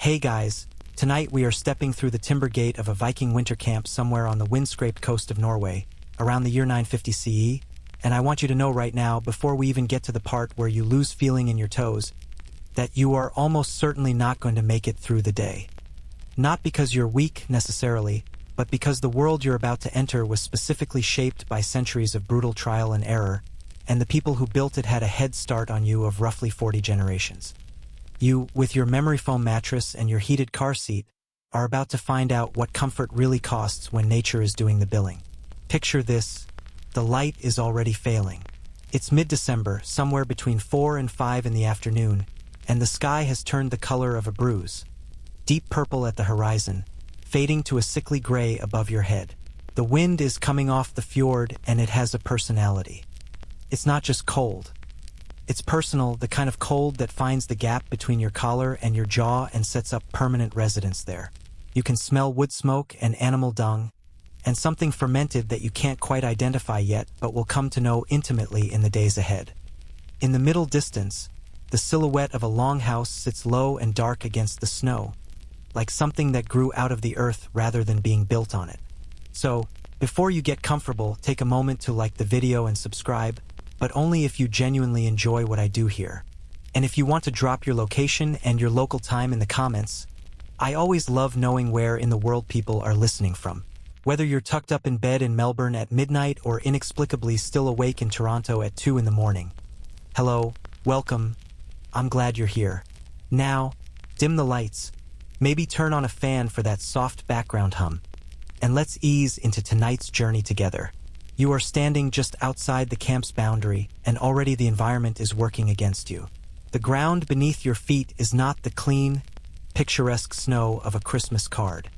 Hey guys, tonight we are stepping through the timber gate of a Viking winter camp somewhere on the wind-scraped coast of Norway, around the year 950 CE, and I want you to know right now, before we even get to the part where you lose feeling in your toes, that you are almost certainly not going to make it through the day. Not because you're weak, necessarily, but because the world you're about to enter was specifically shaped by centuries of brutal trial and error, and the people who built it had a head start on you of roughly 40 generations. You, with your memory foam mattress and your heated car seat, are about to find out what comfort really costs when nature is doing the billing. Picture this: the light is already failing. It's mid-December, somewhere between 4 and 5 in the afternoon, and the sky has turned the color of a bruise. Deep purple at the horizon, fading to a sickly gray above your head. The wind is coming off the fjord, and it has a personality. It's not just cold. It's personal, the kind of cold that finds the gap between your collar and your jaw and sets up permanent residence there. You can smell wood smoke and animal dung, and something fermented that you can't quite identify yet but will come to know intimately in the days ahead. In the middle distance, the silhouette of a longhouse sits low and dark against the snow, like something that grew out of the earth rather than being built on it. So, before you get comfortable, take a moment to like the video and subscribe, but only if you genuinely enjoy what I do here. And if you want to drop your location and your local time in the comments, I always love knowing where in the world people are listening from. Whether you're tucked up in bed in Melbourne at midnight or inexplicably still awake in Toronto at 2 in the morning. Hello, welcome, I'm glad you're here. Now, dim the lights, maybe turn on a fan for that soft background hum, and let's ease into tonight's journey together. You are standing just outside the camp's boundary, and already the environment is working against you. The ground beneath your feet is not the clean, picturesque snow of a Christmas card.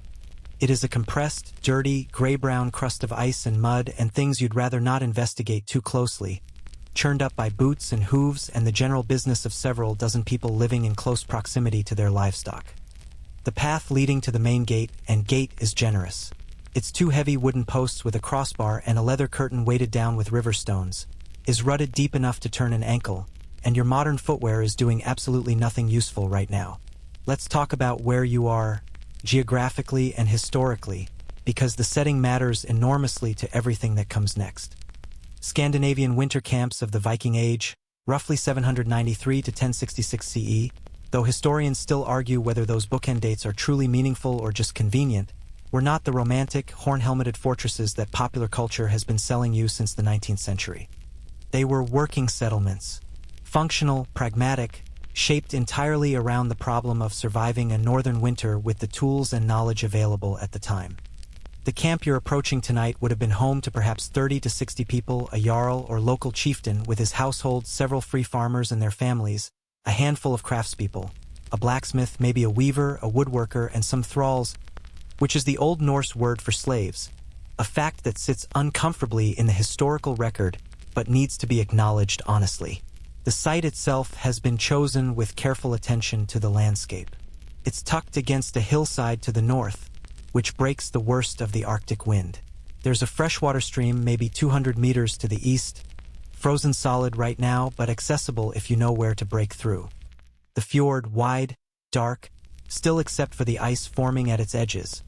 It is a compressed, dirty, gray-brown crust of ice and mud and things you'd rather not investigate too closely, churned up by boots and hooves and the general business of several dozen people living in close proximity to their livestock. The path leading to the main gate, and gate is generous. Its 2 heavy wooden posts with a crossbar and a leather curtain weighted down with river stones, is rutted deep enough to turn an ankle, and your modern footwear is doing absolutely nothing useful right now. Let's talk about where you are, geographically and historically, because the setting matters enormously to everything that comes next. Scandinavian winter camps of the Viking Age, roughly 793 to 1066 CE, though historians still argue whether those bookend dates are truly meaningful or just convenient, were not the romantic, horn-helmeted fortresses that popular culture has been selling you since the 19th century. They were working settlements, functional, pragmatic, shaped entirely around the problem of surviving a northern winter with the tools and knowledge available at the time. The camp you're approaching tonight would have been home to perhaps 30 to 60 people, a jarl or local chieftain with his household, several free farmers and their families, a handful of craftspeople, a blacksmith, maybe a weaver, a woodworker, and some thralls, which is the Old Norse word for slaves, a fact that sits uncomfortably in the historical record but needs to be acknowledged honestly. The site itself has been chosen with careful attention to the landscape. It's tucked against a hillside to the north, which breaks the worst of the Arctic wind. There's a freshwater stream maybe 200 meters to the east, frozen solid right now but accessible if you know where to break through. The fjord, wide, dark, still except for the ice forming at its edges,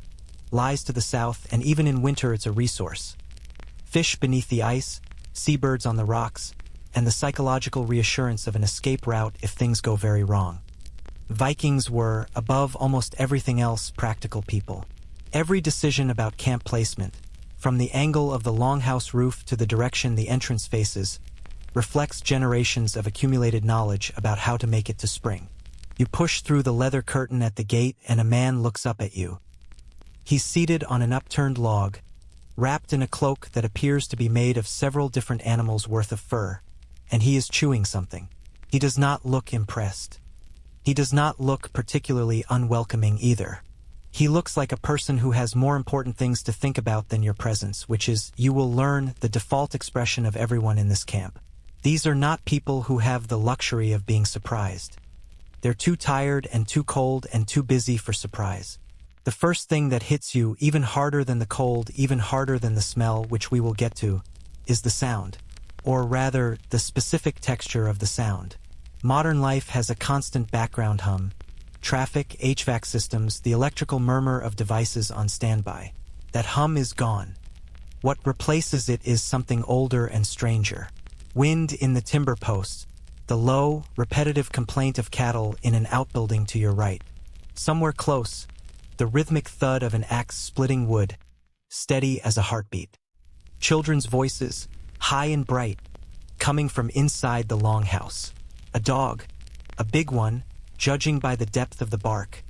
lies to the south, and even in winter it's a resource. Fish beneath the ice, seabirds on the rocks, and the psychological reassurance of an escape route if things go very wrong. Vikings were, above almost everything else, practical people. Every decision about camp placement, from the angle of the longhouse roof to the direction the entrance faces, reflects generations of accumulated knowledge about how to make it to spring. You push through the leather curtain at the gate and a man looks up at you. He's seated on an upturned log, wrapped in a cloak that appears to be made of several different animals' worth of fur, and he is chewing something. He does not look impressed. He does not look particularly unwelcoming either. He looks like a person who has more important things to think about than your presence, which is, you will learn, the default expression of everyone in this camp. These are not people who have the luxury of being surprised. They're too tired and too cold and too busy for surprise. The first thing that hits you, even harder than the cold, even harder than the smell, which we will get to, is the sound. Or rather, the specific texture of the sound. Modern life has a constant background hum, traffic, HVAC systems, the electrical murmur of devices on standby. That hum is gone. What replaces it is something older and stranger. Wind in the timber posts, the low, repetitive complaint of cattle in an outbuilding to your right. Somewhere close, the rhythmic thud of an axe splitting wood, steady as a heartbeat. Children's voices, high and bright, coming from inside the longhouse. A dog, a big one, judging by the depth of the bark,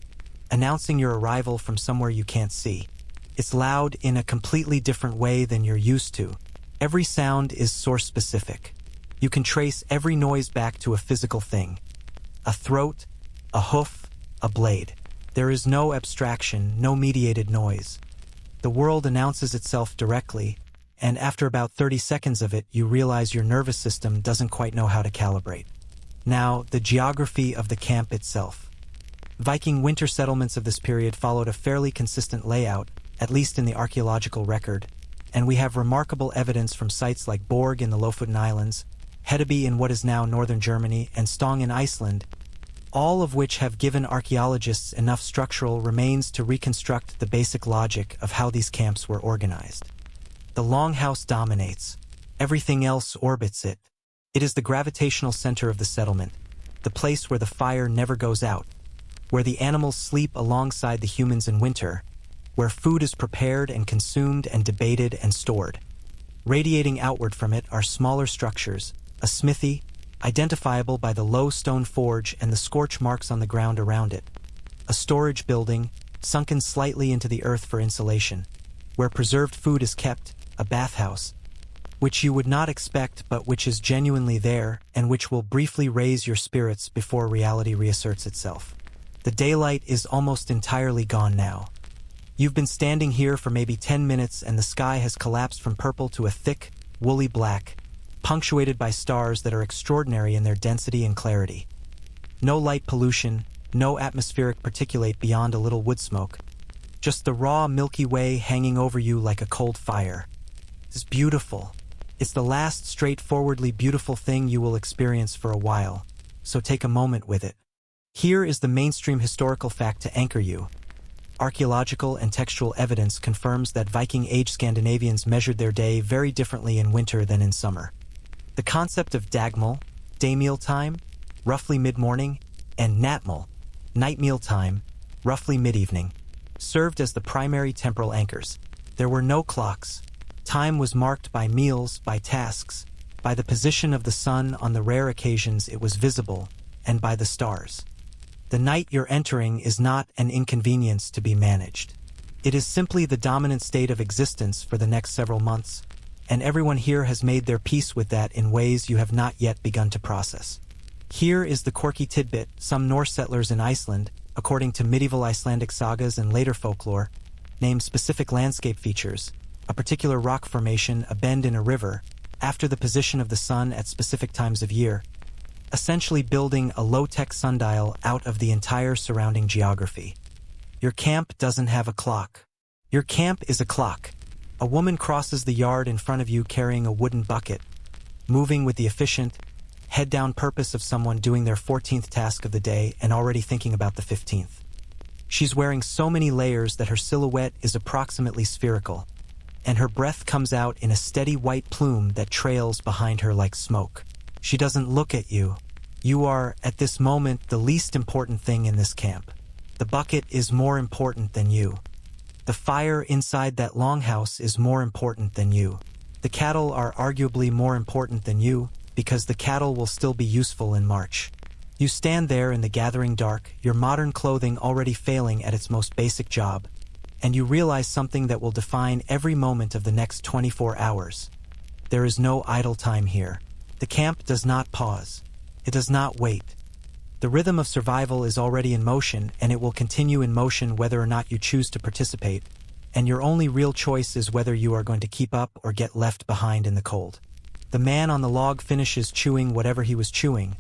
announcing your arrival from somewhere you can't see. It's loud in a completely different way than you're used to. Every sound is source-specific. You can trace every noise back to a physical thing. A throat, a hoof, a blade. There is no abstraction, no mediated noise. The world announces itself directly, and after about 30 seconds of it, you realize your nervous system doesn't quite know how to calibrate. Now, the geography of the camp itself. Viking winter settlements of this period followed a fairly consistent layout, at least in the archaeological record, and we have remarkable evidence from sites like Borg in the Lofoten Islands, Hedeby in what is now northern Germany, and Stong in Iceland, all of which have given archaeologists enough structural remains to reconstruct the basic logic of how these camps were organized. The longhouse dominates. Everything else orbits it. It is the gravitational center of the settlement, the place where the fire never goes out, where the animals sleep alongside the humans in winter, where food is prepared and consumed and debated and stored. Radiating outward from it are smaller structures, a smithy, identifiable by the low stone forge and the scorch marks on the ground around it. A storage building, sunken slightly into the earth for insulation, where preserved food is kept, a bathhouse, which you would not expect but which is genuinely there and which will briefly raise your spirits before reality reasserts itself. The daylight is almost entirely gone now. You've been standing here for maybe 10 minutes and the sky has collapsed from purple to a thick, woolly black, punctuated by stars that are extraordinary in their density and clarity. No light pollution, no atmospheric particulate beyond a little wood smoke. Just the raw Milky Way hanging over you like a cold fire. It's beautiful. It's the last straightforwardly beautiful thing you will experience for a while, so take a moment with it. Here is the mainstream historical fact to anchor you. Archaeological and textual evidence confirms that Viking-age Scandinavians measured their day very differently in winter than in summer. The concept of dagmal, day meal time, roughly mid-morning, and natmal, night meal time, roughly mid-evening, served as the primary temporal anchors. There were no clocks. Time was marked by meals, by tasks, by the position of the sun on the rare occasions it was visible, and by the stars. The night you're entering is not an inconvenience to be managed. It is simply the dominant state of existence for the next several months, and everyone here has made their peace with that in ways you have not yet begun to process. Here is the quirky tidbit: some Norse settlers in Iceland, according to medieval Icelandic sagas and later folklore, named specific landscape features, a particular rock formation, a bend in a river, after the position of the sun at specific times of year, essentially building a low-tech sundial out of the entire surrounding geography. Your camp doesn't have a clock. Your camp is a clock. A woman crosses the yard in front of you carrying a wooden bucket, moving with the efficient, head-down purpose of someone doing their 14th task of the day and already thinking about the 15th. She's wearing so many layers that her silhouette is approximately spherical, and her breath comes out in a steady white plume that trails behind her like smoke. She doesn't look at you. You are, at this moment, the least important thing in this camp. The bucket is more important than you. The fire inside that longhouse is more important than you. The cattle are arguably more important than you, because the cattle will still be useful in March. You stand there in the gathering dark, your modern clothing already failing at its most basic job, and you realize something that will define every moment of the next 24 hours. There is no idle time here. The camp does not pause. It does not wait. The rhythm of survival is already in motion, and it will continue in motion whether or not you choose to participate, and your only real choice is whether you are going to keep up or get left behind in the cold. The man on the log finishes chewing whatever he was chewing,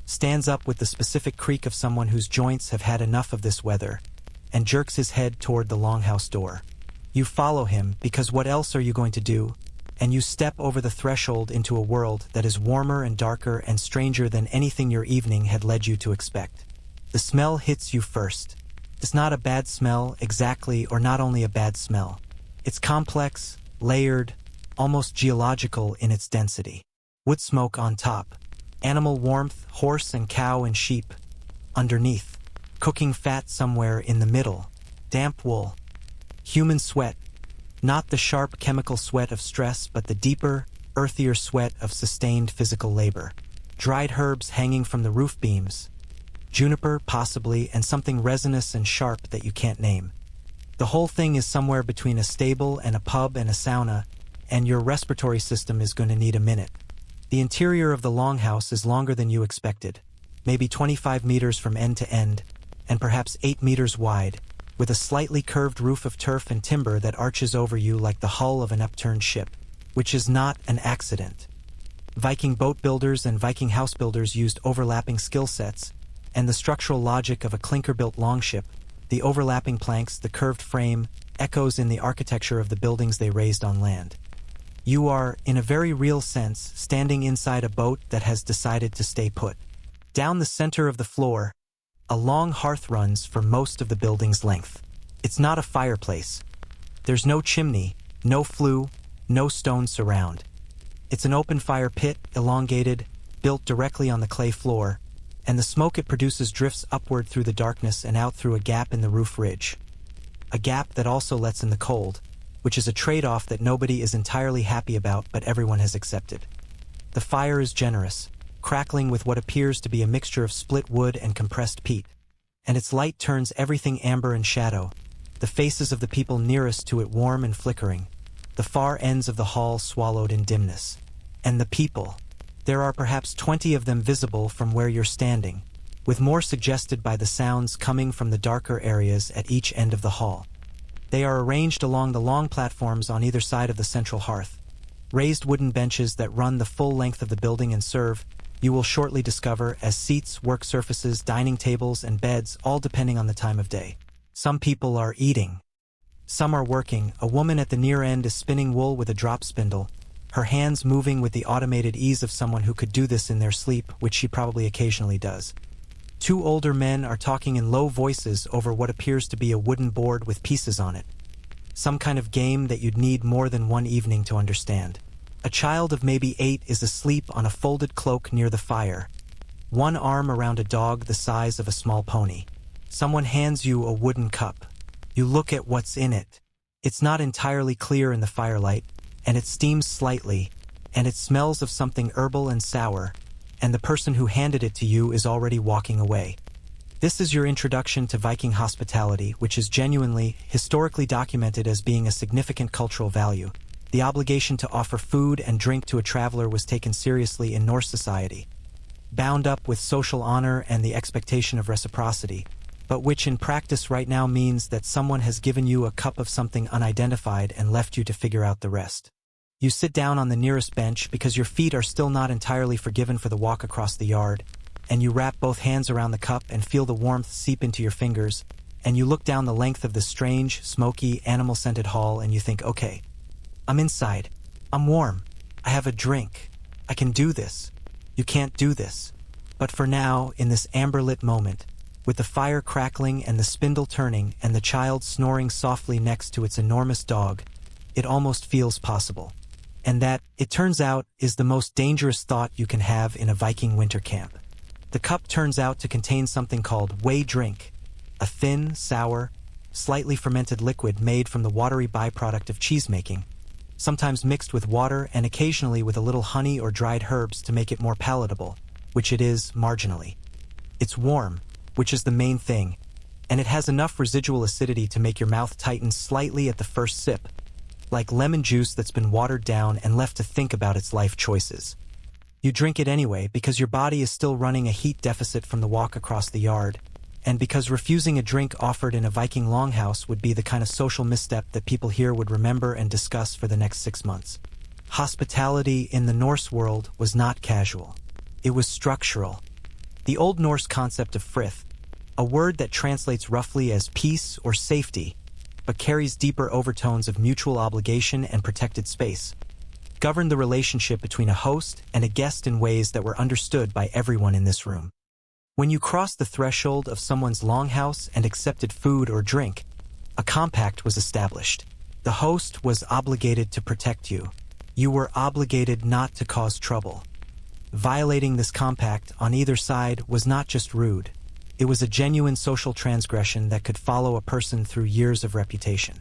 stands up with the specific creak of someone whose joints have had enough of this weather, and jerks his head toward the longhouse door. You follow him, because what else are you going to do? And you step over the threshold into a world that is warmer and darker and stranger than anything your evening had led you to expect. The smell hits you first. It's not a bad smell exactly, or not only a bad smell. It's complex, layered, almost geological in its density. Wood smoke on top. Animal warmth, horse and cow and sheep. Underneath. Cooking fat somewhere in the middle. Damp wool. Human sweat. Not the sharp chemical sweat of stress, but the deeper, earthier sweat of sustained physical labor. Dried herbs hanging from the roof beams. Juniper, possibly, and something resinous and sharp that you can't name. The whole thing is somewhere between a stable and a pub and a sauna, and your respiratory system is going to need a minute. The interior of the longhouse is longer than you expected, maybe 25 meters from end to end, and perhaps 8 meters wide, with a slightly curved roof of turf and timber that arches over you like the hull of an upturned ship, which is not an accident. Viking boat builders and Viking house builders used overlapping skill sets, and the structural logic of a clinker-built longship, the overlapping planks, the curved frame, echoes in the architecture of the buildings they raised on land. You are, in a very real sense, standing inside a boat that has decided to stay put. Down the center of the floor, a long hearth runs for most of the building's length. It's not a fireplace. There's no chimney, no flue, no stone surround. It's an open fire pit, elongated, built directly on the clay floor, and the smoke it produces drifts upward through the darkness and out through a gap in the roof ridge. A gap that also lets in the cold, which is a trade-off that nobody is entirely happy about but everyone has accepted. The fire is generous, crackling with what appears to be a mixture of split wood and compressed peat, and its light turns everything amber and shadow, the faces of the people nearest to it warm and flickering, the far ends of the hall swallowed in dimness. And the people. There are perhaps 20 of them visible from where you're standing, with more suggested by the sounds coming from the darker areas at each end of the hall. They are arranged along the long platforms on either side of the central hearth, raised wooden benches that run the full length of the building and serve, you will shortly discover, as seats, work surfaces, dining tables, and beds, all depending on the time of day. Some people are eating. Some are working. A woman at the near end is spinning wool with a drop spindle, her hands moving with the automated ease of someone who could do this in their sleep, which she probably occasionally does. 2 older men are talking in low voices over what appears to be a wooden board with pieces on it. Some kind of game that you'd need more than one evening to understand. A child of maybe 8 is asleep on a folded cloak near the fire, one arm around a dog the size of a small pony. Someone hands you a wooden cup. You look at what's in it. It's not entirely clear in the firelight, and it steams slightly, and it smells of something herbal and sour, and the person who handed it to you is already walking away. This is your introduction to Viking hospitality, which is genuinely, historically documented as being a significant cultural value. The obligation to offer food and drink to a traveler was taken seriously in Norse society, bound up with social honor and the expectation of reciprocity, but which in practice right now means that someone has given you a cup of something unidentified and left you to figure out the rest. You sit down on the nearest bench because your feet are still not entirely forgiven for the walk across the yard, and you wrap both hands around the cup and feel the warmth seep into your fingers, and you look down the length of the strange, smoky, animal-scented hall and you think, okay, I'm inside. I'm warm. I have a drink. I can do this. You can't do this. But for now, in this amber-lit moment, with the fire crackling and the spindle turning and the child snoring softly next to its enormous dog, it almost feels possible. And that, it turns out, is the most dangerous thought you can have in a Viking winter camp. The cup turns out to contain something called whey drink, a thin, sour, slightly fermented liquid made from the watery byproduct of cheesemaking, sometimes mixed with water and occasionally with a little honey or dried herbs to make it more palatable, which it is marginally. It's warm, which is the main thing, and it has enough residual acidity to make your mouth tighten slightly at the first sip, like lemon juice that's been watered down and left to think about its life choices. You drink it anyway because your body is still running a heat deficit from the walk across the yard, and because refusing a drink offered in a Viking longhouse would be the kind of social misstep that people here would remember and discuss for the next 6 months. Hospitality in the Norse world was not casual. It was structural. The Old Norse concept of frith, a word that translates roughly as peace or safety, but carries deeper overtones of mutual obligation and protected space, governed the relationship between a host and a guest in ways that were understood by everyone in this room. When you crossed the threshold of someone's longhouse and accepted food or drink, a compact was established. The host was obligated to protect you. You were obligated not to cause trouble. Violating this compact on either side was not just rude. It was a genuine social transgression that could follow a person through years of reputation.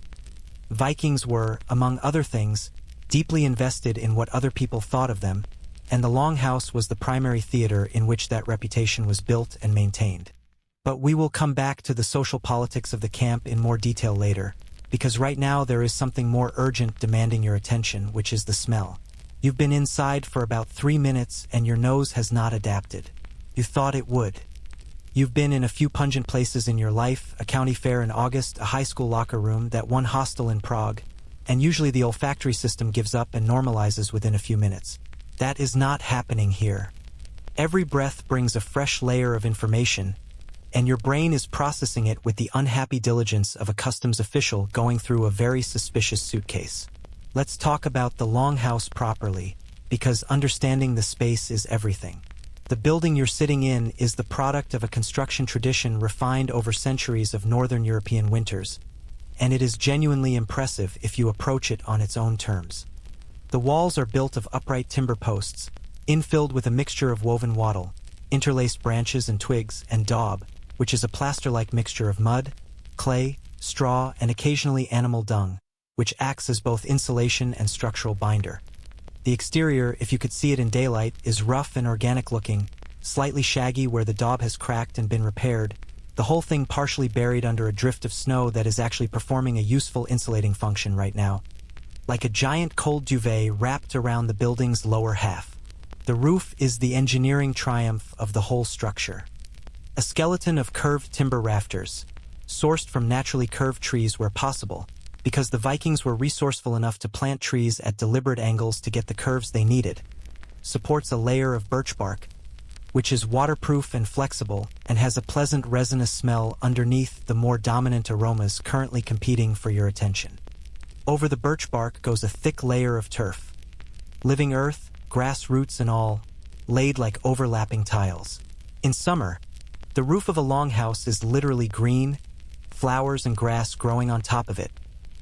Vikings were, among other things, deeply invested in what other people thought of them, and the longhouse was the primary theater in which that reputation was built and maintained. But we will come back to the social politics of the camp in more detail later, because right now there is something more urgent demanding your attention, which is the smell. You've been inside for about 3 minutes and your nose has not adapted. You thought it would. You've been in a few pungent places in your life, a county fair in August, a high school locker room, that one hostel in Prague, and usually the olfactory system gives up and normalizes within a few minutes. That is not happening here. Every breath brings a fresh layer of information, and your brain is processing it with the unhappy diligence of a customs official going through a very suspicious suitcase. Let's talk about the longhouse properly, because understanding the space is everything. The building you're sitting in is the product of a construction tradition refined over centuries of Northern European winters, and it is genuinely impressive if you approach it on its own terms. The walls are built of upright timber posts, infilled with a mixture of woven wattle, interlaced branches and twigs, and daub, which is a plaster-like mixture of mud, clay, straw, and occasionally animal dung, which acts as both insulation and structural binder. The exterior, if you could see it in daylight, is rough and organic-looking, slightly shaggy where the daub has cracked and been repaired, the whole thing partially buried under a drift of snow that is actually performing a useful insulating function right now. Like a giant cold duvet wrapped around the building's lower half. The roof is the engineering triumph of the whole structure. A skeleton of curved timber rafters, sourced from naturally curved trees where possible, because the Vikings were resourceful enough to plant trees at deliberate angles to get the curves they needed, supports a layer of birch bark, which is waterproof and flexible and has a pleasant resinous smell underneath the more dominant aromas currently competing for your attention. Over the birch bark goes a thick layer of turf, living earth, grass roots and all, laid like overlapping tiles. In summer, the roof of a longhouse is literally green, flowers and grass growing on top of it,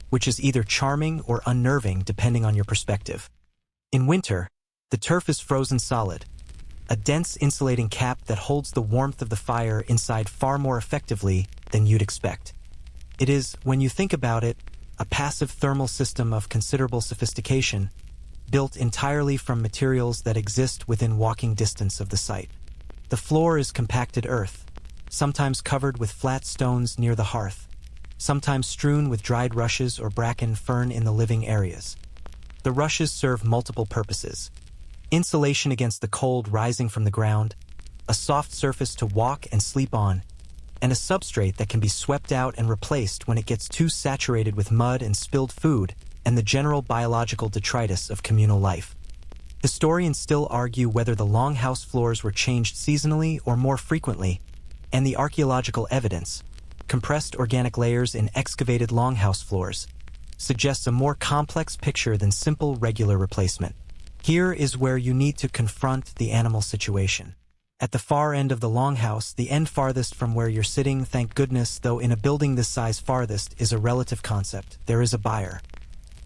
which is either charming or unnerving depending on your perspective. In winter, the turf is frozen solid, a dense insulating cap that holds the warmth of the fire inside far more effectively than you'd expect. It is, when you think about it, a passive thermal system of considerable sophistication, built entirely from materials that exist within walking distance of the site. The floor is compacted earth, sometimes covered with flat stones near the hearth, sometimes strewn with dried rushes or bracken fern in the living areas. The rushes serve multiple purposes: insulation against the cold rising from the ground, a soft surface to walk and sleep on, and a substrate that can be swept out and replaced when it gets too saturated with mud and spilled food and the general biological detritus of communal life. Historians still argue whether the longhouse floors were changed seasonally or more frequently, and the archaeological evidence, compressed organic layers in excavated longhouse floors, suggests a more complex picture than simple regular replacement. Here is where you need to confront the animal situation. At the far end of the longhouse, the end farthest from where you're sitting, thank goodness, though in a building this size farthest is a relative concept, there is a buyer.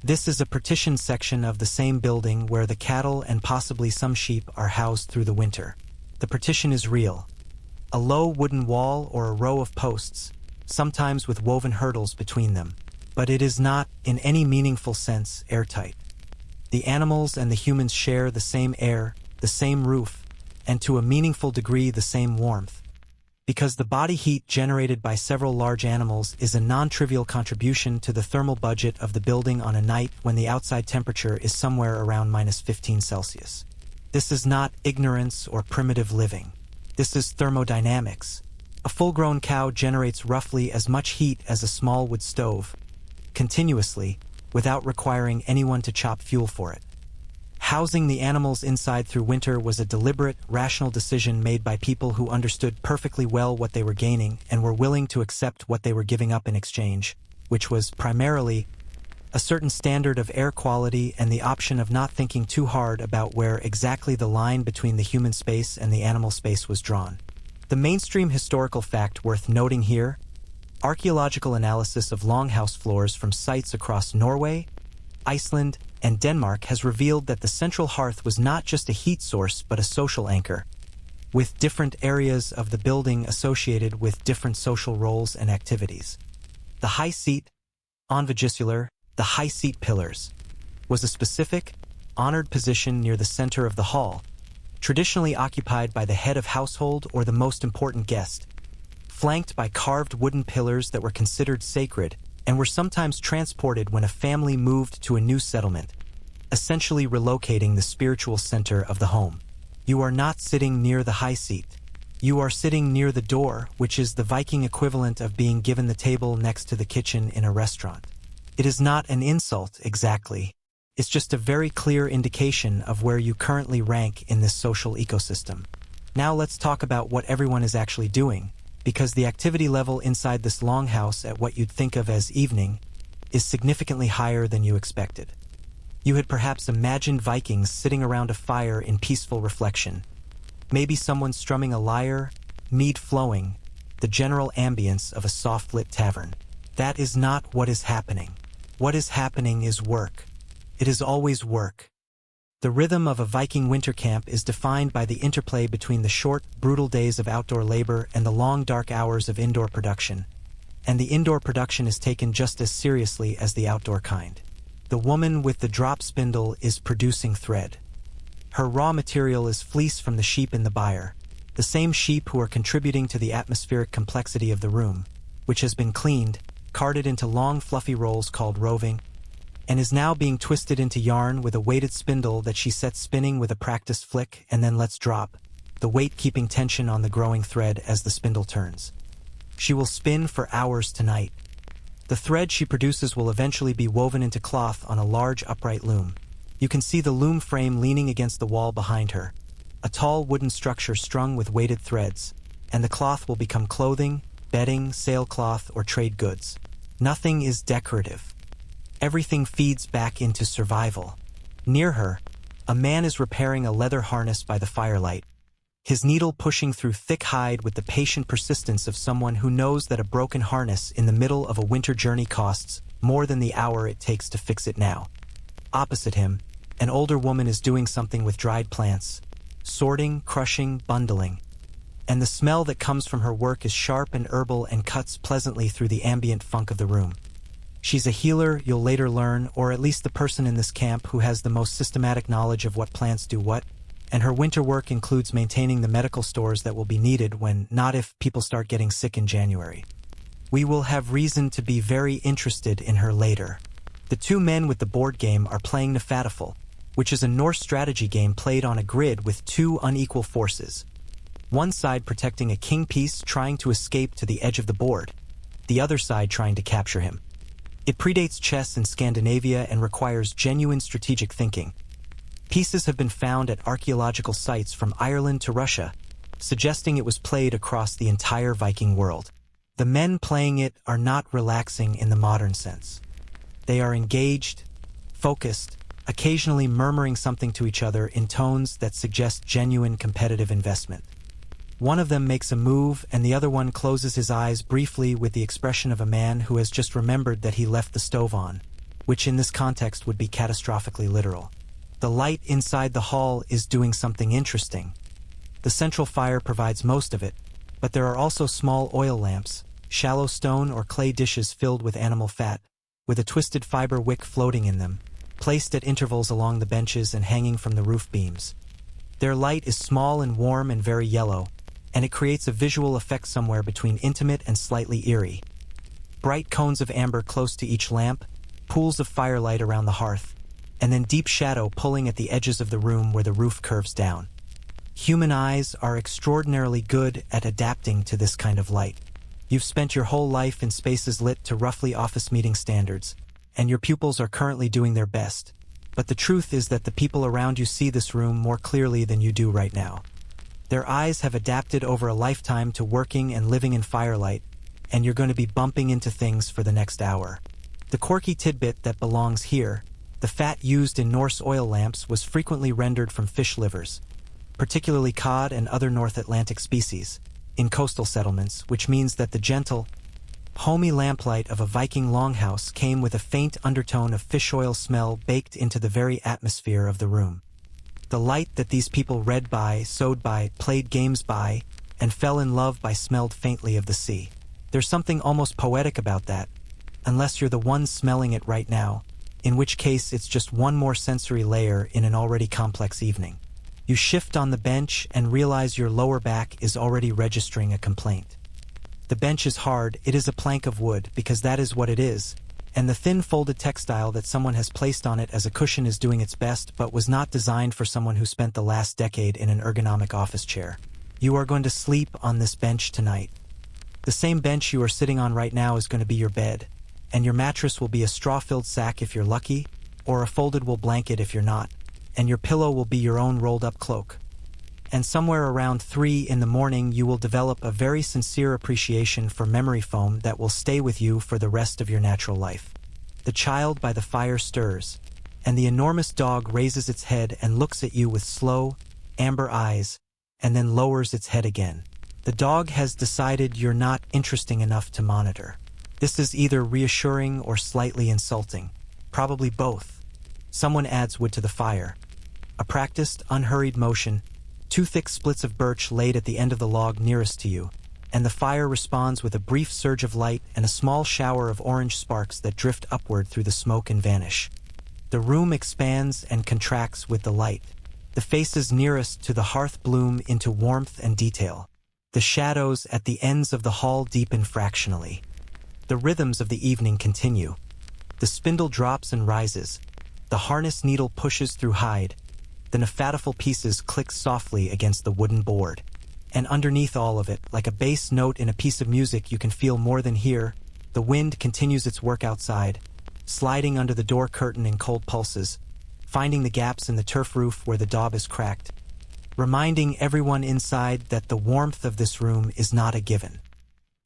This is a partitioned section of the same building where the cattle and possibly some sheep are housed through the winter. The partition is real. A low wooden wall or a row of posts, sometimes with woven hurdles between them. But it is not, in any meaningful sense, airtight. The animals and the humans share the same air, the same roof, and to a meaningful degree the same warmth. Because the body heat generated by several large animals is a non-trivial contribution to the thermal budget of the building on a night when the outside temperature is somewhere around -15 Celsius. This is not ignorance or primitive living. This is thermodynamics. A full-grown cow generates roughly as much heat as a small wood stove, continuously, without requiring anyone to chop fuel for it. Housing the animals inside through winter was a deliberate, rational decision made by people who understood perfectly well what they were gaining and were willing to accept what they were giving up in exchange, which was, primarily, a certain standard of air quality and the option of not thinking too hard about where exactly the line between the human space and the animal space was drawn. The mainstream historical fact worth noting here: archaeological analysis of longhouse floors from sites across Norway, Iceland, and Denmark has revealed that the central hearth was not just a heat source but a social anchor, with different areas of the building associated with different social roles and activities. The high seat, unforgiving, the high seat pillars, was a specific, honored position near the center of the hall, traditionally occupied by the head of household or the most important guest, flanked by carved wooden pillars that were considered sacred and were sometimes transported when a family moved to a new settlement, essentially relocating the spiritual center of the home. You are not sitting near the high seat. You are sitting near the door, which is the Viking equivalent of being given the table next to the kitchen in a restaurant. It is not an insult, exactly. It's just a very clear indication of where you currently rank in this social ecosystem. Now let's talk about what everyone is actually doing, because the activity level inside this longhouse at what you'd think of as evening is significantly higher than you expected. You had perhaps imagined Vikings sitting around a fire in peaceful reflection. Maybe someone strumming a lyre, mead flowing, the general ambience of a soft-lit tavern. That is not what is happening. What is happening is work. It is always work. The rhythm of a Viking winter camp is defined by the interplay between the short, brutal days of outdoor labor and the long, dark hours of indoor production. And the indoor production is taken just as seriously as the outdoor kind. The woman with the drop spindle is producing thread. Her raw material is fleece from the sheep in the byre, the same sheep who are contributing to the atmospheric complexity of the room, which has been cleaned, carded into long fluffy rolls called roving, and is now being twisted into yarn with a weighted spindle that she sets spinning with a practiced flick and then lets drop, the weight keeping tension on the growing thread as the spindle turns. She will spin for hours tonight. The thread she produces will eventually be woven into cloth on a large upright loom. You can see the loom frame leaning against the wall behind her, a tall wooden structure strung with weighted threads, and the cloth will become clothing, bedding, sailcloth, or trade goods. Nothing is decorative. Everything feeds back into survival. Near her, a man is repairing a leather harness by the firelight, his needle pushing through thick hide with the patient persistence of someone who knows that a broken harness in the middle of a winter journey costs more than the hour it takes to fix it now. Opposite him, an older woman is doing something with dried plants, sorting, crushing, bundling. And the smell that comes from her work is sharp and herbal and cuts pleasantly through the ambient funk of the room. She's a healer, you'll later learn, or at least the person in this camp who has the most systematic knowledge of what plants do what, and her winter work includes maintaining the medical stores that will be needed when, not if, people start getting sick in January. We will have reason to be very interested in her later. The two men with the board game are playing Nefadafel, which is a Norse strategy game played on a grid with two unequal forces. One side protecting a king piece trying to escape to the edge of the board, the other side trying to capture him. It predates chess in Scandinavia and requires genuine strategic thinking. Pieces have been found at archaeological sites from Ireland to Russia, suggesting it was played across the entire Viking world. The men playing it are not relaxing in the modern sense. They are engaged, focused, occasionally murmuring something to each other in tones that suggest genuine competitive investment. One of them makes a move and the other one closes his eyes briefly with the expression of a man who has just remembered that he left the stove on, which in this context would be catastrophically literal. The light inside the hall is doing something interesting. The central fire provides most of it, but there are also small oil lamps, shallow stone or clay dishes filled with animal fat, with a twisted fiber wick floating in them, placed at intervals along the benches and hanging from the roof beams. Their light is small and warm and very yellow, and it creates a visual effect somewhere between intimate and slightly eerie. Bright cones of amber close to each lamp, pools of firelight around the hearth, and then deep shadow pulling at the edges of the room where the roof curves down. Human eyes are extraordinarily good at adapting to this kind of light. You've spent your whole life in spaces lit to roughly office meeting standards, and your pupils are currently doing their best. But the truth is that the people around you see this room more clearly than you do right now. Their eyes have adapted over a lifetime to working and living in firelight, and you're going to be bumping into things for the next hour. The quirky tidbit that belongs here: the fat used in Norse oil lamps was frequently rendered from fish livers, particularly cod and other North Atlantic species. in coastal settlements, which means that the gentle, homey lamplight of a Viking longhouse came with a faint undertone of fish oil smell baked into the very atmosphere of the room. The light that these people read by, sewed by, played games by, and fell in love by smelled faintly of the sea. There's something almost poetic about that, unless you're the one smelling it right now, in which case it's just one more sensory layer in an already complex evening. You shift on the bench and realize your lower back is already registering a complaint. The bench is hard, it is a plank of wood, because that is what it is, and the thin folded textile that someone has placed on it as a cushion is doing its best but was not designed for someone who spent the last decade in an ergonomic office chair. You are going to sleep on this bench tonight. The same bench you are sitting on right now is going to be your bed, and your mattress will be a straw-filled sack if you're lucky, or a folded wool blanket if you're not, and your pillow will be your own rolled-up cloak. And somewhere around 3 in the morning you will develop a very sincere appreciation for memory foam that will stay with you for the rest of your natural life. The child by the fire stirs, and the enormous dog raises its head and looks at you with slow, amber eyes, and then lowers its head again. The dog has decided you're not interesting enough to monitor. This is either reassuring or slightly insulting, probably both. Someone adds wood to the fire. A practiced, unhurried motion, 2 thick splits of birch laid at the end of the log nearest to you, and the fire responds with a brief surge of light and a small shower of orange sparks that drift upward through the smoke and vanish. The room expands and contracts with the light. The faces nearest to the hearth bloom into warmth and detail. The shadows at the ends of the hall deepen fractionally. The rhythms of the evening continue. The spindle drops and rises. The harness needle pushes through hide. The nafatiful pieces click softly against the wooden board. And underneath all of it, like a bass note in a piece of music you can feel more than hear, the wind continues its work outside, sliding under the door curtain in cold pulses, finding the gaps in the turf roof where the daub is cracked, reminding everyone inside that the warmth of this room is not a given.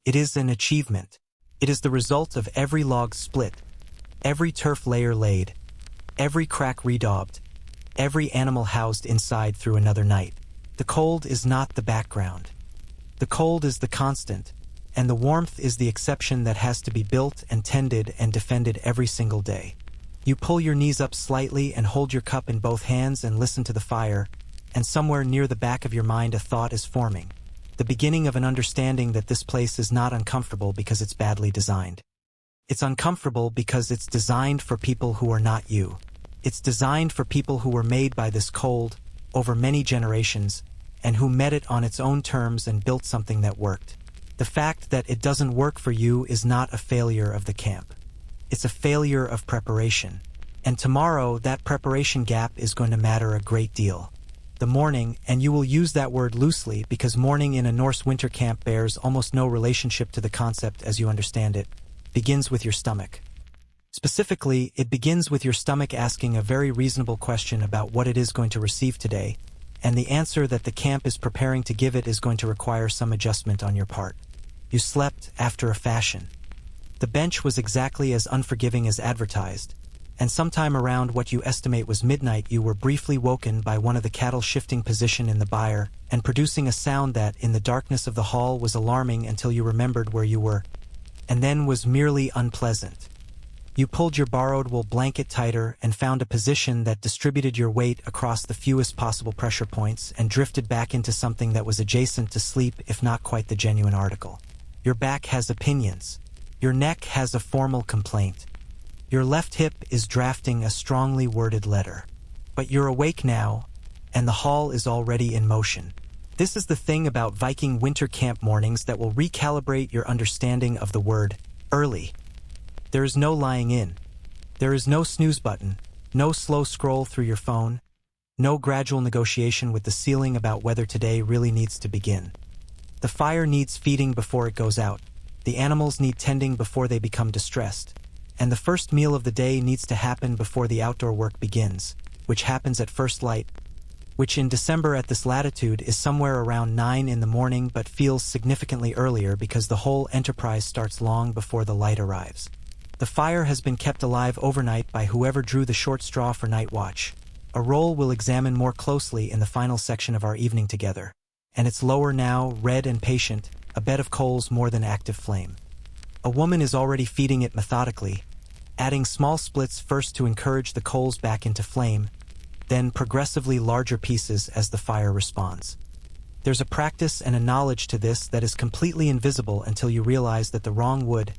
It is an achievement. It is the result of every log split, every turf layer laid, every crack redaubed, every animal housed inside through another night. The cold is not the background. The cold is the constant, and the warmth is the exception that has to be built and tended and defended every single day. You pull your knees up slightly and hold your cup in both hands and listen to the fire, and somewhere near the back of your mind a thought is forming. The beginning of an understanding that this place is not uncomfortable because it's badly designed. It's uncomfortable because it's designed for people who are not you. It's designed for people who were made by this cold, over many generations, and who met it on its own terms and built something that worked. The fact that it doesn't work for you is not a failure of the camp. It's a failure of preparation. And tomorrow, that preparation gap is going to matter a great deal. The morning, and you will use that word loosely because morning in a Norse winter camp bears almost no relationship to the concept as you understand it, begins with your stomach. Specifically, it begins with your stomach asking a very reasonable question about what it is going to receive today, and the answer that the camp is preparing to give it is going to require some adjustment on your part. You slept after a fashion. The bench was exactly as unforgiving as advertised, and sometime around what you estimate was midnight you were briefly woken by one of the cattle shifting position in the byre and producing a sound that, in the darkness of the hall, was alarming until you remembered where you were, and then was merely unpleasant. You pulled your borrowed wool blanket tighter and found a position that distributed your weight across the fewest possible pressure points and drifted back into something that was adjacent to sleep, if not quite the genuine article. Your back has opinions. Your neck has a formal complaint. Your left hip is drafting a strongly worded letter. But you're awake now, and the hall is already in motion. This is the thing about Viking winter camp mornings that will recalibrate your understanding of the word early. There is no lying in. There is no snooze button, no slow scroll through your phone, no gradual negotiation with the ceiling about whether today really needs to begin. The fire needs feeding before it goes out. The animals need tending before they become distressed. And the first meal of the day needs to happen before the outdoor work begins, which happens at first light, which in December at this latitude is somewhere around 9 in the morning but feels significantly earlier because the whole enterprise starts long before the light arrives. The fire has been kept alive overnight by whoever drew the short straw for night watch, a role we'll examine more closely in the final section of our evening together. and its lower now, red and patient, a bed of coals more than active flame. A woman is already feeding it methodically, adding small splits first to encourage the coals back into flame, then progressively larger pieces as the fire responds. There's a practice and a knowledge to this that is completely invisible until you realize that the wrong wood,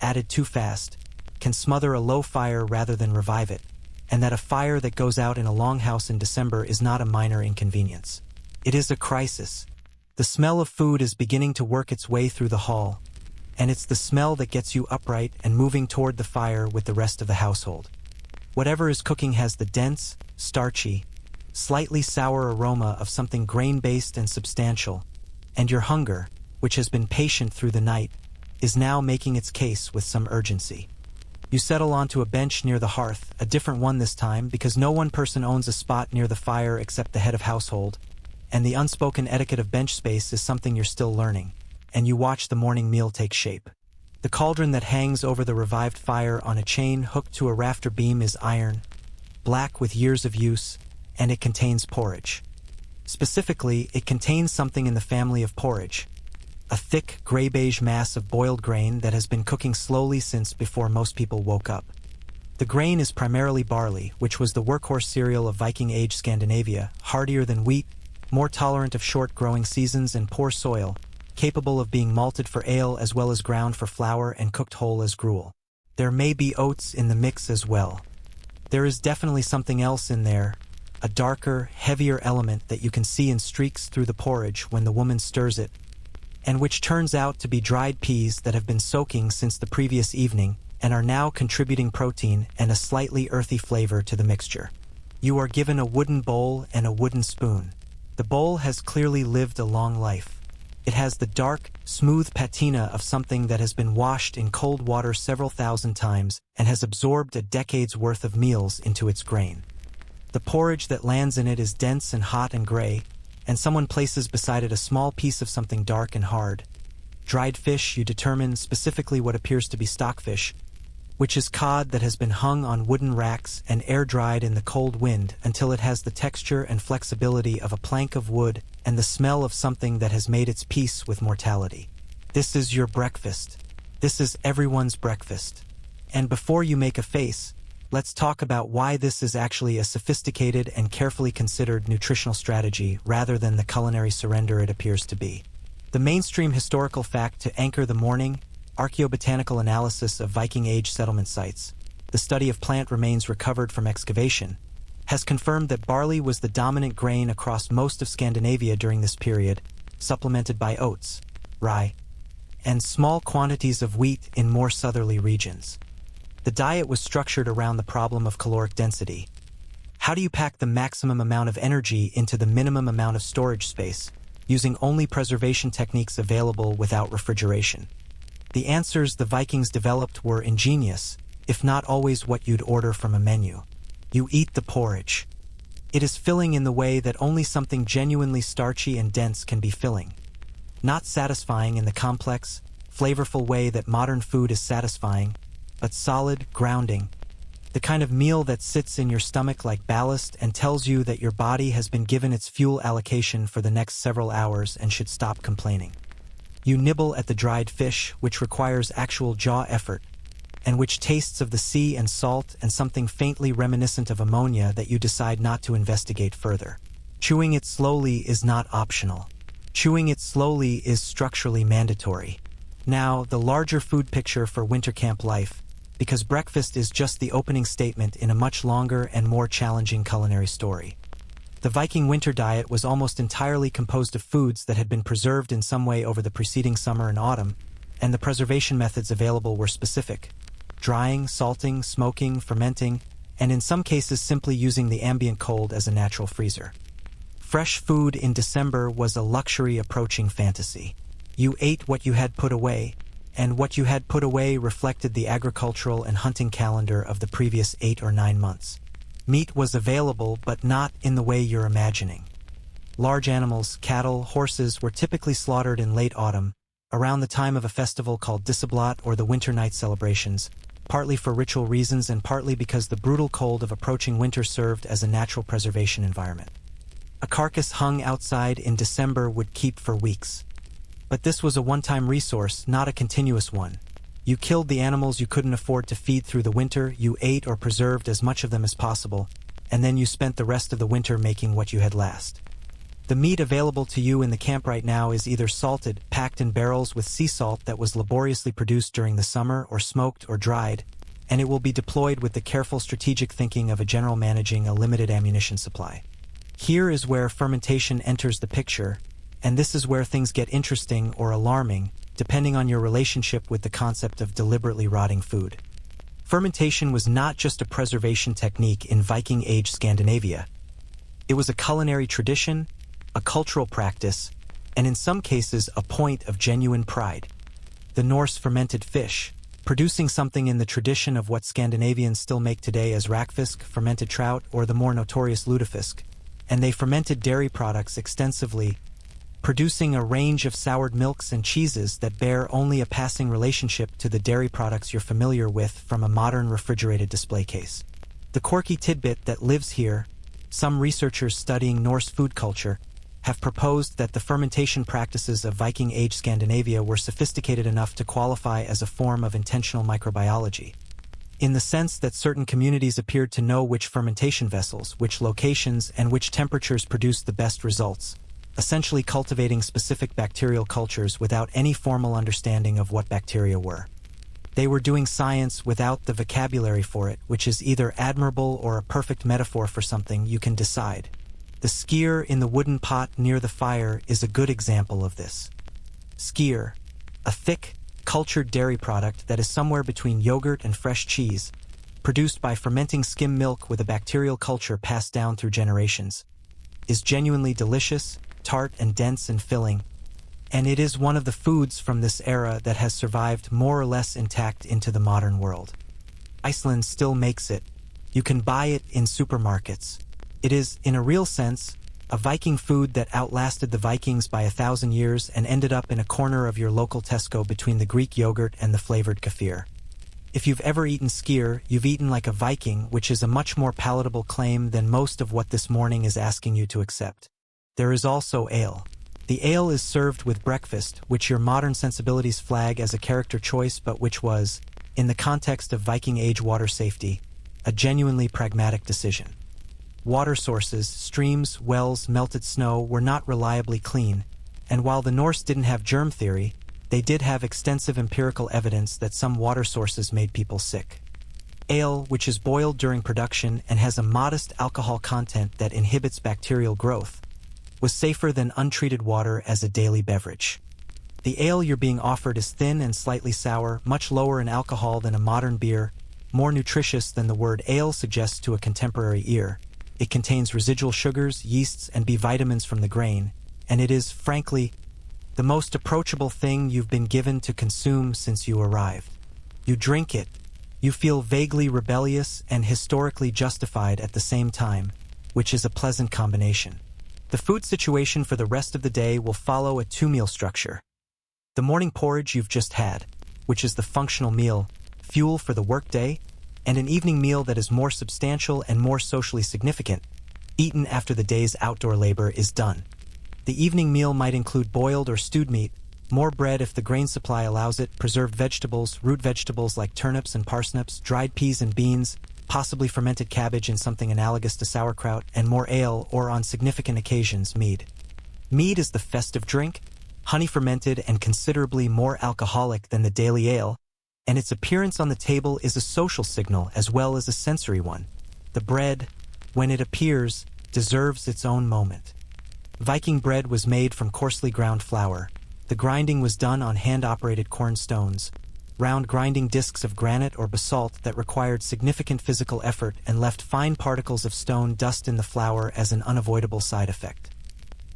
added too fast, can smother a low fire rather than revive it, and that a fire that goes out in a longhouse in December is not a minor inconvenience. It is a crisis. The smell of food is beginning to work its way through the hall, and it's the smell that gets you upright and moving toward the fire with the rest of the household. Whatever is cooking has the dense, starchy, slightly sour aroma of something grain-based and substantial, and your hunger, which has been patient through the night, is now making its case with some urgency. You settle onto a bench near the hearth, a different one this time because no one person owns a spot near the fire except the head of household, and the unspoken etiquette of bench space is something you're still learning, and you watch the morning meal take shape. The cauldron that hangs over the revived fire on a chain hooked to a rafter beam is iron, black with years of use, and it contains porridge. Specifically, it contains something in the family of porridge, a thick gray-beige mass of boiled grain that has been cooking slowly since before most people woke up. The grain is primarily barley, which was the workhorse cereal of Viking-age Scandinavia, hardier than wheat, more tolerant of short growing seasons and poor soil, capable of being malted for ale as well as ground for flour and cooked whole as gruel. There may be oats in the mix as well. There is definitely something else in there, a darker, heavier element that you can see in streaks through the porridge when the woman stirs it, and which turns out to be dried peas that have been soaking since the previous evening and are now contributing protein and a slightly earthy flavor to the mixture. You are given a wooden bowl and a wooden spoon. The bowl has clearly lived a long life. It has the dark, smooth patina of something that has been washed in cold water several thousand times and has absorbed a decade's worth of meals into its grain. The porridge that lands in it is dense and hot and gray, and someone places beside it a small piece of something dark and hard. Dried fish, you determine specifically what appears to be stockfish, which is cod that has been hung on wooden racks and air-dried in the cold wind until it has the texture and flexibility of a plank of wood and the smell of something that has made its peace with mortality. This is your breakfast. This is everyone's breakfast. And before you make a face, let's talk about why this is actually a sophisticated and carefully considered nutritional strategy rather than the culinary surrender it appears to be. The mainstream historical fact to anchor the morning, archaeobotanical analysis of Viking-age settlement sites, the study of plant remains recovered from excavation, has confirmed that barley was the dominant grain across most of Scandinavia during this period, supplemented by oats, rye, and small quantities of wheat in more southerly regions. The diet was structured around the problem of caloric density. How do you pack the maximum amount of energy into the minimum amount of storage space, using only preservation techniques available without refrigeration? The answers the Vikings developed were ingenious, if not always what you'd order from a menu. You eat the porridge. It is filling in the way that only something genuinely starchy and dense can be filling. Not satisfying in the complex, flavorful way that modern food is satisfying, but solid, grounding, the kind of meal that sits in your stomach like ballast and tells you that your body has been given its fuel allocation for the next several hours and should stop complaining. You nibble at the dried fish, which requires actual jaw effort, and which tastes of the sea and salt and something faintly reminiscent of ammonia that you decide not to investigate further. Chewing it slowly is not optional. Chewing it slowly is structurally mandatory. Now, the larger food picture for winter camp life, because breakfast is just the opening statement in a much longer and more challenging culinary story. The Viking winter diet was almost entirely composed of foods that had been preserved in some way over the preceding summer and autumn, and the preservation methods available were specific: drying, salting, smoking, fermenting, and in some cases simply using the ambient cold as a natural freezer. Fresh food in December was a luxury approaching fantasy. You ate what you had put away, and what you had put away reflected the agricultural and hunting calendar of the previous 8 or 9 months. Meat was available, but not in the way you're imagining. Large animals, cattle, horses, were typically slaughtered in late autumn, around the time of a festival called Disseblot or the Winter Night celebrations, partly for ritual reasons and partly because the brutal cold of approaching winter served as a natural preservation environment. A carcass hung outside in December would keep for weeks. But this was a one-time resource, not a continuous one. You killed the animals you couldn't afford to feed through the winter, you ate or preserved as much of them as possible, and then you spent the rest of the winter making what you had last. The meat available to you in the camp right now is either salted, packed in barrels with sea salt that was laboriously produced during the summer, or smoked or dried, and it will be deployed with the careful strategic thinking of a general managing a limited ammunition supply. Here is where fermentation enters the picture, and this is where things get interesting or alarming, depending on your relationship with the concept of deliberately rotting food. Fermentation was not just a preservation technique in Viking Age Scandinavia. It was a culinary tradition, a cultural practice, and in some cases a point of genuine pride. The Norse fermented fish, producing something in the tradition of what Scandinavians still make today as rakfisk, fermented trout, or the more notorious lutefisk, and they fermented dairy products extensively, producing a range of soured milks and cheeses that bear only a passing relationship to the dairy products you're familiar with from a modern refrigerated display case. The quirky tidbit that lives here, some researchers studying Norse food culture have proposed that the fermentation practices of Viking Age Scandinavia were sophisticated enough to qualify as a form of intentional microbiology, in the sense that certain communities appeared to know which fermentation vessels, which locations, and which temperatures produced the best results, essentially cultivating specific bacterial cultures without any formal understanding of what bacteria were. They were doing science without the vocabulary for it, which is either admirable or a perfect metaphor for something you can decide. The skyr in the wooden pot near the fire is a good example of this. Skyr, a thick, cultured dairy product that is somewhere between yogurt and fresh cheese, produced by fermenting skim milk with a bacterial culture passed down through generations, is genuinely delicious, tart and dense and filling, and it is one of the foods from this era that has survived more or less intact into the modern world. Iceland still makes it. You can buy it in supermarkets. It is, in a real sense, a Viking food that outlasted the Vikings by 1,000 years and ended up in a corner of your local Tesco between the Greek yogurt and the flavored kefir. If you've ever eaten skyr, you've eaten like a Viking, which is a much more palatable claim than most of what this morning is asking you to accept. There is also ale. The ale is served with breakfast, which your modern sensibilities flag as a character choice but which was, in the context of Viking Age water safety, a genuinely pragmatic decision. Water sources, streams, wells, melted snow were not reliably clean, and while the Norse didn't have germ theory, they did have extensive empirical evidence that some water sources made people sick. Ale, which is boiled during production and has a modest alcohol content that inhibits bacterial growth, was safer than untreated water as a daily beverage. The ale you're being offered is thin and slightly sour, much lower in alcohol than a modern beer, more nutritious than the word ale suggests to a contemporary ear. It contains residual sugars, yeasts, and B vitamins from the grain, and it is, frankly, the most approachable thing you've been given to consume since you arrived. You drink it, you feel vaguely rebellious and historically justified at the same time, which is a pleasant combination. The food situation for the rest of the day will follow a two-meal structure. The morning porridge you've just had, which is the functional meal, fuel for the workday, and an evening meal that is more substantial and more socially significant, eaten after the day's outdoor labor is done. The evening meal might include boiled or stewed meat, more bread if the grain supply allows it, preserved vegetables, root vegetables like turnips and parsnips, dried peas and beans, possibly fermented cabbage and something analogous to sauerkraut, and more ale or, on significant occasions, mead. Mead is the festive drink, honey-fermented and considerably more alcoholic than the daily ale, and its appearance on the table is a social signal as well as a sensory one. The bread, when it appears, deserves its own moment. Viking bread was made from coarsely ground flour. The grinding was done on hand-operated corn stones, round grinding discs of granite or basalt that required significant physical effort and left fine particles of stone dust in the flour as an unavoidable side effect.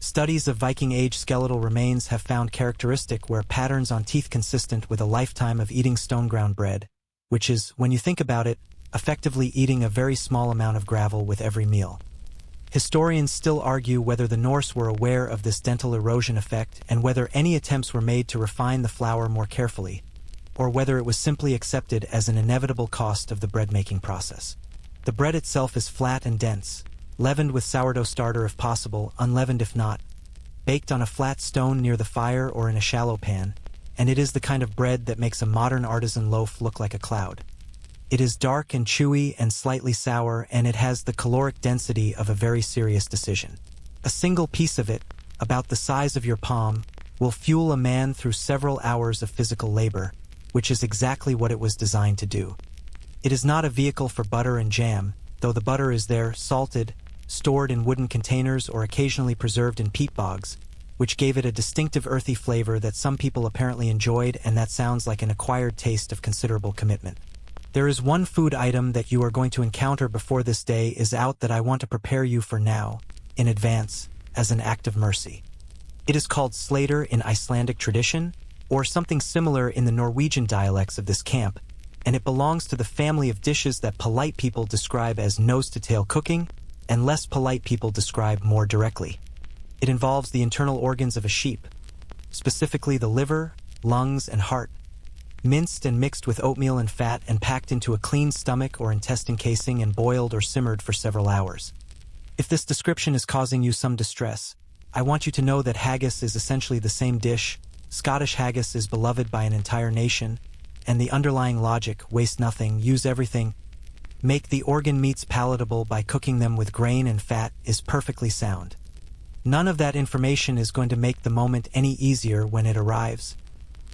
Studies of Viking Age skeletal remains have found characteristic where patterns on teeth consistent with a lifetime of eating stone-ground bread, which is, when you think about it, effectively eating a very small amount of gravel with every meal. Historians still argue whether the Norse were aware of this dental erosion effect and whether any attempts were made to refine the flour more carefully, or whether it was simply accepted as an inevitable cost of the bread-making process. The bread itself is flat and dense, leavened with sourdough starter if possible, unleavened if not, baked on a flat stone near the fire or in a shallow pan, and it is the kind of bread that makes a modern artisan loaf look like a cloud. It is dark and chewy and slightly sour, and it has the caloric density of a very serious decision. A single piece of it, about the size of your palm, will fuel a man through several hours of physical labor, which is exactly what it was designed to do. It is not a vehicle for butter and jam, though the butter is there, salted, stored in wooden containers or occasionally preserved in peat bogs, which gave it a distinctive earthy flavor that some people apparently enjoyed, and that sounds like an acquired taste of considerable commitment. There is one food item that you are going to encounter before this day is out that I want to prepare you for now, in advance, as an act of mercy. It is called slater in Icelandic tradition, or something similar in the Norwegian dialects of this camp, and it belongs to the family of dishes that polite people describe as nose-to-tail cooking, and less polite people describe more directly. It involves the internal organs of a sheep, specifically the liver, lungs, and heart, minced and mixed with oatmeal and fat and packed into a clean stomach or intestine casing and boiled or simmered for several hours. If this description is causing you some distress, I want you to know that haggis is essentially the same dish. Scottish haggis is beloved by an entire nation, and the underlying logic, waste nothing, use everything, make the organ meats palatable by cooking them with grain and fat, is perfectly sound. None of that information is going to make the moment any easier when it arrives,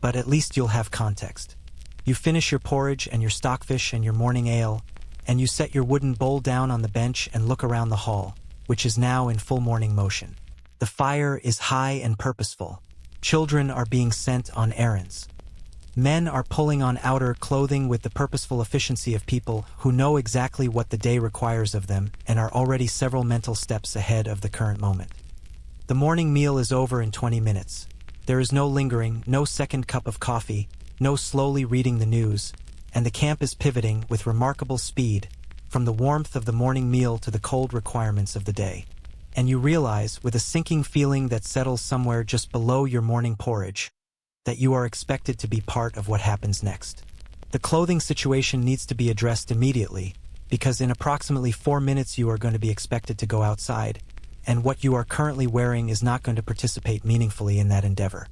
but at least you'll have context. You finish your porridge and your stockfish and your morning ale, and you set your wooden bowl down on the bench and look around the hall, which is now in full morning motion. The fire is high and purposeful. Children are being sent on errands. Men are pulling on outer clothing with the purposeful efficiency of people who know exactly what the day requires of them and are already several mental steps ahead of the current moment. The morning meal is over in 20 minutes. There is no lingering, no second cup of coffee, no slowly reading the news, and the camp is pivoting with remarkable speed from the warmth of the morning meal to the cold requirements of the day. And you realize, with a sinking feeling that settles somewhere just below your morning porridge, that you are expected to be part of what happens next. The clothing situation needs to be addressed immediately, because in approximately 4 minutes you are going to be expected to go outside, and what you are currently wearing is not going to participate meaningfully in that endeavor.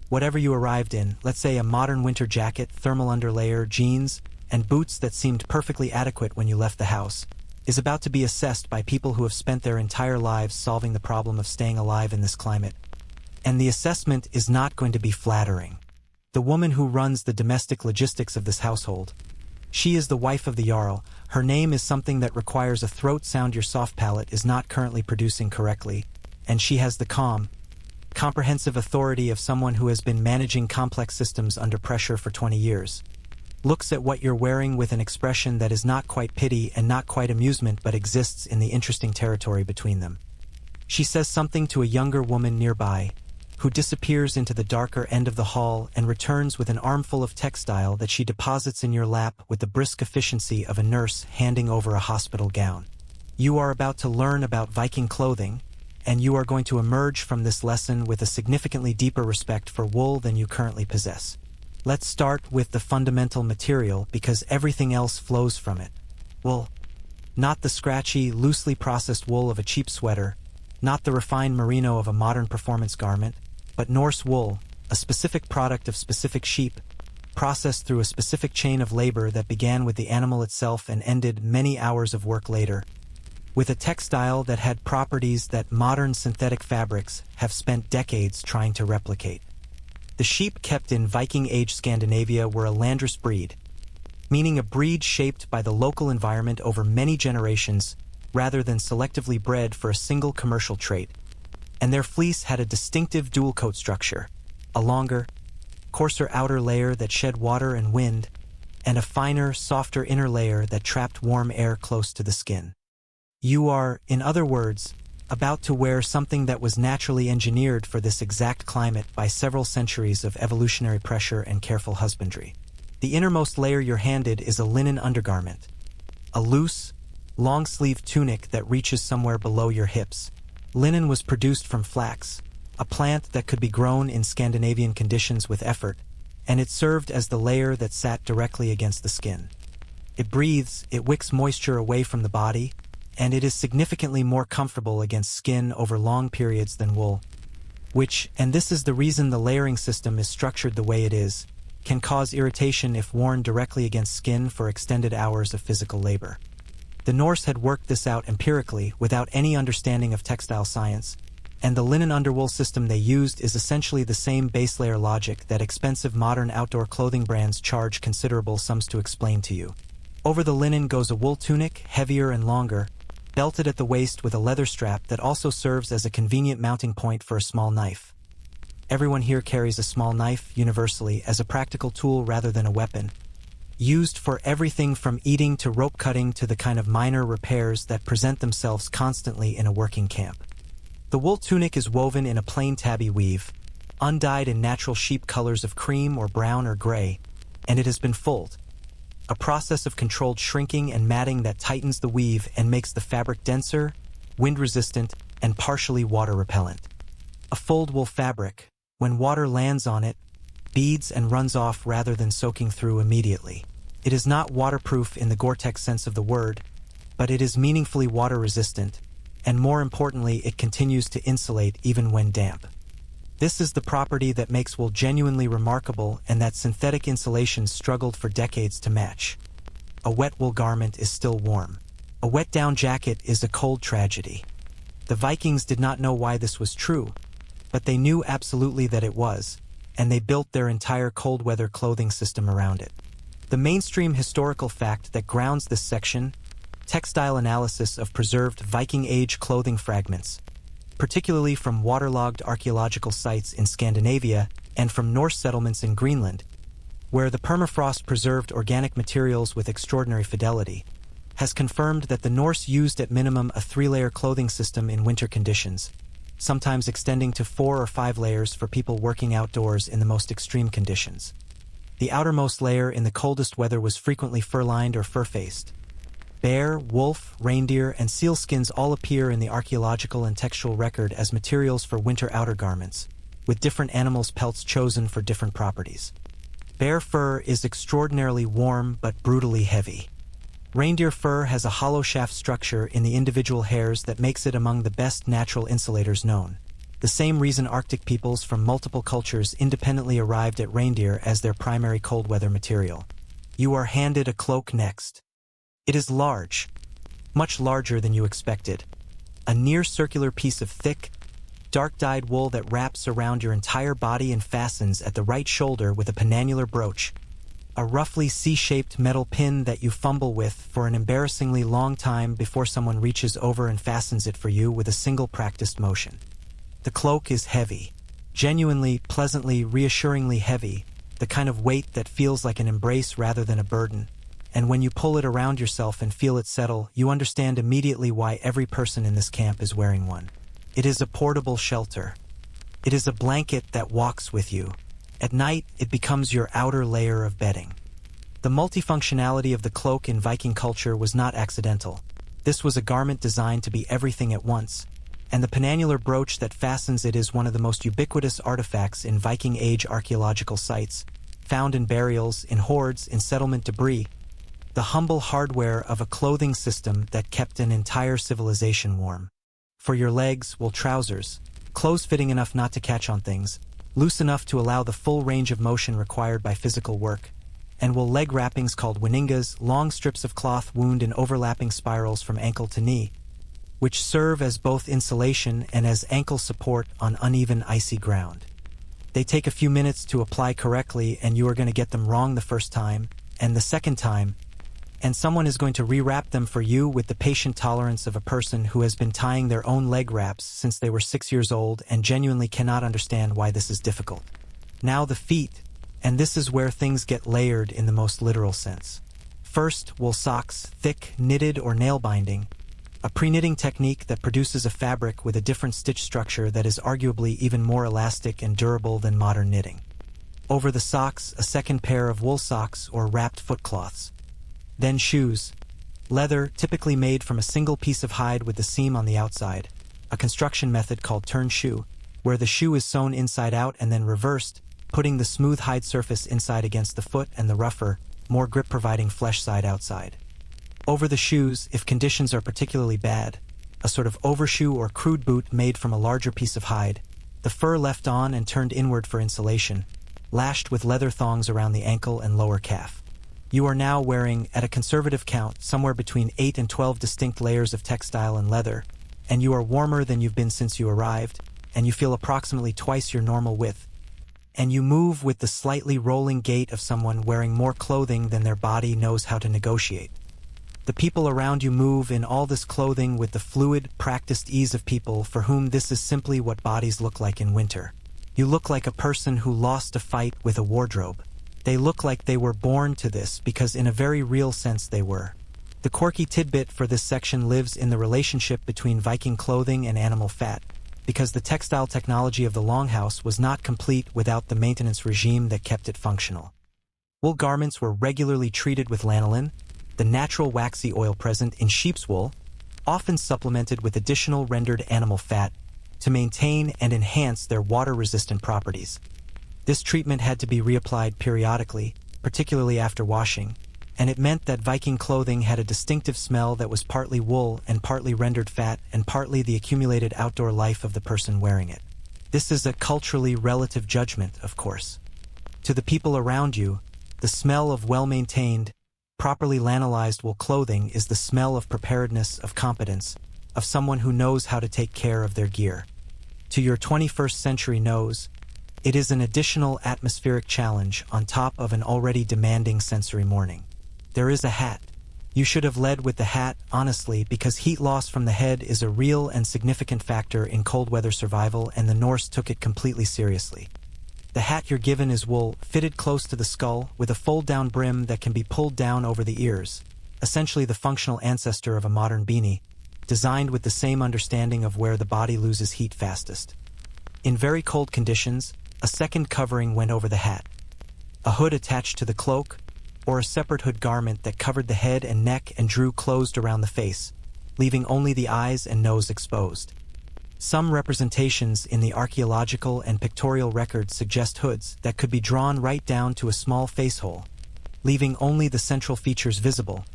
Whatever you arrived in, let's say a modern winter jacket, thermal underlayer, jeans, and boots that seemed perfectly adequate when you left the house, is about to be assessed by people who have spent their entire lives solving the problem of staying alive in this climate. And the assessment is not going to be flattering. The woman who runs the domestic logistics of this household, she is the wife of the Jarl. Her name is something that requires a throat sound your soft palate is not currently producing correctly, and she has the calm, comprehensive authority of someone who has been managing complex systems under pressure for 20 years. Looks at what you're wearing with an expression that is not quite pity and not quite amusement but exists in the interesting territory between them. She says something to a younger woman nearby, who disappears into the darker end of the hall and returns with an armful of textile that she deposits in your lap with the brisk efficiency of a nurse handing over a hospital gown. You are about to learn about Viking clothing, and you are going to emerge from this lesson with a significantly deeper respect for wool than you currently possess. Let's start with the fundamental material because everything else flows from it. Wool. Not the scratchy, loosely processed wool of a cheap sweater, not the refined merino of a modern performance garment, but Norse wool, a specific product of specific sheep, processed through a specific chain of labor that began with the animal itself and ended many hours of work later, with a textile that had properties that modern synthetic fabrics have spent decades trying to replicate. The sheep kept in Viking-age Scandinavia were a landrace breed, meaning a breed shaped by the local environment over many generations rather than selectively bred for a single commercial trait, and their fleece had a distinctive dual-coat structure, a longer, coarser outer layer that shed water and wind, and a finer, softer inner layer that trapped warm air close to the skin. You are, in other words, about to wear something that was naturally engineered for this exact climate by several centuries of evolutionary pressure and careful husbandry. The innermost layer you're handed is a linen undergarment, a loose, long-sleeved tunic that reaches somewhere below your hips. Linen was produced from flax, a plant that could be grown in Scandinavian conditions with effort, and it served as the layer that sat directly against the skin. It breathes, it wicks moisture away from the body, and it is significantly more comfortable against skin over long periods than wool, which, and this is the reason the layering system is structured the way it is, can cause irritation if worn directly against skin for extended hours of physical labor. The Norse had worked this out empirically without any understanding of textile science, and the linen underwool system they used is essentially the same base layer logic that expensive modern outdoor clothing brands charge considerable sums to explain to you. Over the linen goes a wool tunic, heavier and longer, belted at the waist with a leather strap that also serves as a convenient mounting point for a small knife. Everyone here carries a small knife, universally, as a practical tool rather than a weapon, used for everything from eating to rope cutting to the kind of minor repairs that present themselves constantly in a working camp. The wool tunic is woven in a plain tabby weave, undyed in natural sheep colors of cream or brown or gray, and it has been fulled, a process of controlled shrinking and matting that tightens the weave and makes the fabric denser, wind-resistant, and partially water-repellent. A fulled wool fabric, when water lands on it, beads and runs off rather than soaking through immediately. It is not waterproof in the Gore-Tex sense of the word, but it is meaningfully water-resistant, and more importantly, it continues to insulate even when damp. This is the property that makes wool genuinely remarkable and that synthetic insulation struggled for decades to match. A wet wool garment is still warm. A wet down jacket is a cold tragedy. The Vikings did not know why this was true, but they knew absolutely that it was, and they built their entire cold weather clothing system around it. The mainstream historical fact that grounds this section, textile analysis of preserved Viking-age clothing fragments, particularly from waterlogged archaeological sites in Scandinavia and from Norse settlements in Greenland, where the permafrost preserved organic materials with extraordinary fidelity, has confirmed that the Norse used at minimum a 3-layer clothing system in winter conditions, sometimes extending to 4 or 5 layers for people working outdoors in the most extreme conditions. The outermost layer in the coldest weather was frequently fur-lined or fur-faced. Bear, wolf, reindeer, and seal skins all appear in the archaeological and textual record as materials for winter outer garments, with different animals' pelts chosen for different properties. Bear fur is extraordinarily warm but brutally heavy. Reindeer fur has a hollow shaft structure in the individual hairs that makes it among the best natural insulators known. The same reason Arctic peoples from multiple cultures independently arrived at reindeer as their primary cold weather material. You are handed a cloak next. It is large, much larger than you expected. A near-circular piece of thick, dark-dyed wool that wraps around your entire body and fastens at the right shoulder with a penannular brooch. A roughly C-shaped metal pin that you fumble with for an embarrassingly long time before someone reaches over and fastens it for you with a single practiced motion. The cloak is heavy, genuinely, pleasantly, reassuringly heavy, the kind of weight that feels like an embrace rather than a burden. And when you pull it around yourself and feel it settle, you understand immediately why every person in this camp is wearing one. It is a portable shelter. It is a blanket that walks with you. At night, it becomes your outer layer of bedding. The multifunctionality of the cloak in Viking culture was not accidental. This was a garment designed to be everything at once, and the penannular brooch that fastens it is one of the most ubiquitous artifacts in Viking-age archaeological sites, found in burials, in hoards, in settlement debris, the humble hardware of a clothing system that kept an entire civilization warm. For your legs, wool trousers, clothes fitting enough not to catch on things, loose enough to allow the full range of motion required by physical work, and wool leg wrappings called winingas, long strips of cloth wound in overlapping spirals from ankle to knee, which serve as both insulation and as ankle support on uneven icy ground. They take a few minutes to apply correctly, and you are going to get them wrong the first time, and the second time, and someone is going to rewrap them for you with the patient tolerance of a person who has been tying their own leg wraps since they were 6 years old and genuinely cannot understand why this is difficult. Now the feet, and this is where things get layered in the most literal sense. First, wool socks, thick, knitted or nail binding, a pre-knitting technique that produces a fabric with a different stitch structure that is arguably even more elastic and durable than modern knitting. Over the socks, a second pair of wool socks or wrapped footcloths. Then shoes. Leather, typically made from a single piece of hide with the seam on the outside, a construction method called turn shoe, where the shoe is sewn inside out and then reversed, putting the smooth hide surface inside against the foot and the rougher, more grip-providing flesh side outside. Over the shoes, if conditions are particularly bad, a sort of overshoe or crude boot made from a larger piece of hide, the fur left on and turned inward for insulation, lashed with leather thongs around the ankle and lower calf. You are now wearing, at a conservative count, somewhere between 8 and 12 distinct layers of textile and leather, and you are warmer than you've been since you arrived, and you feel approximately twice your normal width, and you move with the slightly rolling gait of someone wearing more clothing than their body knows how to negotiate. The people around you move in all this clothing with the fluid, practiced ease of people for whom this is simply what bodies look like in winter. You look like a person who lost a fight with a wardrobe. They look like they were born to this because in a very real sense they were. The quirky tidbit for this section lives in the relationship between Viking clothing and animal fat, because the textile technology of the longhouse was not complete without the maintenance regime that kept it functional. Wool garments were regularly treated with lanolin, the natural waxy oil present in sheep's wool, often supplemented with additional rendered animal fat to maintain and enhance their water-resistant properties. This treatment had to be reapplied periodically, particularly after washing, and it meant that Viking clothing had a distinctive smell that was partly wool and partly rendered fat and partly the accumulated outdoor life of the person wearing it. This is a culturally relative judgment, of course. To the people around you, the smell of well-maintained, properly lanolized wool clothing is the smell of preparedness, of competence, of someone who knows how to take care of their gear. To your 21st century nose, it is an additional atmospheric challenge on top of an already demanding sensory morning. There is a hat. You should have led with the hat, honestly, because heat loss from the head is a real and significant factor in cold weather survival, and the Norse took it completely seriously. The hat you're given is wool, fitted close to the skull, with a fold-down brim that can be pulled down over the ears, essentially the functional ancestor of a modern beanie, designed with the same understanding of where the body loses heat fastest. In very cold conditions, a second covering went over the hat. A hood attached to the cloak, or a separate hood garment that covered the head and neck and drew closed around the face, leaving only the eyes and nose exposed. Some representations in the archaeological and pictorial records suggest hoods that could be drawn right down to a small face hole, leaving only the central features visible,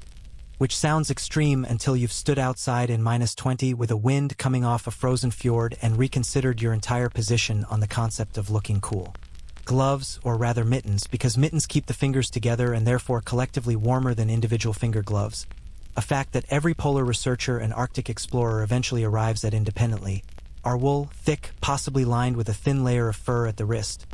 which sounds extreme until you've stood outside in -20 with a wind coming off a frozen fjord and reconsidered your entire position on the concept of looking cool. Gloves, or rather mittens, because mittens keep the fingers together and therefore collectively warmer than individual finger gloves, a fact that every polar researcher and Arctic explorer eventually arrives at independently, are wool, thick, possibly lined with a thin layer of fur at the wrist.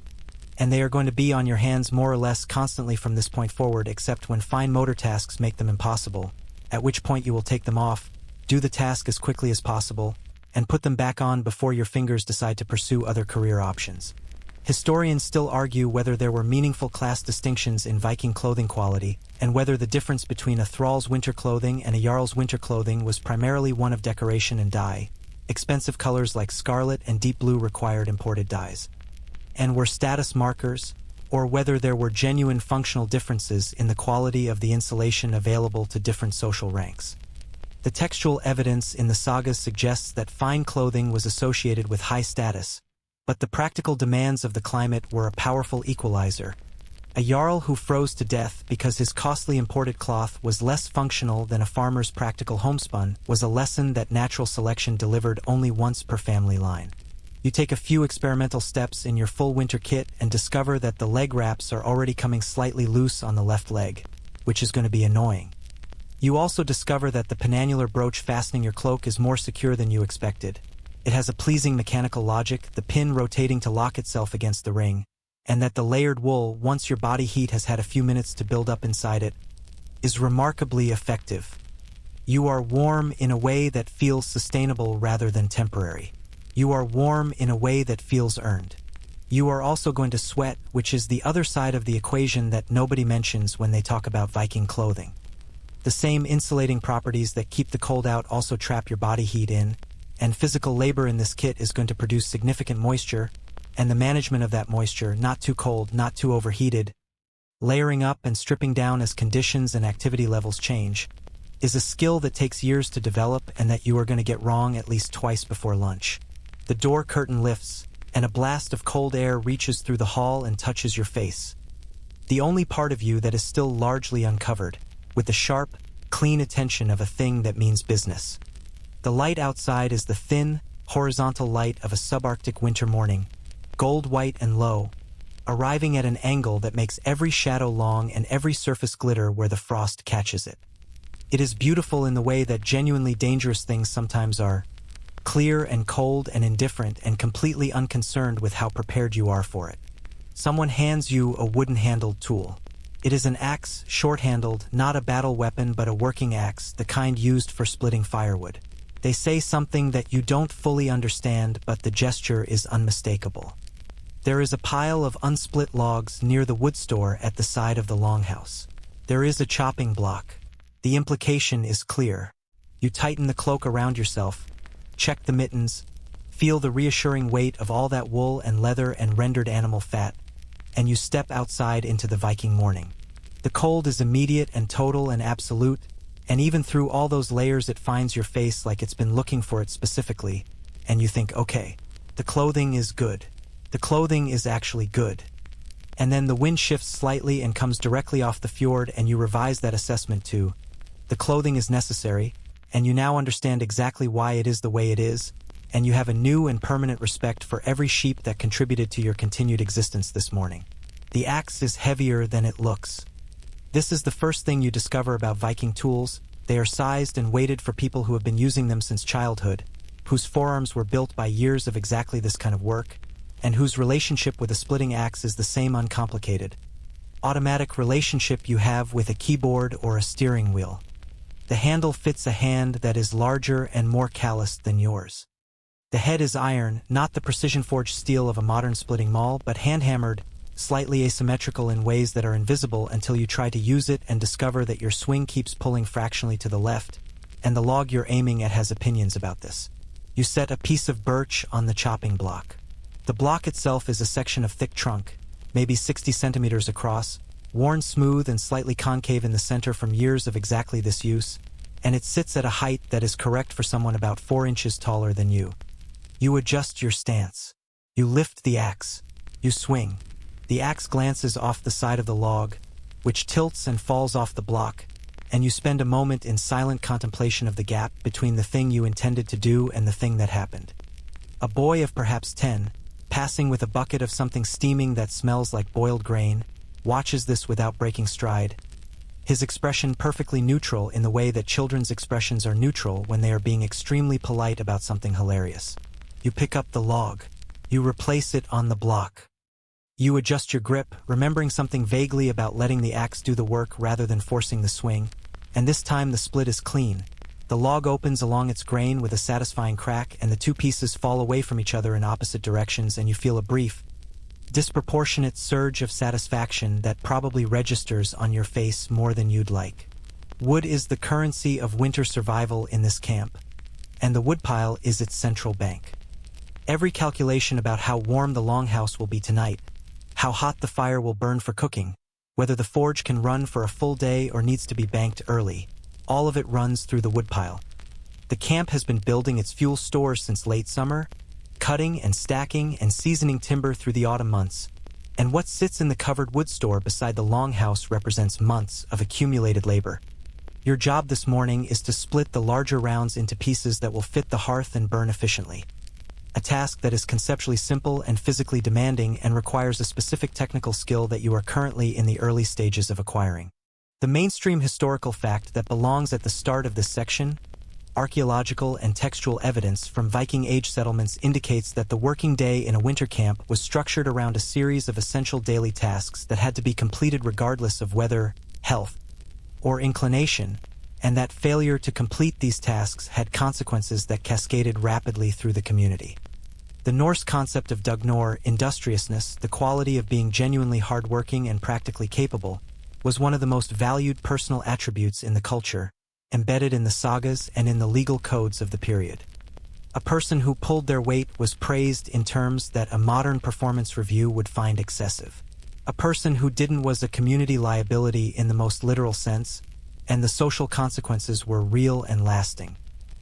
And they are going to be on your hands more or less constantly from this point forward, except when fine motor tasks make them impossible, at which point you will take them off, do the task as quickly as possible, and put them back on before your fingers decide to pursue other career options. Historians still argue whether there were meaningful class distinctions in Viking clothing quality, and whether the difference between a thrall's winter clothing and a jarl's winter clothing was primarily one of decoration and dye. Expensive colors like scarlet and deep blue required imported dyes, and were status markers, or whether there were genuine functional differences in the quality of the insulation available to different social ranks. The textual evidence in the sagas suggests that fine clothing was associated with high status, but the practical demands of the climate were a powerful equalizer. A jarl who froze to death because his costly imported cloth was less functional than a farmer's practical homespun was a lesson that natural selection delivered only once per family line. You take a few experimental steps in your full winter kit and discover that the leg wraps are already coming slightly loose on the left leg, which is going to be annoying. You also discover that the penannular brooch fastening your cloak is more secure than you expected. It has a pleasing mechanical logic, the pin rotating to lock itself against the ring, and that the layered wool, once your body heat has had a few minutes to build up inside it, is remarkably effective. You are warm in a way that feels sustainable rather than temporary. You are warm in a way that feels earned. You are also going to sweat, which is the other side of the equation that nobody mentions when they talk about Viking clothing. The same insulating properties that keep the cold out also trap your body heat in, and physical labor in this kit is going to produce significant moisture, and the management of that moisture, not too cold, not too overheated, layering up and stripping down as conditions and activity levels change, is a skill that takes years to develop and that you are going to get wrong at least twice before lunch. The door curtain lifts, and a blast of cold air reaches through the hall and touches your face. The only part of you that is still largely uncovered, with the sharp, clean, edge of the sun, clean attention of a thing that means business. The light outside is the thin, horizontal light of a subarctic winter morning, gold-white and low, arriving at an angle that makes every shadow long and every surface glitter where the frost catches it. It is beautiful in the way that genuinely dangerous things sometimes are, clear and cold and indifferent and completely unconcerned with how prepared you are for it. Someone hands you a wooden-handled tool. It is an axe, short-handled, not a battle weapon but a working axe, the kind used for splitting firewood. They say something that you don't fully understand, but the gesture is unmistakable. There is a pile of unsplit logs near the wood store at the side of the longhouse. There is a chopping block. The implication is clear. You tighten the cloak around yourself, check the mittens, feel the reassuring weight of all that wool and leather and rendered animal fat, and you step outside into the Viking morning. The cold is immediate and total and absolute, and even through all those layers it finds your face like it's been looking for it specifically, and you think, okay, the clothing is good. The clothing is actually good. And then the wind shifts slightly and comes directly off the fjord, and you revise that assessment to, the clothing is necessary, and you now understand exactly why it is the way it is, and you have a new and permanent respect for every sheep that contributed to your continued existence this morning. The axe is heavier than it looks. This is the first thing you discover about Viking tools. They are sized and weighted for people who have been using them since childhood, whose forearms were built by years of exactly this kind of work, and whose relationship with a splitting axe is the same uncomplicated, automatic relationship you have with a keyboard or a steering wheel. The handle fits a hand that is larger and more calloused than yours. The head is iron, not the precision-forged steel of a modern splitting maul, but hand-hammered, slightly asymmetrical in ways that are invisible until you try to use it and discover that your swing keeps pulling fractionally to the left, and the log you're aiming at has opinions about this. You set a piece of birch on the chopping block. The block itself is a section of thick trunk, maybe 60 centimeters across, worn smooth and slightly concave in the center from years of exactly this use, and it sits at a height that is correct for someone about 4 inches taller than you. You adjust your stance. You lift the axe. You swing. The axe glances off the side of the log, which tilts and falls off the block, and you spend a moment in silent contemplation of the gap between the thing you intended to do and the thing that happened. A boy of perhaps 10, passing with a bucket of something steaming that smells like boiled grain, watches this without breaking stride, his expression perfectly neutral in the way that children's expressions are neutral when they are being extremely polite about something hilarious. You pick up the log. You replace it on the block. You adjust your grip, remembering something vaguely about letting the axe do the work rather than forcing the swing, and this time the split is clean. The log opens along its grain with a satisfying crack, and the two pieces fall away from each other in opposite directions, and you feel a brief, disproportionate surge of satisfaction that probably registers on your face more than you'd like. Wood is the currency of winter survival in this camp, and the woodpile is its central bank. Every calculation about how warm the longhouse will be tonight, how hot the fire will burn for cooking, whether the forge can run for a full day or needs to be banked early, all of it runs through the woodpile. The camp has been building its fuel stores since late summer, cutting and stacking and seasoning timber through the autumn months, and what sits in the covered wood store beside the longhouse represents months of accumulated labor. Your job this morning is to split the larger rounds into pieces that will fit the hearth and burn efficiently. A task that is conceptually simple and physically demanding and requires a specific technical skill that you are currently in the early stages of acquiring. The mainstream historical fact that belongs at the start of this section, archaeological and textual evidence from Viking Age settlements, indicates that the working day in a winter camp was structured around a series of essential daily tasks that had to be completed regardless of weather, health, or inclination, and that failure to complete these tasks had consequences that cascaded rapidly through the community. The Norse concept of dugnor, industriousness, the quality of being genuinely hardworking and practically capable, was one of the most valued personal attributes in the culture, embedded in the sagas and in the legal codes of the period. A person who pulled their weight was praised in terms that a modern performance review would find excessive. A person who didn't was a community liability in the most literal sense, and the social consequences were real and lasting.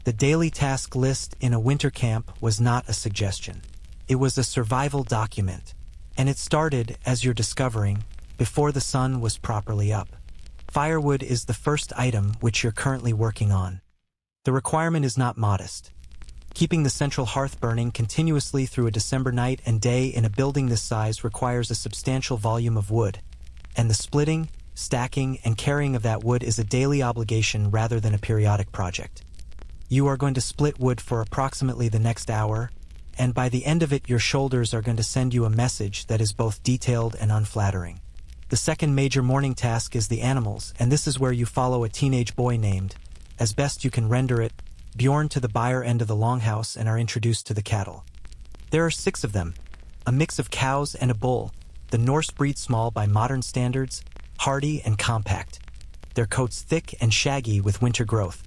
The daily task list in a winter camp was not a suggestion. It was a survival document, and it started, as you're discovering, before the sun was properly up. Firewood is the first item which you're currently working on. The requirement is not modest. Keeping the central hearth burning continuously through a December night and day in a building this size requires a substantial volume of wood, and the splitting, stacking, and carrying of that wood is a daily obligation rather than a periodic project. You are going to split wood for approximately the next hour, and by the end of it your shoulders are going to send you a message that is both detailed and unflattering. The second major morning task is the animals, and this is where you follow a teenage boy named, as best you can render it, Bjorn to the byre end of the longhouse and are introduced to the cattle. There are 6 of them, a mix of cows and a bull, the Norse breed small by modern standards, hardy and compact. Their coats thick and shaggy with winter growth.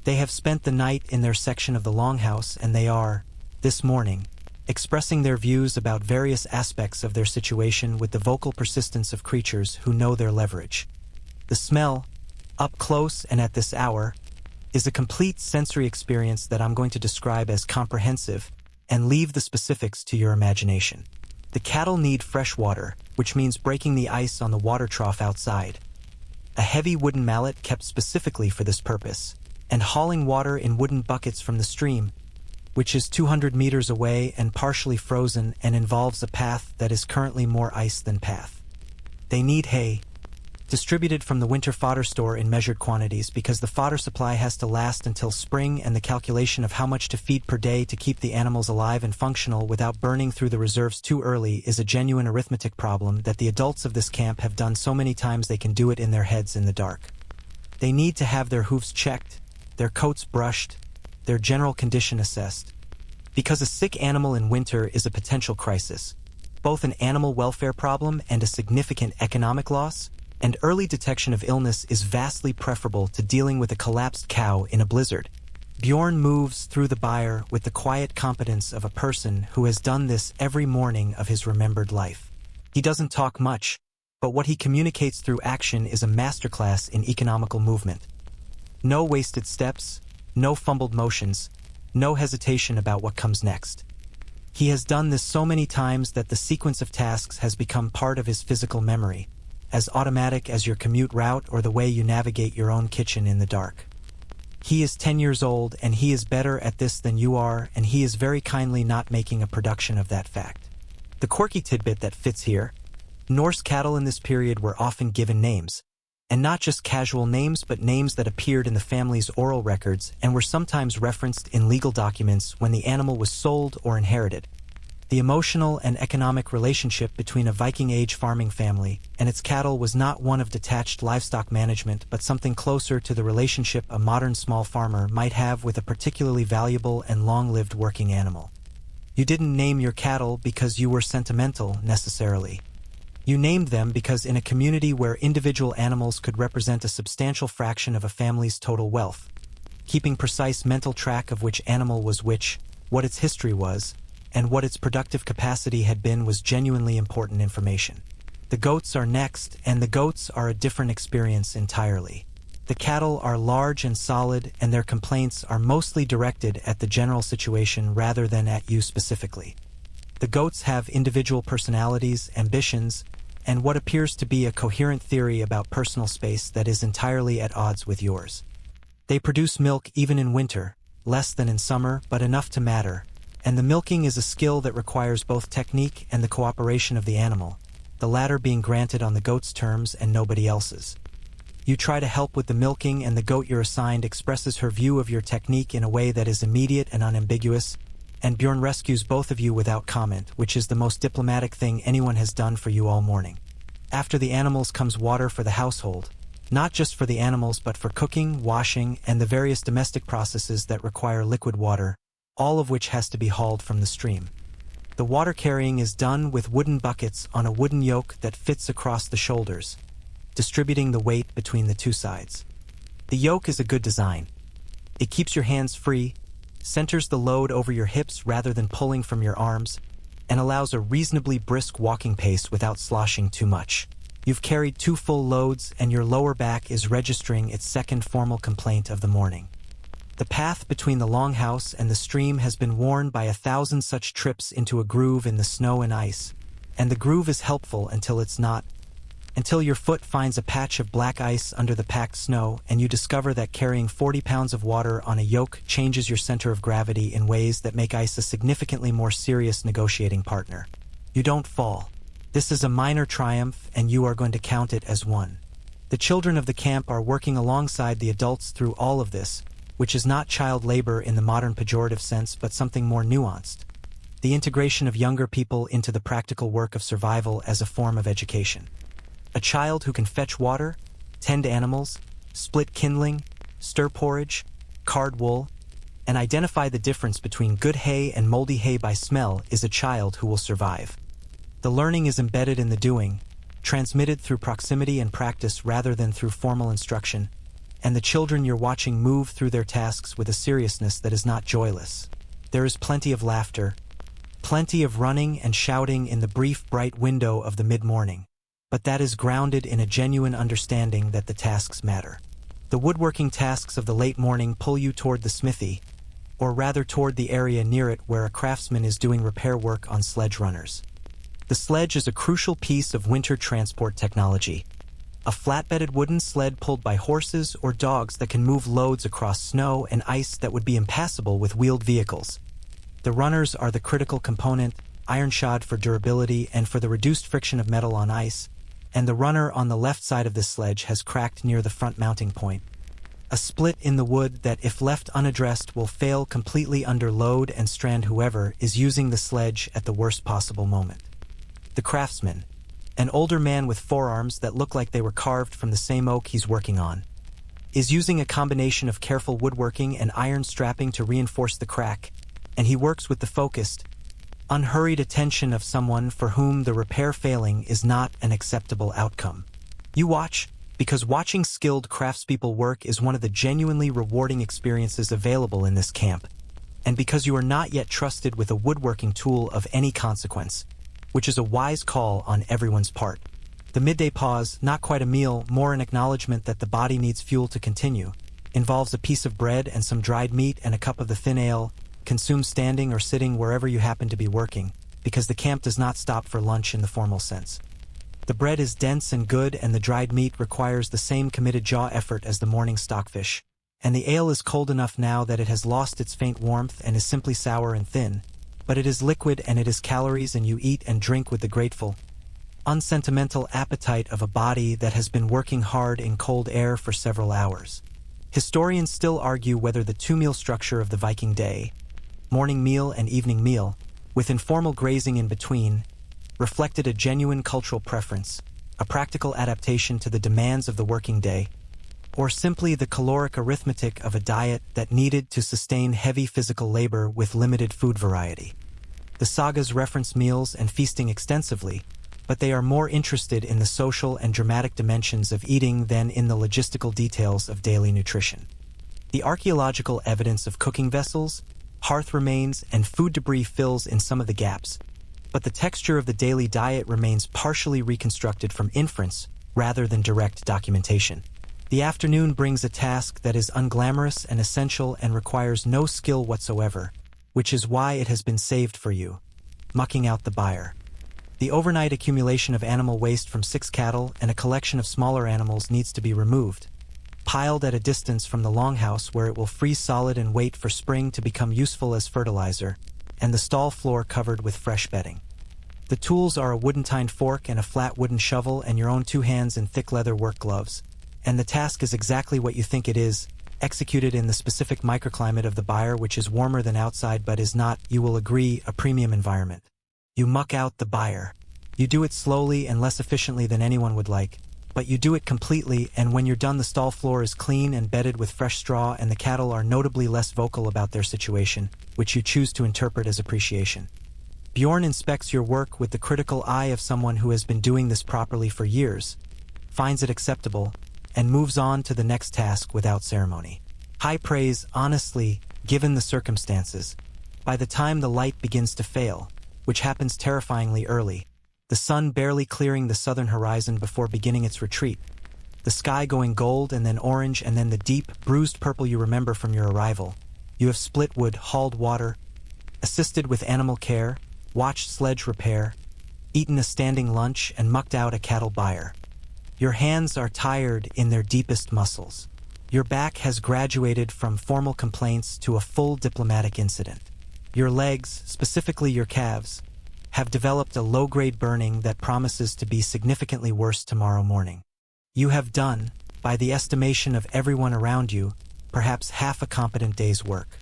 They have spent the night in their section of the longhouse and they are, this morning, expressing their views about various aspects of their situation with the vocal persistence of creatures who know their leverage. The smell, up close and at this hour, is a complete sensory experience that I'm going to describe as comprehensive and leave the specifics to your imagination. The cattle need fresh water, which means breaking the ice on the water trough outside. A heavy wooden mallet kept specifically for this purpose, and hauling water in wooden buckets from the stream, which is 200 meters away and partially frozen and involves a path that is currently more ice than path. They need hay, distributed from the winter fodder store in measured quantities because the fodder supply has to last until spring, and the calculation of how much to feed per day to keep the animals alive and functional without burning through the reserves too early is a genuine arithmetic problem that the adults of this camp have done so many times they can do it in their heads in the dark. They need to have their hooves checked, their coats brushed, their general condition assessed. Because a sick animal in winter is a potential crisis, both an animal welfare problem and a significant economic loss, and early detection of illness is vastly preferable to dealing with a collapsed cow in a blizzard. Bjorn moves through the byre with the quiet competence of a person who has done this every morning of his remembered life. He doesn't talk much, but what he communicates through action is a masterclass in economical movement. No wasted steps, no fumbled motions, no hesitation about what comes next. He has done this so many times that the sequence of tasks has become part of his physical memory, as automatic as your commute route or the way you navigate your own kitchen in the dark. He is 10 years old and he is better at this than you are, and he is very kindly not making a production of that fact. The quirky tidbit that fits here: Norse cattle in this period were often given names, and not just casual names but names that appeared in the family's oral records and were sometimes referenced in legal documents when the animal was sold or inherited. The emotional and economic relationship between a Viking-age farming family and its cattle was not one of detached livestock management but something closer to the relationship a modern small farmer might have with a particularly valuable and long-lived working animal. You didn't name your cattle because you were sentimental, necessarily. You named them because in a community where individual animals could represent a substantial fraction of a family's total wealth, keeping precise mental track of which animal was which, what its history was, and what its productive capacity had been was genuinely important information. The goats are next, and the goats are a different experience entirely. The cattle are large and solid, and their complaints are mostly directed at the general situation rather than at you specifically. The goats have individual personalities, ambitions, and what appears to be a coherent theory about personal space that is entirely at odds with yours. They produce milk even in winter, less than in summer, but enough to matter, and the milking is a skill that requires both technique and the cooperation of the animal, the latter being granted on the goat's terms and nobody else's. You try to help with the milking, and the goat you're assigned expresses her view of your technique in a way that is immediate and unambiguous, and Bjorn rescues both of you without comment, which is the most diplomatic thing anyone has done for you all morning. After the animals comes water for the household, not just for the animals but for cooking, washing, and the various domestic processes that require liquid water, all of which has to be hauled from the stream. The water carrying is done with wooden buckets on a wooden yoke that fits across the shoulders, distributing the weight between the two sides. The yoke is a good design. It keeps your hands free, centers the load over your hips rather than pulling from your arms, and allows a reasonably brisk walking pace without sloshing too much. You've carried 2 full loads and your lower back is registering its second formal complaint of the morning. The path between the longhouse and the stream has been worn by 1,000 such trips into a groove in the snow and ice, and the groove is helpful until it's not. until your foot finds a patch of black ice under the packed snow and you discover that carrying 40 pounds of water on a yoke changes your center of gravity in ways that make ice a significantly more serious negotiating partner. You don't fall. This is a minor triumph, and you are going to count it as one. The children of the camp are working alongside the adults through all of this, which is not child labor in the modern pejorative sense but something more nuanced. The integration of younger people into the practical work of survival as a form of education. A child who can fetch water, tend animals, split kindling, stir porridge, card wool, and identify the difference between good hay and moldy hay by smell is a child who will survive. The learning is embedded in the doing, transmitted through proximity and practice rather than through formal instruction, and the children you're watching move through their tasks with a seriousness that is not joyless. There is plenty of laughter, plenty of running and shouting in the brief, bright window of the mid-morning. But that is grounded in a genuine understanding that the tasks matter. The woodworking tasks of the late morning pull you toward the smithy, or rather toward the area near it where a craftsman is doing repair work on sledge runners. The sledge is a crucial piece of winter transport technology. A flatbedded wooden sled pulled by horses or dogs that can move loads across snow and ice that would be impassable with wheeled vehicles. The runners are the critical component, iron shod for durability and for the reduced friction of metal on ice, and the runner on the left side of this sledge has cracked near the front mounting point. A split in the wood that, if left unaddressed, will fail completely under load and strand whoever is using the sledge at the worst possible moment. The craftsman, an older man with forearms that look like they were carved from the same oak he's working on, is using a combination of careful woodworking and iron strapping to reinforce the crack, and he works with the focused, unhurried attention of someone for whom the repair failing is not an acceptable outcome. You watch, because watching skilled craftspeople work is one of the genuinely rewarding experiences available in this camp, and because you are not yet trusted with a woodworking tool of any consequence, which is a wise call on everyone's part. The midday pause, not quite a meal, more an acknowledgement that the body needs fuel to continue, involves a piece of bread and some dried meat and a cup of the thin ale, consumed standing or sitting wherever you happen to be working, because the camp does not stop for lunch in the formal sense. The bread is dense and good, and the dried meat requires the same committed jaw effort as the morning stockfish, and the ale is cold enough now that it has lost its faint warmth and is simply sour and thin, but it is liquid and it is calories, and you eat and drink with the grateful, unsentimental appetite of a body that has been working hard in cold air for several hours. Historians still argue whether the two-meal structure of the Viking day, morning meal and evening meal, with informal grazing in between, reflected a genuine cultural preference, a practical adaptation to the demands of the working day, or simply the caloric arithmetic of a diet that needed to sustain heavy physical labor with limited food variety. The sagas reference meals and feasting extensively, but they are more interested in the social and dramatic dimensions of eating than in the logistical details of daily nutrition. The archaeological evidence of cooking vessels, hearth remains, and food debris fills in some of the gaps, but the texture of the daily diet remains partially reconstructed from inference rather than direct documentation. The afternoon brings a task that is unglamorous and essential and requires no skill whatsoever, which is why it has been saved for you: mucking out the byre. The overnight accumulation of animal waste from 6 cattle and a collection of smaller animals needs to be removed, piled at a distance from the longhouse where it will freeze solid and wait for spring to become useful as fertilizer, and the stall floor covered with fresh bedding. The tools are a wooden tined fork and a flat wooden shovel and your own 2 hands in thick leather work gloves, and the task is exactly what you think it is, executed in the specific microclimate of the byre, which is warmer than outside but is not, you will agree, a premium environment. You muck out the byre. You do it slowly and less efficiently than anyone would like, but you do it completely, and when you're done the stall floor is clean and bedded with fresh straw and the cattle are notably less vocal about their situation, which you choose to interpret as appreciation. Bjorn inspects your work with the critical eye of someone who has been doing this properly for years, finds it acceptable, and moves on to the next task without ceremony. High praise, honestly, given the circumstances. By the time the light begins to fail, which happens terrifyingly early, the sun barely clearing the southern horizon before beginning its retreat, the sky going gold and then orange and then the deep, bruised purple you remember from your arrival, you have split wood, hauled water, assisted with animal care, watched sledge repair, eaten a standing lunch, and mucked out a cattle byre. Your hands are tired in their deepest muscles. Your back has graduated from formal complaints to a full diplomatic incident. Your legs, specifically your calves, have developed a low-grade burning that promises to be significantly worse tomorrow morning. You have done, by the estimation of everyone around you, perhaps half a competent day's work.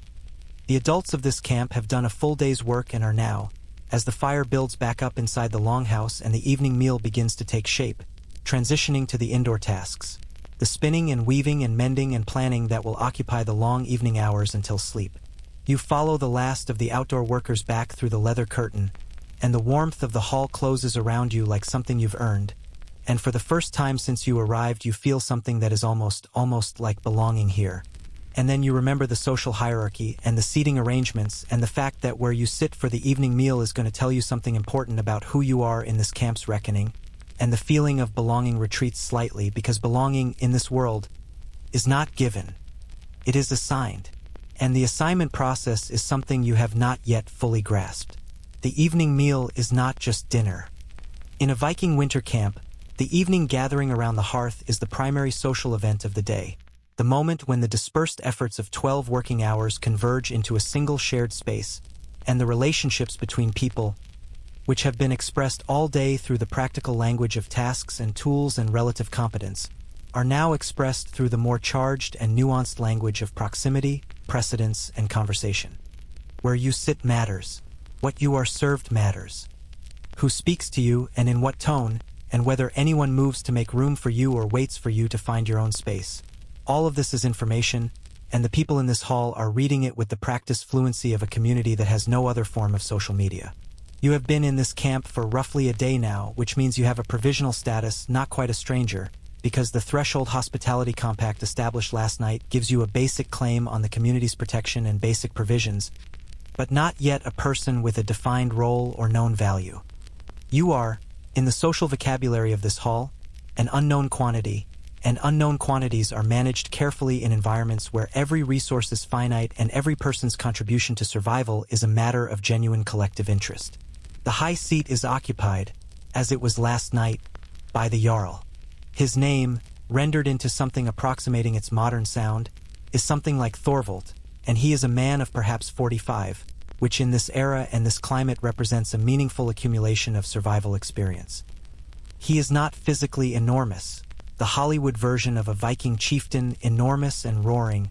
The adults of this camp have done a full day's work and are now, as the fire builds back up inside the longhouse and the evening meal begins to take shape, transitioning to the indoor tasks, the spinning and weaving and mending and planning that will occupy the long evening hours until sleep. You follow the last of the outdoor workers back through the leather curtain, and the warmth of the hall closes around you like something you've earned, and for the first time since you arrived you feel something that is almost like belonging here. And then you remember the social hierarchy and the seating arrangements and the fact that where you sit for the evening meal is going to tell you something important about who you are in this camp's reckoning, and the feeling of belonging retreats slightly because belonging in this world is not given. It is assigned. And the assignment process is something you have not yet fully grasped. The evening meal is not just dinner. In a Viking winter camp, the evening gathering around the hearth is the primary social event of the day, the moment when the dispersed efforts of 12 working hours converge into a single shared space, and the relationships between people, which have been expressed all day through the practical language of tasks and tools and relative competence, are now expressed through the more charged and nuanced language of proximity, precedence, and conversation. Where you sit matters. What you are served matters. Who speaks to you and in what tone, and whether anyone moves to make room for you or waits for you to find your own space. All of this is information, and the people in this hall are reading it with the practiced fluency of a community that has no other form of social media. You have been in this camp for roughly a day now, which means you have a provisional status, not quite a stranger, because the threshold hospitality compact established last night gives you a basic claim on the community's protection and basic provisions, but not yet a person with a defined role or known value. You are, in the social vocabulary of this hall, an unknown quantity, and unknown quantities are managed carefully in environments where every resource is finite and every person's contribution to survival is a matter of genuine collective interest. The high seat is occupied, as it was last night, by the Jarl. His name, rendered into something approximating its modern sound, is something like Thorvald, and he is a man of perhaps 45, which in this era and this climate represents a meaningful accumulation of survival experience. He is not physically enormous. The Hollywood version of a Viking chieftain, enormous and roaring,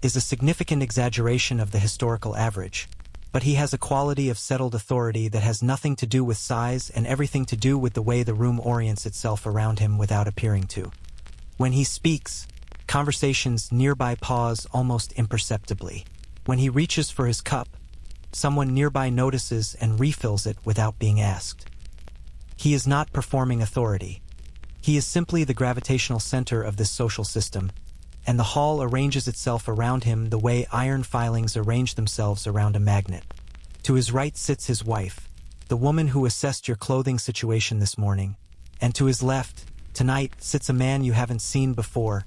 is a significant exaggeration of the historical average, but he has a quality of settled authority that has nothing to do with size and everything to do with the way the room orients itself around him without appearing to. When he speaks, conversations nearby pause almost imperceptibly. When he reaches for his cup, someone nearby notices and refills it without being asked. He is not performing authority. He is simply the gravitational center of this social system, and the hall arranges itself around him the way iron filings arrange themselves around a magnet. To his right sits his wife, the woman who assessed your clothing situation this morning, and to his left, tonight, sits a man you haven't seen before,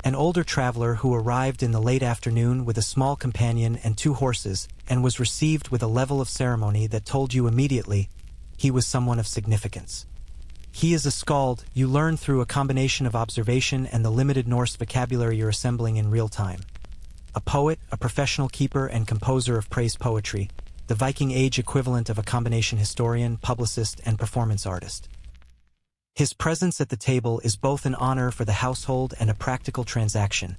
an older traveler who arrived in the late afternoon with a small companion and 2 horses and was received with a level of ceremony that told you immediately he was someone of significance. He is a skald you learn through a combination of observation and the limited Norse vocabulary you're assembling in real time. A poet, a professional keeper and composer of praise poetry, the Viking Age equivalent of a combination historian, publicist, and performance artist. His presence at the table is both an honor for the household and a practical transaction.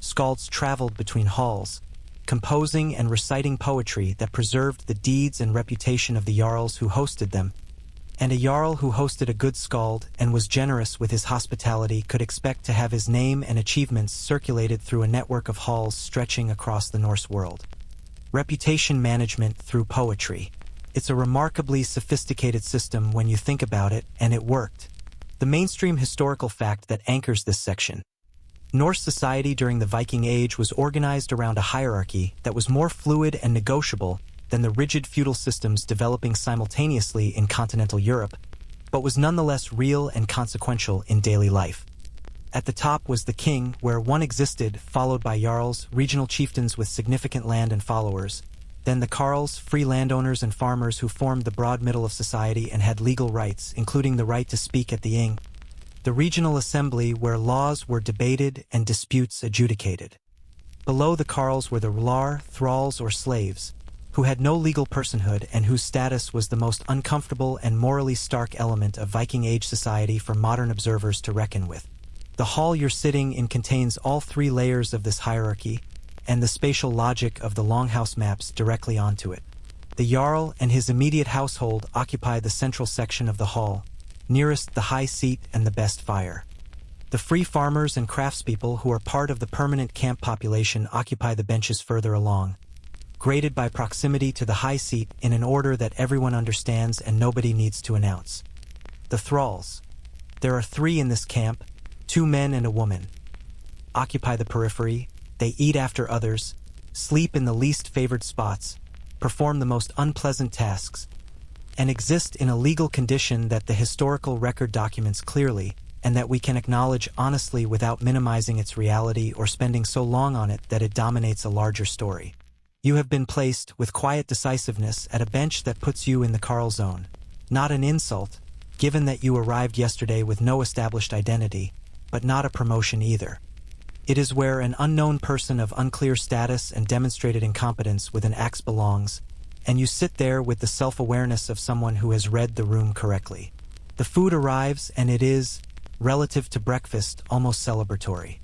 Skalds traveled between halls, composing and reciting poetry that preserved the deeds and reputation of the Jarls who hosted them, and a Jarl who hosted a good skald and was generous with his hospitality could expect to have his name and achievements circulated through a network of halls stretching across the Norse world. Reputation management through poetry. It's a remarkably sophisticated system when you think about it, and it worked. The mainstream historical fact that anchors this section. Norse society during the Viking Age was organized around a hierarchy that was more fluid and negotiable than the rigid feudal systems developing simultaneously in continental Europe, but was nonetheless real and consequential in daily life. At the top was the king, where one existed, followed by jarls, regional chieftains with significant land and followers, then the carls, free landowners and farmers who formed the broad middle of society and had legal rights, including the right to speak at the ing. the regional assembly where laws were debated and disputes adjudicated. Below the carls were the Rlar, thralls or slaves, who had no legal personhood and whose status was the most uncomfortable and morally stark element of Viking Age society for modern observers to reckon with. The hall you're sitting in contains all three layers of this hierarchy, and the spatial logic of the longhouse maps directly onto it. The Jarl and his immediate household occupy the central section of the hall, nearest the high seat and the best fire. The free farmers and craftspeople who are part of the permanent camp population occupy the benches further along, graded by proximity to the high seat in an order that everyone understands and nobody needs to announce. The thralls. There are 3 in this camp, 2 men and a woman. Occupy the periphery, they eat after others, sleep in the least favored spots, perform the most unpleasant tasks, and exist in a legal condition that the historical record documents clearly, and that we can acknowledge honestly without minimizing its reality or spending so long on it that it dominates a larger story. You have been placed, with quiet decisiveness, at a bench that puts you in the Carl zone. Not an insult, given that you arrived yesterday with no established identity, but not a promotion either. It is where an unknown person of unclear status and demonstrated incompetence with an axe belongs, and you sit there with the self-awareness of someone who has read the room correctly. The food arrives, and it is, relative to breakfast, almost celebratory.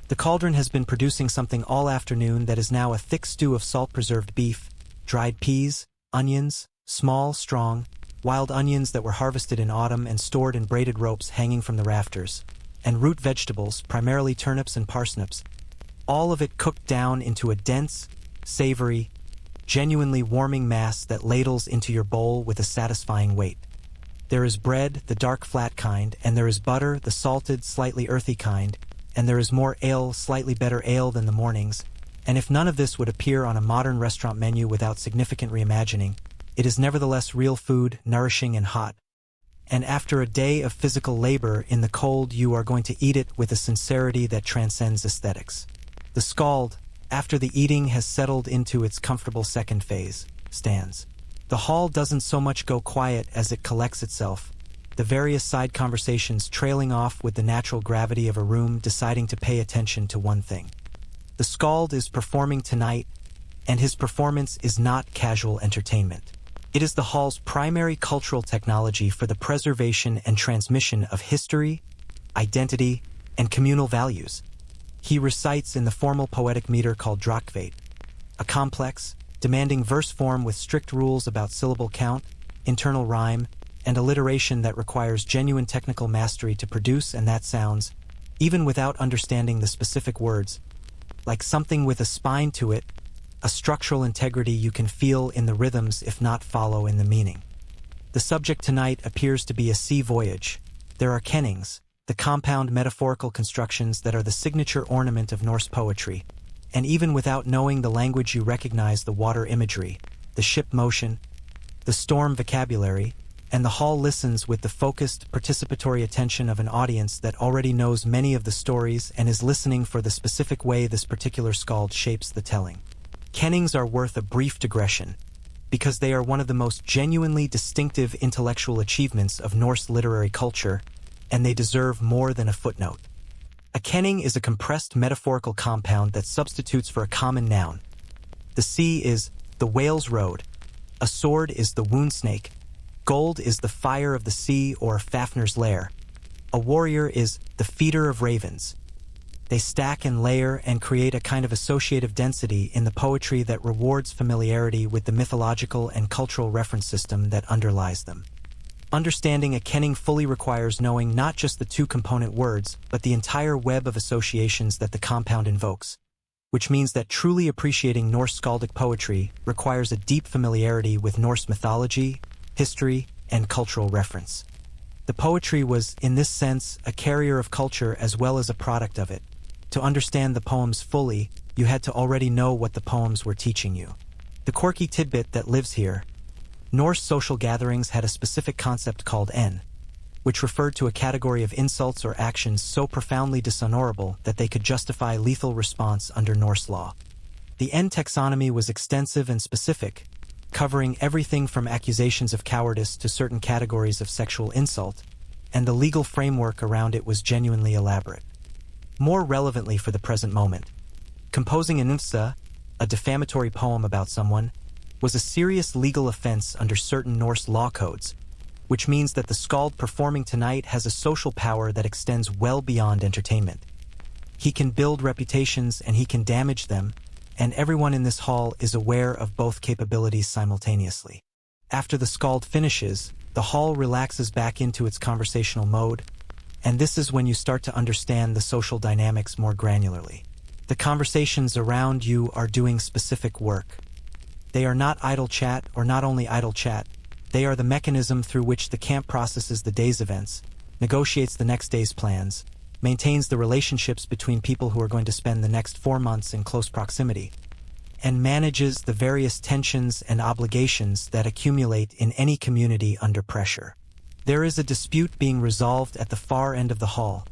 The cauldron has been producing something all afternoon that is now a thick stew of salt-preserved beef, dried peas, onions, small, strong, wild onions that were harvested in autumn and stored in braided ropes hanging from the rafters, and root vegetables, primarily turnips and parsnips, all of it cooked down into a dense, savory, genuinely warming mass that ladles into your bowl with a satisfying weight. There is bread, the dark flat kind, and there is butter, the salted, slightly earthy kind, and there is more ale, slightly better ale than the mornings, and if none of this would appear on a modern restaurant menu without significant reimagining, it is nevertheless real food, nourishing and hot. And after a day of physical labor in the cold, you are going to eat it with a sincerity that transcends aesthetics. The skald, after the eating has settled into its comfortable second phase, stands. The hall doesn't so much go quiet as it collects itself, the various side conversations trailing off with the natural gravity of a room deciding to pay attention to one thing. The skald is performing tonight, and his performance is not casual entertainment. It is the hall's primary cultural technology for the preservation and transmission of history, identity, and communal values. He recites in the formal poetic meter called Drakvate, a complex, demanding verse form with strict rules about syllable count, internal rhyme, and alliteration that requires genuine technical mastery to produce, and that sounds, even without understanding the specific words, like something with a spine to it, a structural integrity you can feel in the rhythms if not follow in the meaning. The subject tonight appears to be a sea voyage. There are kennings, the compound metaphorical constructions that are the signature ornament of Norse poetry, and even without knowing the language you recognize the water imagery, the ship motion, the storm vocabulary, and the hall listens with the focused, participatory attention of an audience that already knows many of the stories and is listening for the specific way this particular skald shapes the telling. Kennings are worth a brief digression, because they are one of the most genuinely distinctive intellectual achievements of Norse literary culture, and they deserve more than a footnote. A kenning is a compressed metaphorical compound that substitutes for a common noun. The sea is the whale's road, a sword is the wound snake, gold is the fire of the sea or Fafnir's lair, a warrior is the feeder of ravens. They stack and layer and create a kind of associative density in the poetry that rewards familiarity with the mythological and cultural reference system that underlies them. Understanding a kenning fully requires knowing not just the 2 component words, but the entire web of associations that the compound invokes, which means that truly appreciating Norse skaldic poetry requires a deep familiarity with Norse mythology, history, and cultural reference. The poetry was, in this sense, a carrier of culture as well as a product of it. To understand the poems fully, you had to already know what the poems were teaching you. The quirky tidbit that lives here: Norse social gatherings had a specific concept called en, which referred to a category of insults or actions so profoundly dishonorable that they could justify lethal response under Norse law. The en taxonomy was extensive and specific, covering everything from accusations of cowardice to certain categories of sexual insult, and the legal framework around it was genuinely elaborate. More relevantly for the present moment, composing an unsa, a defamatory poem about someone, was a serious legal offense under certain Norse law codes, which means that the skald performing tonight has a social power that extends well beyond entertainment. He can build reputations and he can damage them, and everyone in this hall is aware of both capabilities simultaneously. After the skald finishes, the hall relaxes back into its conversational mode, and this is when you start to understand the social dynamics more granularly. The conversations around you are doing specific work. They are not idle chat, or not only idle chat, they are the mechanism through which the camp processes the day's events, negotiates the next day's plans, maintains the relationships between people who are going to spend the next 4 months in close proximity, and manages the various tensions and obligations that accumulate in any community under pressure. There is a dispute being resolved at the far end of the hall,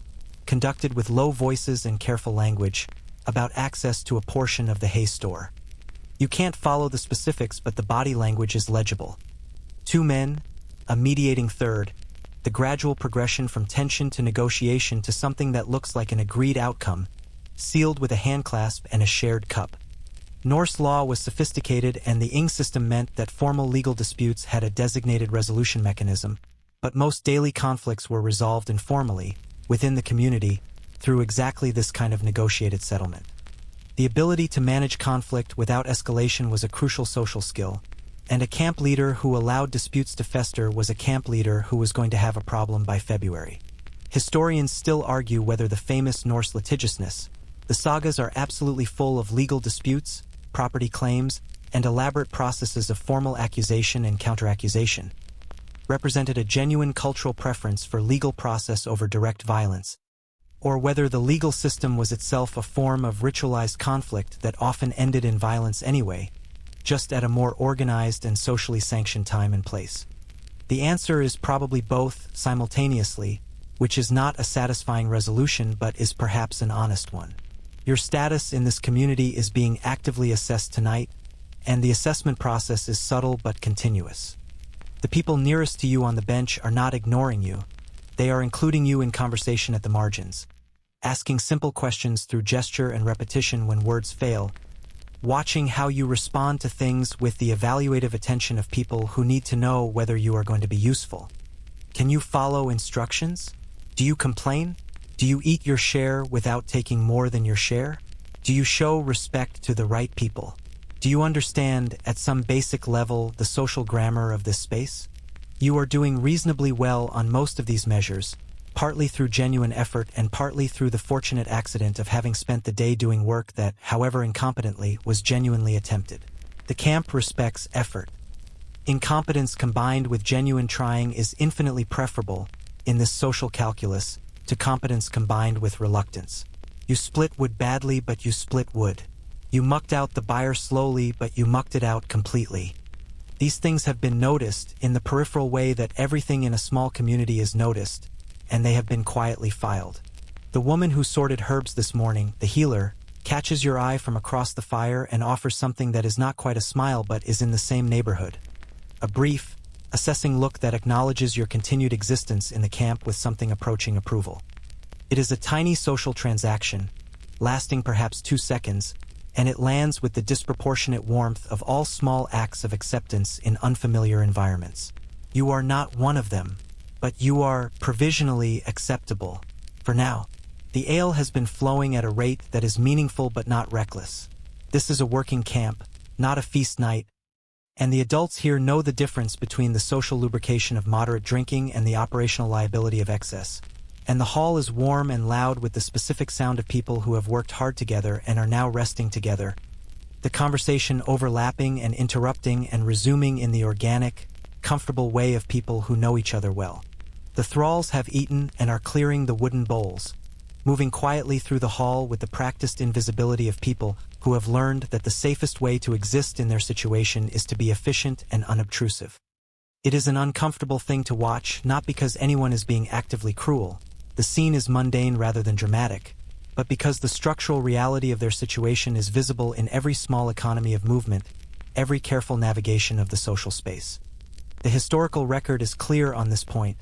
conducted with low voices and careful language, about access to a portion of the hay store. You can't follow the specifics, but the body language is legible. 2 men, a mediating third, the gradual progression from tension to negotiation to something that looks like an agreed outcome, sealed with a handclasp and a shared cup. Norse law was sophisticated, and the ing system meant that formal legal disputes had a designated resolution mechanism, but most daily conflicts were resolved informally, within the community, through exactly this kind of negotiated settlement. The ability to manage conflict without escalation was a crucial social skill, and a camp leader who allowed disputes to fester was a camp leader who was going to have a problem by February. Historians still argue whether the famous Norse litigiousness, the sagas are absolutely full of legal disputes, property claims, and elaborate processes of formal accusation and counteraccusation, represented a genuine cultural preference for legal process over direct violence, or whether the legal system was itself a form of ritualized conflict that often ended in violence anyway, just at a more organized and socially sanctioned time and place. The answer is probably both simultaneously, which is not a satisfying resolution but is perhaps an honest one. Your status in this community is being actively assessed tonight, and the assessment process is subtle but continuous. The people nearest to you on the bench are not ignoring you. They are including you in conversation at the margins, asking simple questions through gesture and repetition when words fail, watching how you respond to things with the evaluative attention of people who need to know whether you are going to be useful. Can you follow instructions? Do you complain? Do you eat your share without taking more than your share? Do you show respect to the right people? Do you understand, at some basic level, the social grammar of this space? You are doing reasonably well on most of these measures, partly through genuine effort and partly through the fortunate accident of having spent the day doing work that, however incompetently, was genuinely attempted. The camp respects effort. Incompetence combined with genuine trying is infinitely preferable, in this social calculus, to competence combined with reluctance. You split wood badly, but you split wood. You mucked out the buyer slowly, but you mucked it out completely. These things have been noticed in the peripheral way that everything in a small community is noticed, and they have been quietly filed. The woman who sorted herbs this morning, the healer, catches your eye from across the fire and offers something that is not quite a smile but is in the same neighborhood. A brief, assessing look that acknowledges your continued existence in the camp with something approaching approval. It is a tiny social transaction, lasting perhaps 2 seconds, and it lands with the disproportionate warmth of all small acts of acceptance in unfamiliar environments. You are not one of them, but you are provisionally acceptable. For now, the ale has been flowing at a rate that is meaningful but not reckless. This is a working camp, not a feast night, and the adults here know the difference between the social lubrication of moderate drinking and the operational liability of excess. And the hall is warm and loud with the specific sound of people who have worked hard together and are now resting together, the conversation overlapping and interrupting and resuming in the organic, comfortable way of people who know each other well. The thralls have eaten and are clearing the wooden bowls, moving quietly through the hall with the practiced invisibility of people who have learned that the safest way to exist in their situation is to be efficient and unobtrusive. It is an uncomfortable thing to watch, not because anyone is being actively cruel. The scene is mundane rather than dramatic, but because the structural reality of their situation is visible in every small economy of movement, every careful navigation of the social space. The historical record is clear on this point.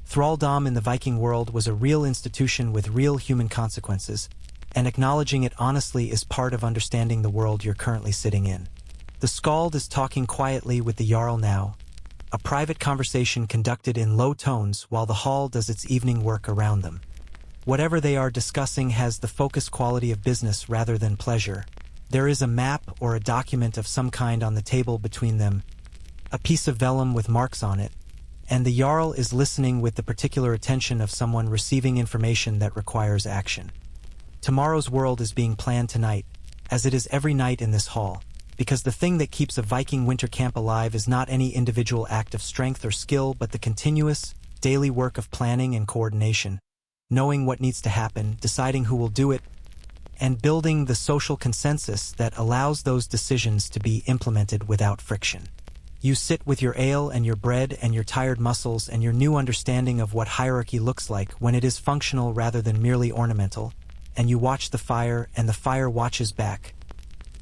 Thraldom in the Viking world was a real institution with real human consequences, and acknowledging it honestly is part of understanding the world you're currently sitting in. The Skald is talking quietly with the Jarl now, a private conversation conducted in low tones while the hall does its evening work around them. Whatever they are discussing has the focused quality of business rather than pleasure. There is a map or a document of some kind on the table between them, a piece of vellum with marks on it, and the Jarl is listening with the particular attention of someone receiving information that requires action. Tomorrow's world is being planned tonight, as it is every night in this hall, because the thing that keeps a Viking winter camp alive is not any individual act of strength or skill but the continuous, daily work of planning and coordination, knowing what needs to happen, deciding who will do it, and building the social consensus that allows those decisions to be implemented without friction. You sit with your ale and your bread and your tired muscles and your new understanding of what hierarchy looks like when it is functional rather than merely ornamental, and you watch the fire and the fire watches back.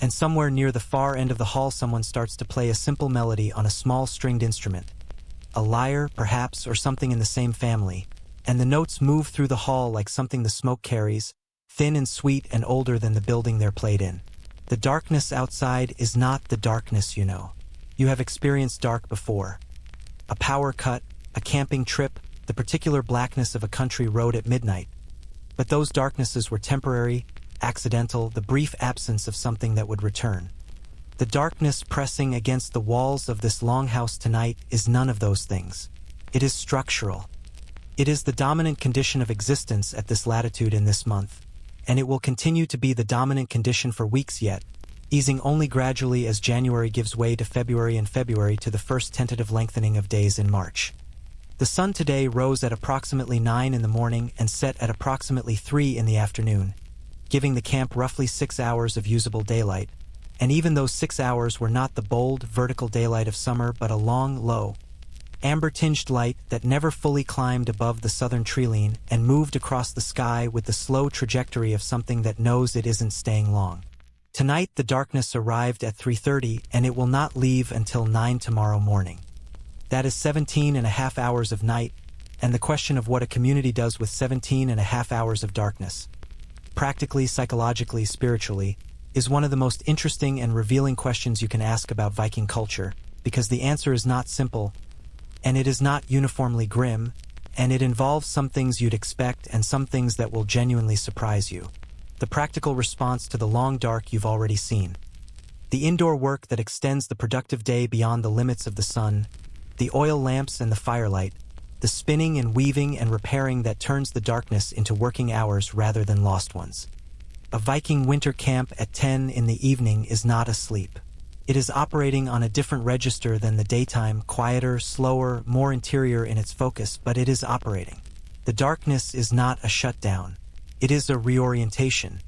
And somewhere near the far end of the hall someone starts to play a simple melody on a small stringed instrument. A lyre, perhaps, or something in the same family, and the notes move through the hall like something the smoke carries, thin and sweet and older than the building they're played in. The darkness outside is not the darkness you know. You have experienced dark before. A power cut, a camping trip, the particular blackness of a country road at midnight. But those darknesses were temporary, accidental, the brief absence of something that would return. The darkness pressing against the walls of this longhouse tonight is none of those things. It is structural. It is the dominant condition of existence at this latitude in this month, and it will continue to be the dominant condition for weeks yet, easing only gradually as January gives way to February and February to the first tentative lengthening of days in March. The sun today rose at approximately 9 in the morning and set at approximately 3 in the afternoon, giving the camp roughly 6 hours of usable daylight, and even those 6 hours were not the bold, vertical daylight of summer but a long, low, amber-tinged light that never fully climbed above the southern treeline and moved across the sky with the slow trajectory of something that knows it isn't staying long. Tonight the darkness arrived at 3:30 and it will not leave until 9 tomorrow morning. That is 17 and a half hours of night, and the question of what a community does with 17 and a half hours of darkness, practically, psychologically, spiritually, is one of the most interesting and revealing questions you can ask about Viking culture, because the answer is not simple, and it is not uniformly grim, and it involves some things you'd expect and some things that will genuinely surprise you. The practical response to the long dark you've already seen. The indoor work that extends the productive day beyond the limits of the sun, the oil lamps and the firelight, the spinning and weaving and repairing that turns the darkness into working hours rather than lost ones. A Viking winter camp at 10 in the evening is not asleep. It is operating on a different register than the daytime, quieter, slower, more interior in its focus, but it is operating. The darkness is not a shutdown. It is a reorientation,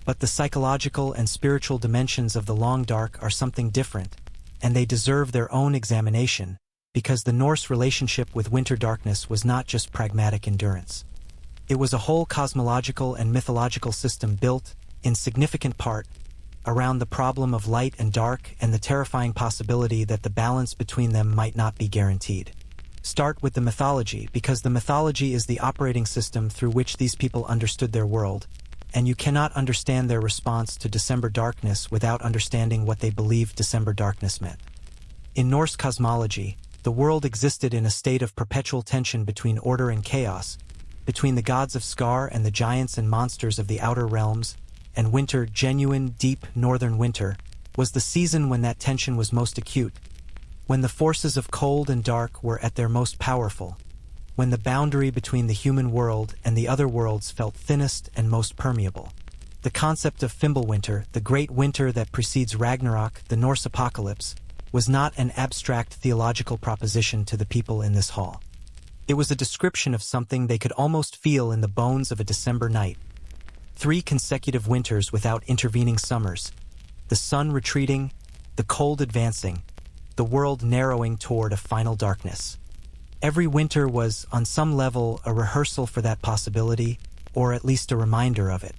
but the psychological and spiritual dimensions of the long dark are something different, and they deserve their own examination, because the Norse relationship with winter darkness was not just pragmatic endurance. It was a whole cosmological and mythological system built, in significant part, around the problem of light and dark and the terrifying possibility that the balance between them might not be guaranteed. Start with the mythology, because the mythology is the operating system through which these people understood their world, and you cannot understand their response to December darkness without understanding what they believed December darkness meant. In Norse cosmology, the world existed in a state of perpetual tension between order and chaos, between the gods of Skar and the giants and monsters of the outer realms, and winter, genuine, deep northern winter, was the season when that tension was most acute, when the forces of cold and dark were at their most powerful, when the boundary between the human world and the other worlds felt thinnest and most permeable. The concept of Fimbulwinter, the great winter that precedes Ragnarok, the Norse apocalypse, was not an abstract theological proposition to the people in this hall. It was a description of something they could almost feel in the bones of a December night. 3 consecutive winters without intervening summers, the sun retreating, the cold advancing, the world narrowing toward a final darkness. Every winter was, on some level, a rehearsal for that possibility, or at least a reminder of it.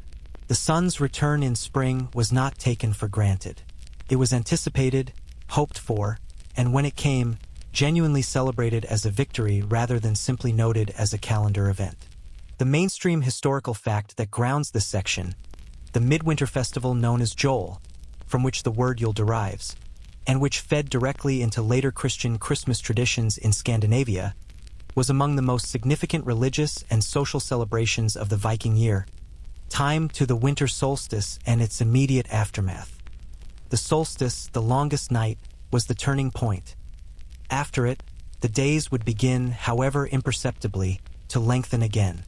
The sun's return in spring was not taken for granted. It was anticipated, hoped for, and when it came, genuinely celebrated as a victory rather than simply noted as a calendar event. The mainstream historical fact that grounds this section, the midwinter festival known as Jol, from which the word Yule derives, and which fed directly into later Christian Christmas traditions in Scandinavia, was among the most significant religious and social celebrations of the Viking year, timed to the winter solstice and its immediate aftermath. The solstice, the longest night, was the turning point. After it, the days would begin, however imperceptibly, to lengthen again.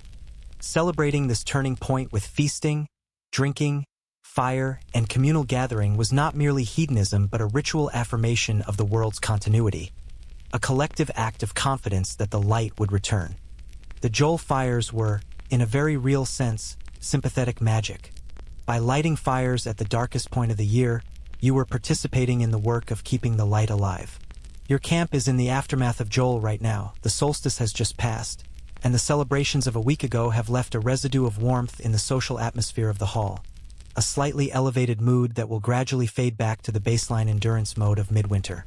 Celebrating this turning point with feasting, drinking, fire, and communal gathering was not merely hedonism but a ritual affirmation of the world's continuity, a collective act of confidence that the light would return. The Jol fires were, in a very real sense, sympathetic magic. By lighting fires at the darkest point of the year, you were participating in the work of keeping the light alive. Your camp is in the aftermath of Jol right now. The solstice has just passed, and the celebrations of a week ago have left a residue of warmth in the social atmosphere of the hall, a slightly elevated mood that will gradually fade back to the baseline endurance mode of midwinter.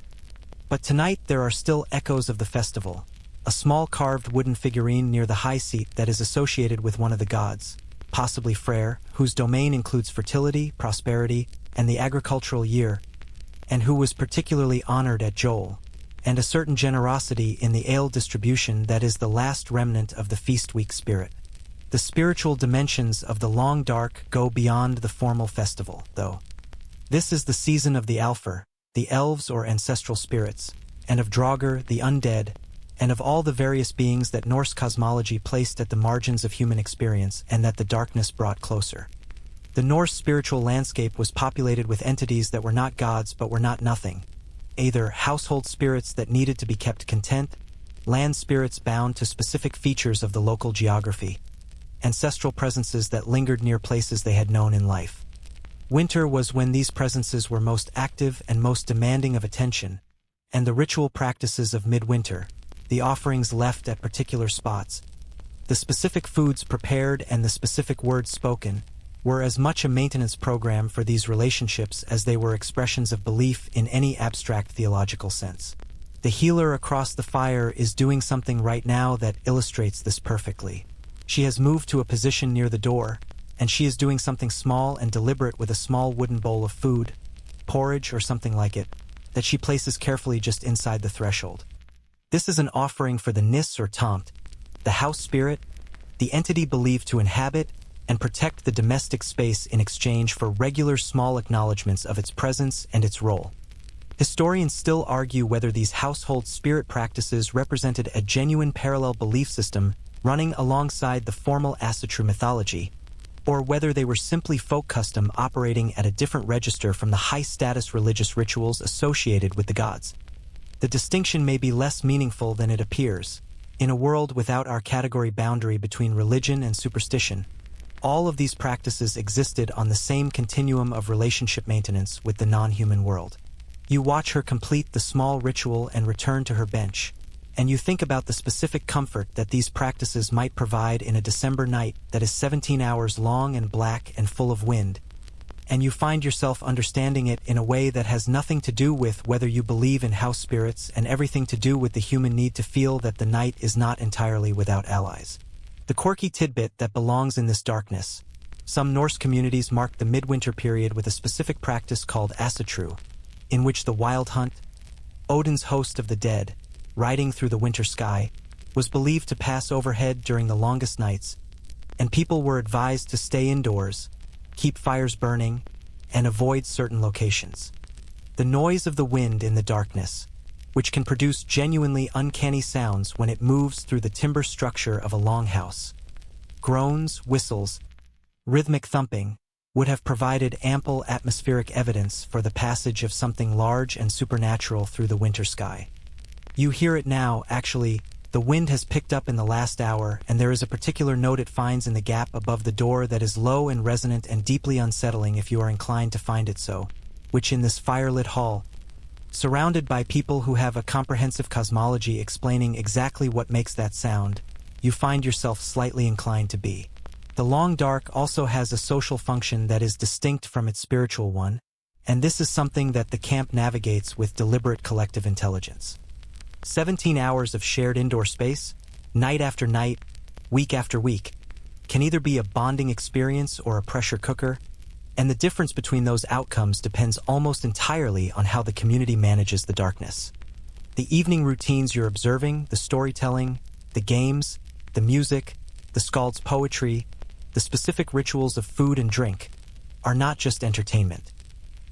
But tonight there are still echoes of the festival, a small carved wooden figurine near the high seat that is associated with one of the gods, possibly Freyr, whose domain includes fertility, prosperity, and the agricultural year, and who was particularly honored at Jol, and a certain generosity in the ale distribution that is the last remnant of the feast week spirit. The spiritual dimensions of the long dark go beyond the formal festival, though. This is the season of the Alfar, the elves or ancestral spirits, and of Draugr, the undead, and of all the various beings that Norse cosmology placed at the margins of human experience and that the darkness brought closer. The Norse spiritual landscape was populated with entities that were not gods but were not nothing, either household spirits that needed to be kept content, land spirits bound to specific features of the local geography, ancestral presences that lingered near places they had known in life. Winter was when these presences were most active and most demanding of attention, and the ritual practices of midwinter, the offerings left at particular spots, the specific foods prepared and the specific words spoken, were as much a maintenance program for these relationships as they were expressions of belief in any abstract theological sense. The healer across the fire is doing something right now that illustrates this perfectly. She has moved to a position near the door, and she is doing something small and deliberate with a small wooden bowl of food, porridge or something like it, that she places carefully just inside the threshold. This is an offering for the Nis or Tomt, the house spirit, the entity believed to inhabit and protect the domestic space in exchange for regular small acknowledgments of its presence and its role. Historians still argue whether these household spirit practices represented a genuine parallel belief system running alongside the formal Asatru mythology, or whether they were simply folk custom operating at a different register from the high-status religious rituals associated with the gods. The distinction may be less meaningful than it appears. In a world without our category boundary between religion and superstition, all of these practices existed on the same continuum of relationship maintenance with the non-human world. You watch her complete the small ritual and return to her bench, and you think about the specific comfort that these practices might provide in a December night that is 17 hours long and black and full of wind, and you find yourself understanding it in a way that has nothing to do with whether you believe in house spirits and everything to do with the human need to feel that the night is not entirely without allies. The quirky tidbit that belongs in this darkness. Some Norse communities mark the midwinter period with a specific practice called Asatru, in which the wild hunt, Odin's host of the dead, riding through the winter sky, was believed to pass overhead during the longest nights, and people were advised to stay indoors, keep fires burning, and avoid certain locations. The noise of the wind in the darkness, which can produce genuinely uncanny sounds when it moves through the timber structure of a longhouse, groans, whistles, rhythmic thumping, would have provided ample atmospheric evidence for the passage of something large and supernatural through the winter sky. You hear it now, actually. The wind has picked up in the last hour, and there is a particular note it finds in the gap above the door that is low and resonant and deeply unsettling if you are inclined to find it so, which in this firelit hall, surrounded by people who have a comprehensive cosmology explaining exactly what makes that sound, you find yourself slightly inclined to be. The long dark also has a social function that is distinct from its spiritual one, and this is something that the camp navigates with deliberate collective intelligence. 17 hours of shared indoor space, night after night, week after week, can either be a bonding experience or a pressure cooker, and the difference between those outcomes depends almost entirely on how the community manages the darkness. The evening routines you're observing, the storytelling, the games, the music, the skald's poetry, the specific rituals of food and drink, are not just entertainment.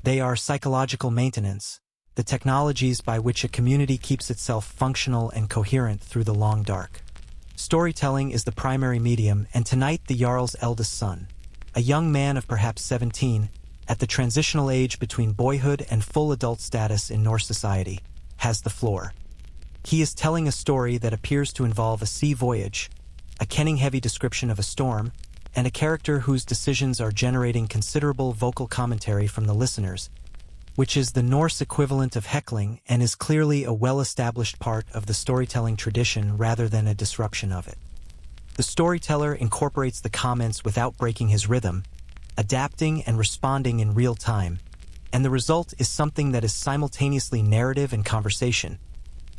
They are psychological maintenance, the technologies by which a community keeps itself functional and coherent through the long dark. Storytelling is the primary medium, and tonight the Jarl's eldest son, a young man of perhaps 17, at the transitional age between boyhood and full adult status in Norse society, has the floor. He is telling a story that appears to involve a sea voyage, a kenning-heavy description of a storm, and a character whose decisions are generating considerable vocal commentary from the listeners, which is the Norse equivalent of heckling and is clearly a well-established part of the storytelling tradition rather than a disruption of it. The storyteller incorporates the comments without breaking his rhythm, adapting and responding in real time, and the result is something that is simultaneously narrative and conversation,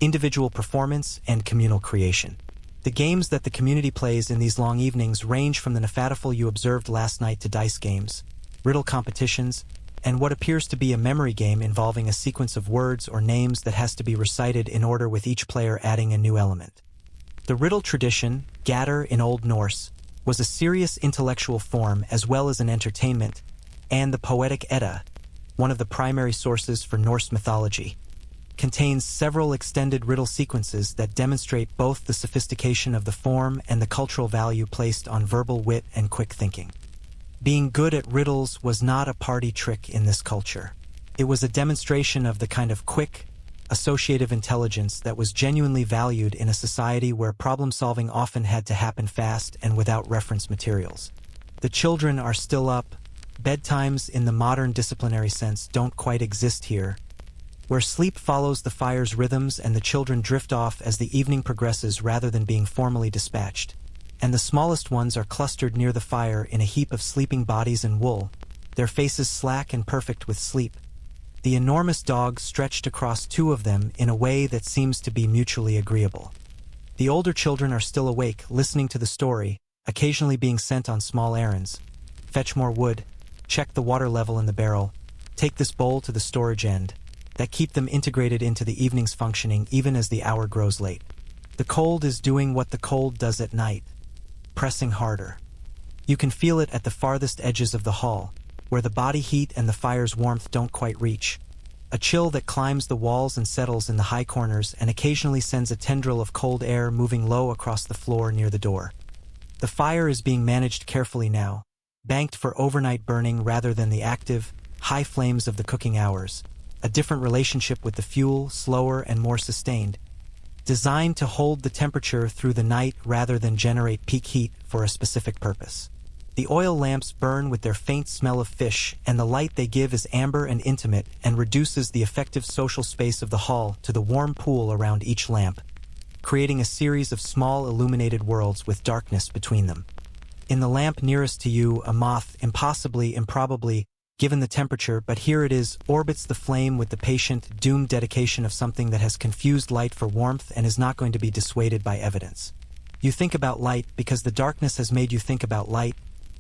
individual performance and communal creation. The games that the community plays in these long evenings range from the Nefadaful you observed last night to dice games, riddle competitions, and what appears to be a memory game involving a sequence of words or names that has to be recited in order with each player adding a new element. The riddle tradition, Gatter in Old Norse, was a serious intellectual form as well as an entertainment, and the Poetic Edda, one of the primary sources for Norse mythology, contains several extended riddle sequences that demonstrate both the sophistication of the form and the cultural value placed on verbal wit and quick thinking. Being good at riddles was not a party trick in this culture. It was a demonstration of the kind of quick, associative intelligence that was genuinely valued in a society where problem-solving often had to happen fast and without reference materials. The children are still up. Bedtimes in the modern disciplinary sense don't quite exist here, where sleep follows the fire's rhythms and the children drift off as the evening progresses rather than being formally dispatched, and the smallest ones are clustered near the fire in a heap of sleeping bodies and wool, their faces slack and perfect with sleep, the enormous dog stretched across two of them in a way that seems to be mutually agreeable. The older children are still awake, listening to the story, occasionally being sent on small errands. Fetch more wood, check the water level in the barrel, take this bowl to the storage end, that keep them integrated into the evening's functioning even as the hour grows late. The cold is doing what the cold does at night, pressing harder. You can feel it at the farthest edges of the hall, where the body heat and the fire's warmth don't quite reach. A chill that climbs the walls and settles in the high corners and occasionally sends a tendril of cold air moving low across the floor near the door. The fire is being managed carefully now, banked for overnight burning rather than the active, high flames of the cooking hours. A different relationship with the fuel, slower and more sustained, designed to hold the temperature through the night rather than generate peak heat for a specific purpose. The oil lamps burn with their faint smell of fish, and the light they give is amber and intimate and reduces the effective social space of the hall to the warm pool around each lamp, creating a series of small illuminated worlds with darkness between them. In the lamp nearest to you, a moth, improbably, given the temperature, but here it is, orbits the flame with the patient, doomed dedication of something that has confused light for warmth and is not going to be dissuaded by evidence. You think about light because the darkness has made you think about light,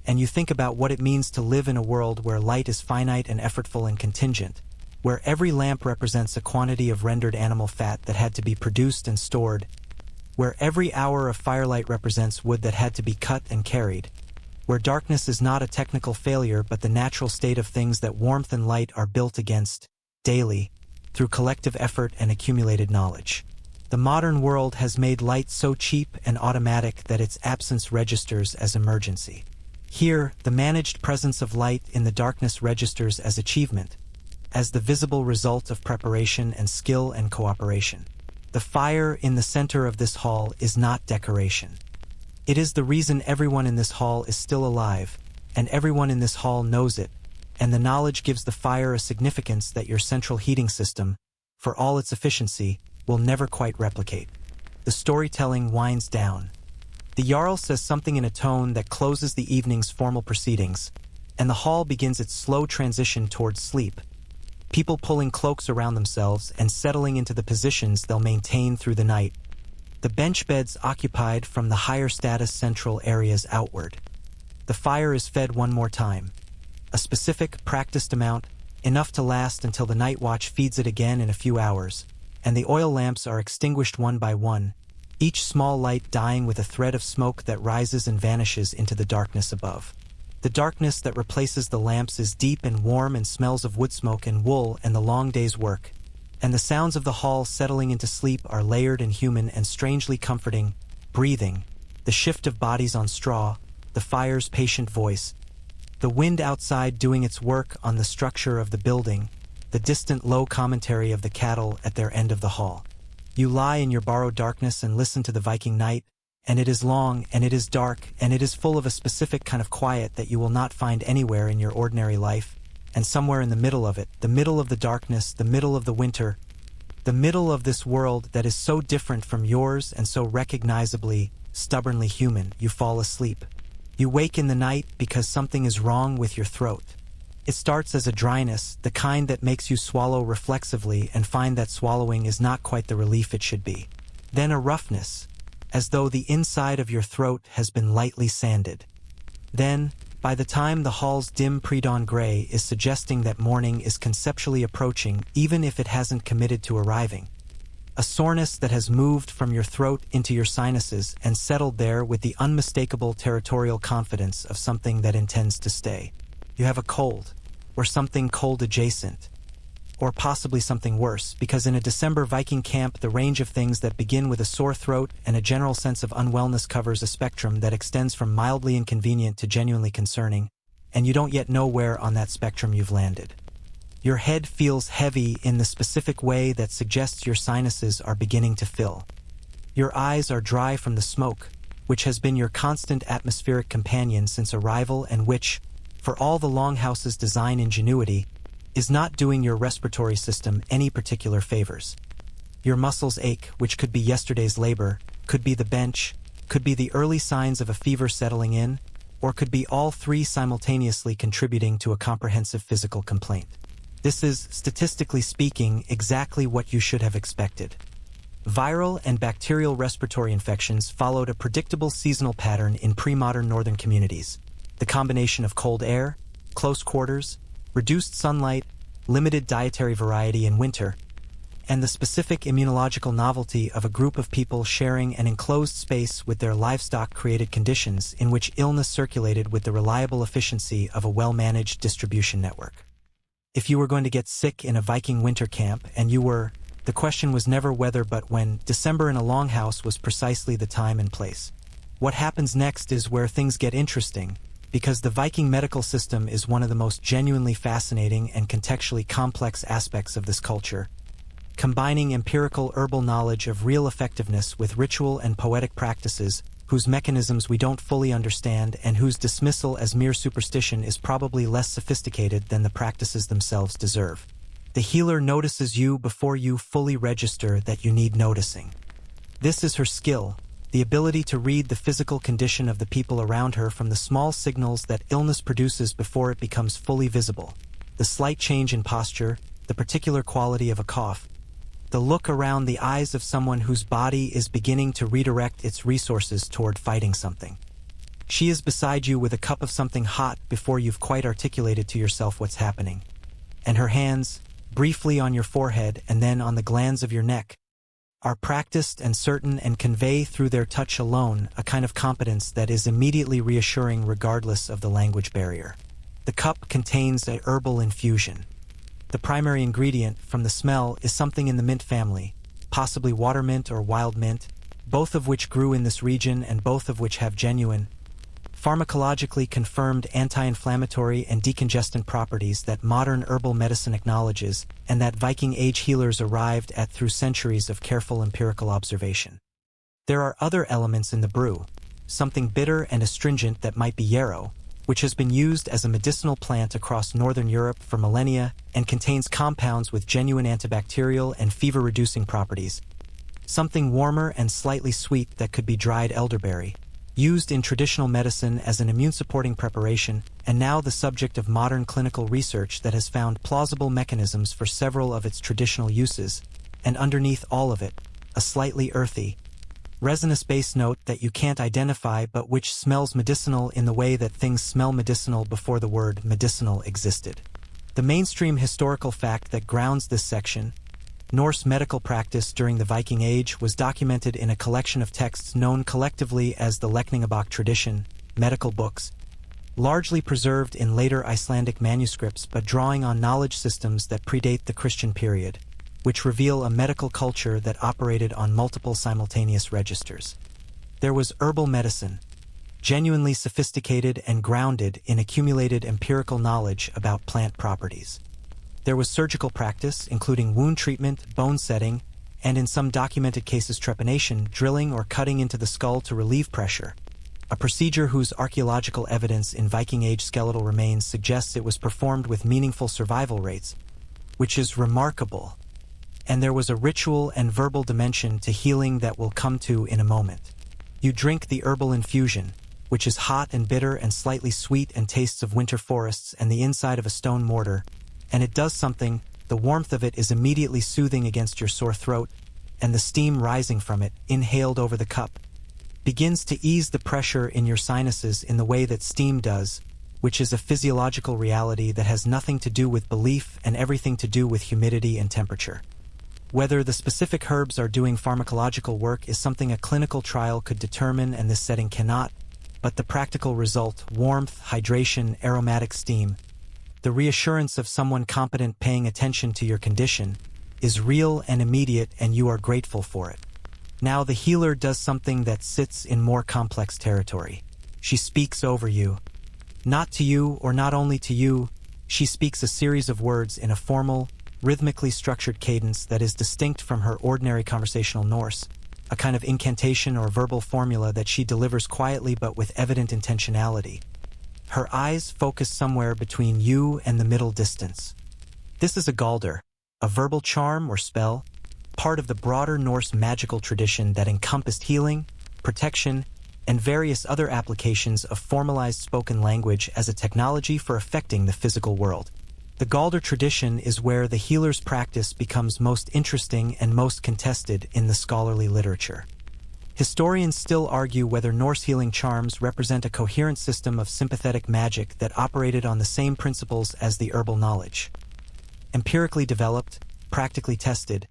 and you think about what it means to live in a world where light is finite and effortful and contingent, where every lamp represents a quantity of rendered animal fat that had to be produced and stored, where every hour of firelight represents wood that had to be cut and carried, where darkness is not a technical failure but the natural state of things that warmth and light are built against, daily, through collective effort and accumulated knowledge. The modern world has made light so cheap and automatic that its absence registers as emergency. Here, the managed presence of light in the darkness registers as achievement, as the visible result of preparation and skill and cooperation. The fire in the center of this hall is not decoration. It is the reason everyone in this hall is still alive, and everyone in this hall knows it, and the knowledge gives the fire a significance that your central heating system, for all its efficiency, will never quite replicate. The storytelling winds down. The Jarl says something in a tone that closes the evening's formal proceedings, and the hall begins its slow transition towards sleep, people pulling cloaks around themselves and settling into the positions they'll maintain through the night. The bench beds occupied from the higher status central areas outward. The fire is fed one more time. A specific, practiced amount, enough to last until the night watch feeds it again in a few hours, and the oil lamps are extinguished one by one, each small light dying with a thread of smoke that rises and vanishes into the darkness above. The darkness that replaces the lamps is deep and warm and smells of wood smoke and wool and the long day's work, and the sounds of the hall settling into sleep are layered and human and strangely comforting: breathing, the shift of bodies on straw, the fire's patient voice, the wind outside doing its work on the structure of the building, the distant low commentary of the cattle at their end of the hall. You lie in your borrowed darkness and listen to the Viking night, and it is long, and it is dark, and it is full of a specific kind of quiet that you will not find anywhere in your ordinary life, and somewhere in the middle of it, the middle of the darkness, the middle of the winter, the middle of this world that is so different from yours and so recognizably, stubbornly human, you fall asleep. You wake in the night because something is wrong with your throat. It starts as a dryness, the kind that makes you swallow reflexively and find that swallowing is not quite the relief it should be. Then a roughness, as though the inside of your throat has been lightly sanded. Then, by the time the hall's dim pre-dawn gray is suggesting that morning is conceptually approaching even if it hasn't committed to arriving, a soreness that has moved from your throat into your sinuses and settled there with the unmistakable territorial confidence of something that intends to stay. You have a cold, or something cold adjacent, or possibly something worse, because in a December Viking camp the range of things that begin with a sore throat and a general sense of unwellness covers a spectrum that extends from mildly inconvenient to genuinely concerning, and you don't yet know where on that spectrum you've landed. Your head feels heavy in the specific way that suggests your sinuses are beginning to fill. Your eyes are dry from the smoke, which has been your constant atmospheric companion since arrival and which, for all the longhouse's design ingenuity, is not doing your respiratory system any particular favors. Your muscles ache, which could be yesterday's labor, could be the bench, could be the early signs of a fever settling in, or could be all three simultaneously contributing to a comprehensive physical complaint. This is, statistically speaking, exactly what you should have expected. Viral and bacterial respiratory infections followed a predictable seasonal pattern in pre-modern northern communities. The combination of cold air, close quarters, reduced sunlight, limited dietary variety in winter, and the specific immunological novelty of a group of people sharing an enclosed space with their livestock created conditions in which illness circulated with the reliable efficiency of a well-managed distribution network. If you were going to get sick in a Viking winter camp, and you were, the question was never whether but when. December in a longhouse was precisely the time and place. What happens next is where things get interesting, because the Viking medical system is one of the most genuinely fascinating and contextually complex aspects of this culture, combining empirical herbal knowledge of real effectiveness with ritual and poetic practices whose mechanisms we don't fully understand and whose dismissal as mere superstition is probably less sophisticated than the practices themselves deserve. The healer notices you before you fully register that you need noticing. This is her skill, the ability to read the physical condition of the people around her from the small signals that illness produces before it becomes fully visible. The slight change in posture, the particular quality of a cough, the look around the eyes of someone whose body is beginning to redirect its resources toward fighting something. She is beside you with a cup of something hot before you've quite articulated to yourself what's happening. And her hands, briefly on your forehead and then on the glands of your neck, are practiced and certain and convey through their touch alone a kind of competence that is immediately reassuring regardless of the language barrier. The cup contains a herbal infusion. The primary ingredient, from the smell, is something in the mint family, possibly water mint or wild mint, both of which grew in this region and both of which have genuine, pharmacologically confirmed anti-inflammatory and decongestant properties that modern herbal medicine acknowledges and that Viking Age healers arrived at through centuries of careful empirical observation. There are other elements in the brew, something bitter and astringent that might be yarrow, which has been used as a medicinal plant across northern Europe for millennia and contains compounds with genuine antibacterial and fever-reducing properties. Something warmer and slightly sweet that could be dried elderberry, used in traditional medicine as an immune-supporting preparation, and now the subject of modern clinical research that has found plausible mechanisms for several of its traditional uses, and underneath all of it, a slightly earthy, resinous-based note that you can't identify but which smells medicinal in the way that things smell medicinal before the word medicinal existed. The mainstream historical fact that grounds this section, Norse medical practice during the Viking Age, was documented in a collection of texts known collectively as the Lekningabok tradition, medical books, largely preserved in later Icelandic manuscripts but drawing on knowledge systems that predate the Christian period, which reveal a medical culture that operated on multiple simultaneous registers. There was herbal medicine, genuinely sophisticated and grounded in accumulated empirical knowledge about plant properties. There was surgical practice, including wound treatment, bone setting, and in some documented cases trepanation, drilling or cutting into the skull to relieve pressure, a procedure whose archaeological evidence in Viking Age skeletal remains suggests it was performed with meaningful survival rates, which is remarkable. And there was a ritual and verbal dimension to healing that we'll come to in a moment. You drink the herbal infusion, which is hot and bitter and slightly sweet and tastes of winter forests and the inside of a stone mortar, and it does something. The warmth of it is immediately soothing against your sore throat, and the steam rising from it, inhaled over the cup, begins to ease the pressure in your sinuses in the way that steam does, which is a physiological reality that has nothing to do with belief and everything to do with humidity and temperature. Whether the specific herbs are doing pharmacological work is something a clinical trial could determine, and this setting cannot, but the practical result, warmth, hydration, aromatic steam, the reassurance of someone competent paying attention to your condition, is real and immediate, and you are grateful for it. Now the healer does something that sits in more complex territory. She speaks over you. Not to you, or not only to you, she speaks a series of words in a formal, rhythmically structured cadence that is distinct from her ordinary conversational Norse, a kind of incantation or verbal formula that she delivers quietly but with evident intentionality. Her eyes focus somewhere between you and the middle distance. This is a galder, a verbal charm or spell, part of the broader Norse magical tradition that encompassed healing, protection, and various other applications of formalized spoken language as a technology for affecting the physical world. The Galder tradition is where the healer's practice becomes most interesting and most contested in the scholarly literature. Historians still argue whether Norse healing charms represent a coherent system of sympathetic magic that operated on the same principles as the herbal knowledge. Empirically developed, practically tested,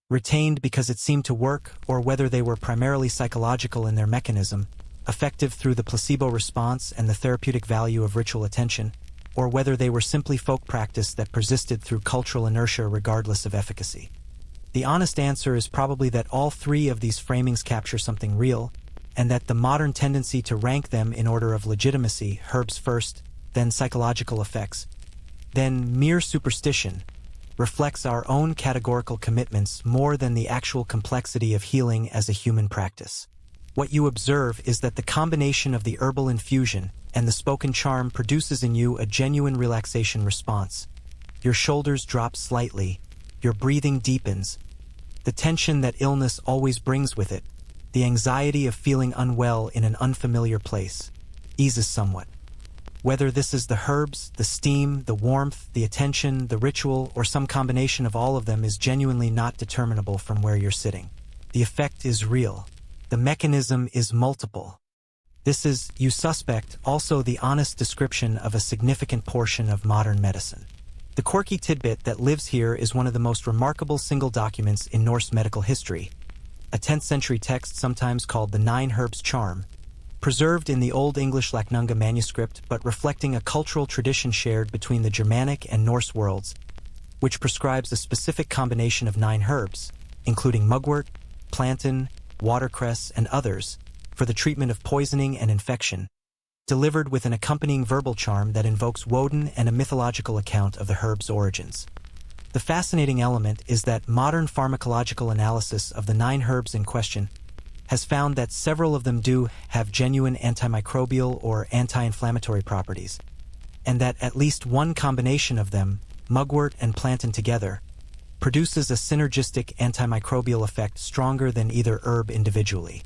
retained because it seemed to work, or whether they were primarily psychological in their mechanism, effective through the placebo response and the therapeutic value of ritual attention, or whether they were simply folk practice that persisted through cultural inertia regardless of efficacy. The honest answer is probably that all three of these framings capture something real, and that the modern tendency to rank them in order of legitimacy, herbs first, then psychological effects, then mere superstition, reflects our own categorical commitments more than the actual complexity of healing as a human practice. What you observe is that the combination of the herbal infusion and the spoken charm produces in you a genuine relaxation response. Your shoulders drop slightly, your breathing deepens. The tension that illness always brings with it, the anxiety of feeling unwell in an unfamiliar place, eases somewhat. Whether this is the herbs, the steam, the warmth, the attention, the ritual, or some combination of all of them is genuinely not determinable from where you're sitting. The effect is real. The mechanism is multiple. This is, you suspect, also the honest description of a significant portion of modern medicine. The quirky tidbit that lives here is one of the most remarkable single documents in Norse medical history, a 10th century text sometimes called the Nine Herbs Charm, preserved in the Old English Laknunga manuscript but reflecting a cultural tradition shared between the Germanic and Norse worlds, which prescribes a specific combination of 9 herbs, including mugwort, plantain, watercress, and others, for the treatment of poisoning and infection, delivered with an accompanying verbal charm that invokes Woden and a mythological account of the herb's origins. The fascinating element is that modern pharmacological analysis of the 9 herbs in question has found that several of them do have genuine antimicrobial or anti-inflammatory properties, and that at least one combination of them, mugwort and plantain together, produces a synergistic antimicrobial effect stronger than either herb individually.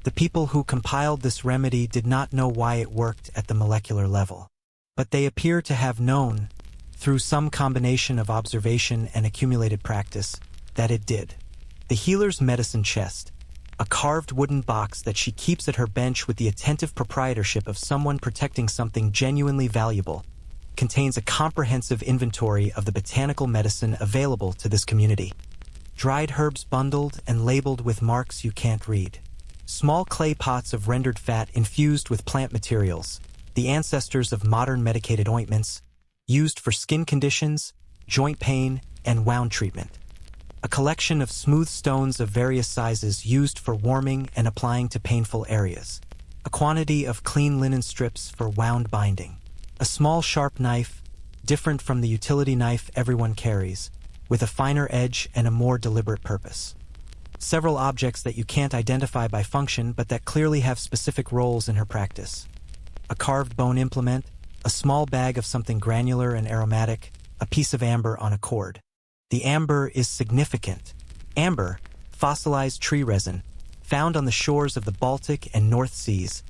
The people who compiled this remedy did not know why it worked at the molecular level. But they appear to have known, through some combination of observation and accumulated practice, that it did. The healer's medicine chest, a carved wooden box that she keeps at her bench with the attentive proprietorship of someone protecting something genuinely valuable, contains a comprehensive inventory of the botanical medicine available to this community. Dried herbs bundled and labeled with marks you can't read. Small clay pots of rendered fat infused with plant materials, the ancestors of modern medicated ointments, used for skin conditions, joint pain, and wound treatment. A collection of smooth stones of various sizes used for warming and applying to painful areas. A quantity of clean linen strips for wound binding. A small sharp knife, different from the utility knife everyone carries, with a finer edge and a more deliberate purpose. Several objects that you can't identify by function but that clearly have specific roles in her practice. A carved bone implement, a small bag of something granular and aromatic, a piece of amber on a cord. The amber is significant. Amber, fossilized tree resin, found on the shores of the Baltic and North Seas,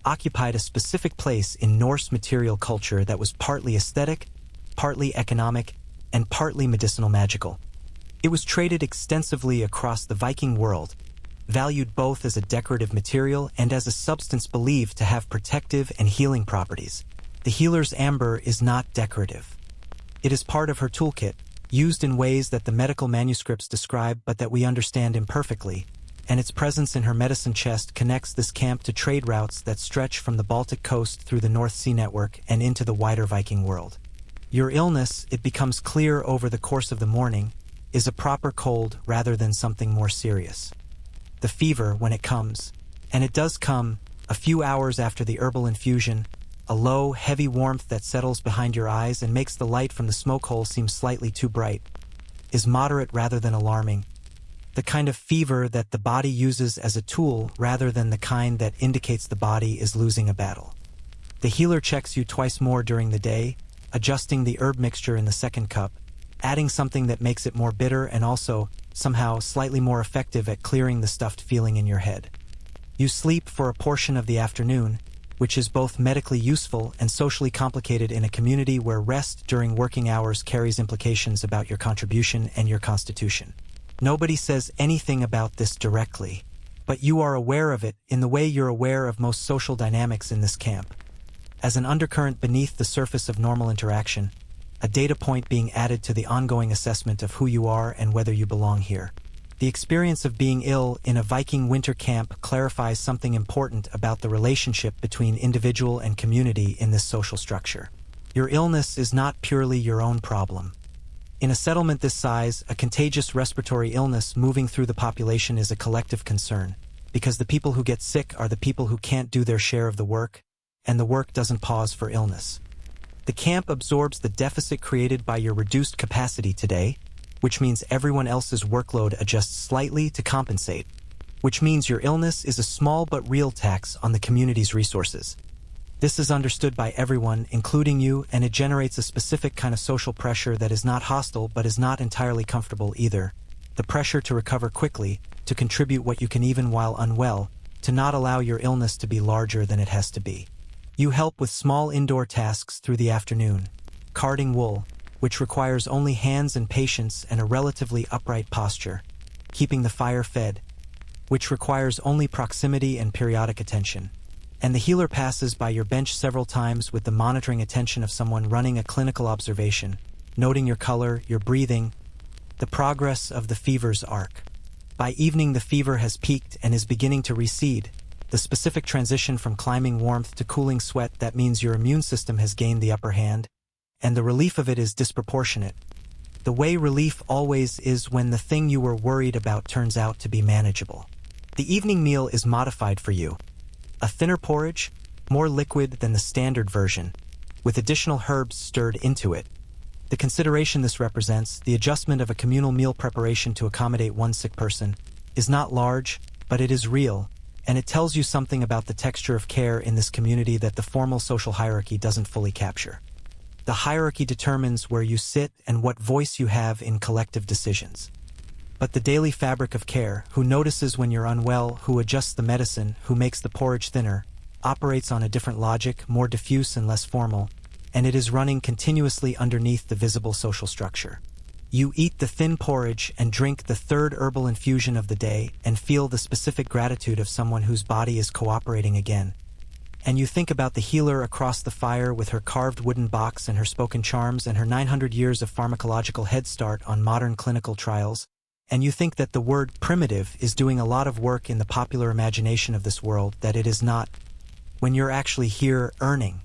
occupied a specific place in Norse material culture that was partly aesthetic, partly economic, and partly medicinal magical. It was traded extensively across the Viking world, valued both as a decorative material and as a substance believed to have protective and healing properties. The healer's amber is not decorative. It is part of her toolkit, used in ways that the medical manuscripts describe but that we understand imperfectly, and its presence in her medicine chest connects this camp to trade routes that stretch from the Baltic coast through the North Sea network and into the wider Viking world. Your illness, it becomes clear over the course of the morning, is a proper cold rather than something more serious. The fever, when it comes, and it does come, a few hours after the herbal infusion, a low, heavy warmth that settles behind your eyes and makes the light from the smoke hole seem slightly too bright, is moderate rather than alarming. The kind of fever that the body uses as a tool rather than the kind that indicates the body is losing a battle. The healer checks you twice more during the day, adjusting the herb mixture in the second cup, adding something that makes it more bitter and also, somehow, slightly more effective at clearing the stuffed feeling in your head. You sleep for a portion of the afternoon, which is both medically useful and socially complicated in a community where rest during working hours carries implications about your contribution and your constitution. Nobody says anything about this directly, but you are aware of it in the way you're aware of most social dynamics in this camp. As an undercurrent beneath the surface of normal interaction, a data point being added to the ongoing assessment of who you are and whether you belong here. The experience of being ill in a Viking winter camp clarifies something important about the relationship between individual and community in this social structure. Your illness is not purely your own problem. In a settlement this size, a contagious respiratory illness moving through the population is a collective concern, because the people who get sick are the people who can't do their share of the work, and the work doesn't pause for illness. The camp absorbs the deficit created by your reduced capacity today, which means everyone else's workload adjusts slightly to compensate, which means your illness is a small but real tax on the community's resources. This is understood by everyone, including you, and it generates a specific kind of social pressure that is not hostile but is not entirely comfortable either. The pressure to recover quickly, to contribute what you can even while unwell, to not allow your illness to be larger than it has to be. You help with small indoor tasks through the afternoon, carding wool, which requires only hands and patience and a relatively upright posture, keeping the fire fed, which requires only proximity and periodic attention. And the healer passes by your bench several times with the monitoring attention of someone running a clinical observation, noting your color, your breathing, the progress of the fever's arc. By evening, the fever has peaked and is beginning to recede. The specific transition from climbing warmth to cooling sweat, that means your immune system has gained the upper hand, and the relief of it is disproportionate. The way relief always is when the thing you were worried about turns out to be manageable. The evening meal is modified for you. A thinner porridge, more liquid than the standard version, with additional herbs stirred into it. The consideration this represents, the adjustment of a communal meal preparation to accommodate one sick person, is not large, but it is real, and it tells you something about the texture of care in this community that the formal social hierarchy doesn't fully capture. The hierarchy determines where you sit and what voice you have in collective decisions. but the daily fabric of care, who notices when you're unwell, who adjusts the medicine, who makes the porridge thinner, operates on a different logic, more diffuse and less formal, and it is running continuously underneath the visible social structure. You eat the thin porridge and drink the third herbal infusion of the day and feel the specific gratitude of someone whose body is cooperating again. And you think about the healer across the fire with her carved wooden box and her spoken charms and her 900 years of pharmacological head start on modern clinical trials, and you think that the word primitive is doing a lot of work in the popular imagination of this world that it is not, when you're actually here earning.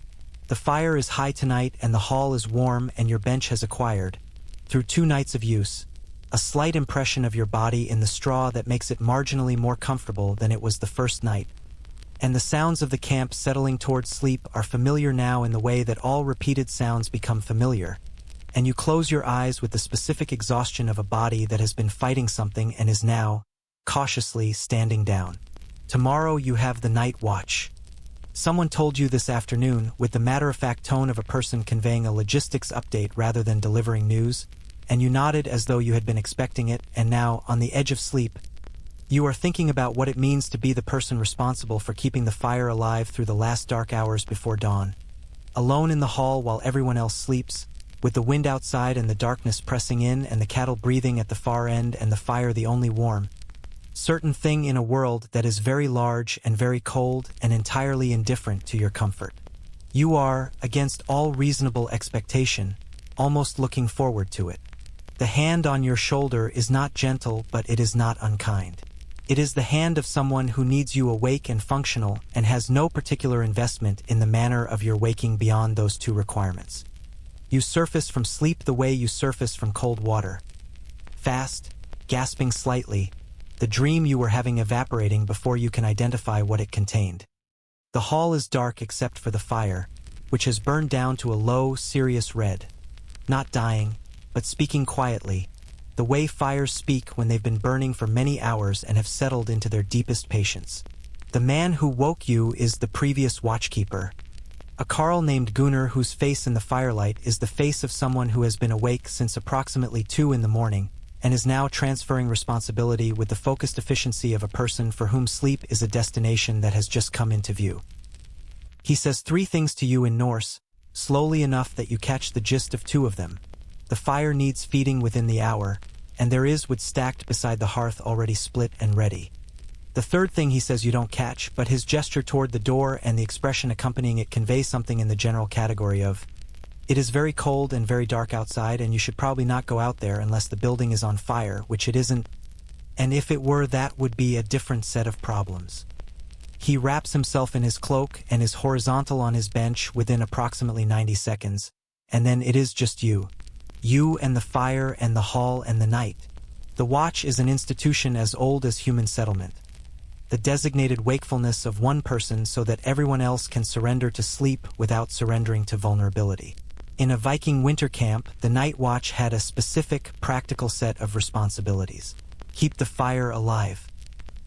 The fire is high tonight and the hall is warm and your bench has acquired, through 2 nights of use, a slight impression of your body in the straw that makes it marginally more comfortable than it was the first night. And the sounds of the camp settling towards sleep are familiar now in the way that all repeated sounds become familiar, and you close your eyes with the specific exhaustion of a body that has been fighting something and is now, cautiously, standing down. Tomorrow you have the night watch. Someone told you this afternoon with the matter-of-fact tone of a person conveying a logistics update rather than delivering news, and you nodded as though you had been expecting it, and now, on the edge of sleep, you are thinking about what it means to be the person responsible for keeping the fire alive through the last dark hours before dawn. Alone in the hall while everyone else sleeps, with the wind outside and the darkness pressing in and the cattle breathing at the far end and the fire the only warm, certain thing in a world that is very large and very cold and entirely indifferent to your comfort. You are, against all reasonable expectation, almost looking forward to it. The hand on your shoulder is not gentle, but it is not unkind. It is the hand of someone who needs you awake and functional and has no particular investment in the manner of your waking beyond those 2 requirements. You surface from sleep the way you surface from cold water. Fast, gasping slightly, the dream you were having evaporating before you can identify what it contained. The hall is dark except for the fire, which has burned down to a low, serious red. Not dying, but speaking quietly, the way fires speak when they've been burning for many hours and have settled into their deepest patience. The man who woke you is the previous watchkeeper, a Carl named Gunnar whose face in the firelight is the face of someone who has been awake since approximately 2 in the morning and is now transferring responsibility with the focused efficiency of a person for whom sleep is a destination that has just come into view. He says 3 things to you in Norse, slowly enough that you catch the gist of 2 of them. The fire needs feeding within the hour, and there is wood stacked beside the hearth already split and ready. The 3rd thing he says you don't catch, but his gesture toward the door and the expression accompanying it convey something in the general category of, it is very cold and very dark outside and you should probably not go out there unless the building is on fire, which it isn't, and if it were that would be a different set of problems. He wraps himself in his cloak and is horizontal on his bench within approximately 90 seconds, and then it is just you. You and the fire and the hall and the night. The watch is an institution as old as human settlement. The designated wakefulness of one person so that everyone else can surrender to sleep without surrendering to vulnerability. In a Viking winter camp, the night watch had a specific, practical set of responsibilities. Keep the fire alive.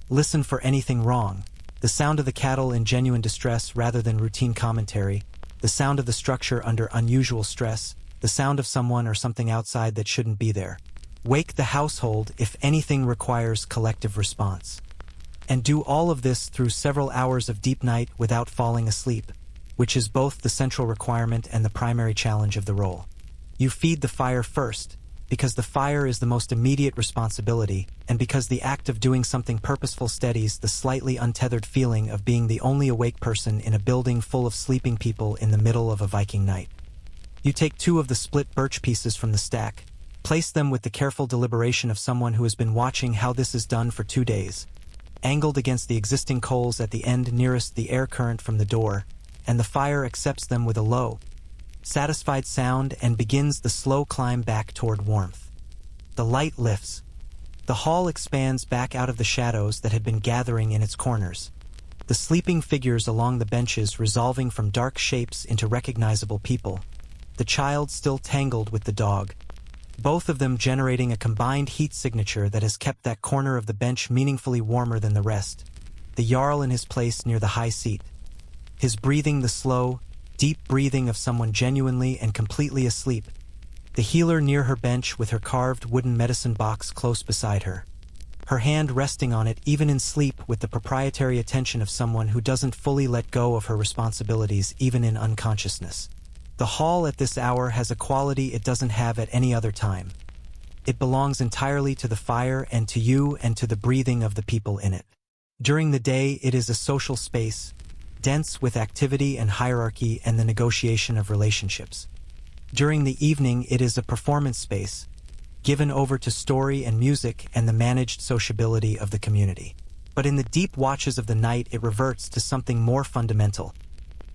Listen for anything wrong. The sound of the cattle in genuine distress rather than routine commentary. The sound of the structure under unusual stress. The sound of someone or something outside that shouldn't be there. Wake the household if anything requires collective response. And do all of this through several hours of deep night without falling asleep, which is both the central requirement and the primary challenge of the role. You feed the fire first, because the fire is the most immediate responsibility, and because the act of doing something purposeful steadies the slightly untethered feeling of being the only awake person in a building full of sleeping people in the middle of a Viking night. You take 2 of the split birch pieces from the stack, place them with the careful deliberation of someone who has been watching how this is done for 2 days, angled against the existing coals at the end nearest the air current from the door, and the fire accepts them with a low, satisfied sound and begins the slow climb back toward warmth. The light lifts. The hall expands back out of the shadows that had been gathering in its corners. The sleeping figures along the benches resolving from dark shapes into recognizable people. The child still tangled with the dog, both of them generating a combined heat signature that has kept that corner of the bench meaningfully warmer than the rest. The Jarl in his place near the high seat. His breathing the slow, deep breathing of someone genuinely and completely asleep. the healer near her bench with her carved wooden medicine box close beside her, her hand resting on it even in sleep with the proprietary attention of someone who doesn't fully let go of her responsibilities even in unconsciousness. The hall at this hour has a quality it doesn't have at any other time. It belongs entirely to the fire and to you and to the breathing of the people in it. During the day, it is a social space, dense with activity and hierarchy and the negotiation of relationships. During the evening, it is a performance space, given over to story and music and the managed sociability of the community. But in the deep watches of the night, it reverts to something more fundamental.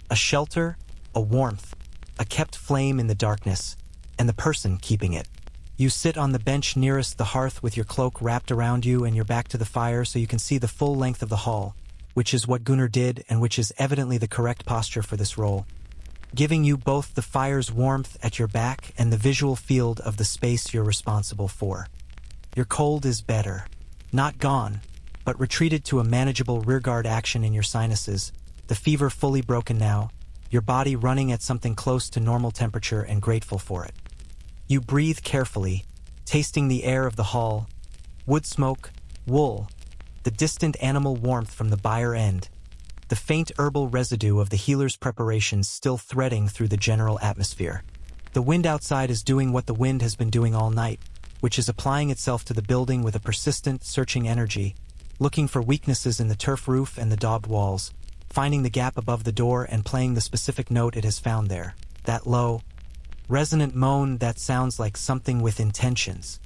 A shelter, a warmth, a kept flame in the darkness, and the person keeping it. You sit on the bench nearest the hearth with your cloak wrapped around you and your back to the fire so you can see the full length of the hall, which is what Gunnar did and which is evidently the correct posture for this role, giving you both the fire's warmth at your back and the visual field of the space you're responsible for. Your cold is better, not gone, but retreated to a manageable rearguard action in your sinuses, the fever fully broken now, your body running at something close to normal temperature and grateful for it. You breathe carefully, tasting the air of the hall, wood smoke, wool, the distant animal warmth from the byre end, the faint herbal residue of the healer's preparations still threading through the general atmosphere. The wind outside is doing what the wind has been doing all night, which is applying itself to the building with a persistent, searching energy, looking for weaknesses in the turf roof and the daubed walls, finding the gap above the door and playing the specific note it has found there, that low, resonant moan that sounds like something with intentions.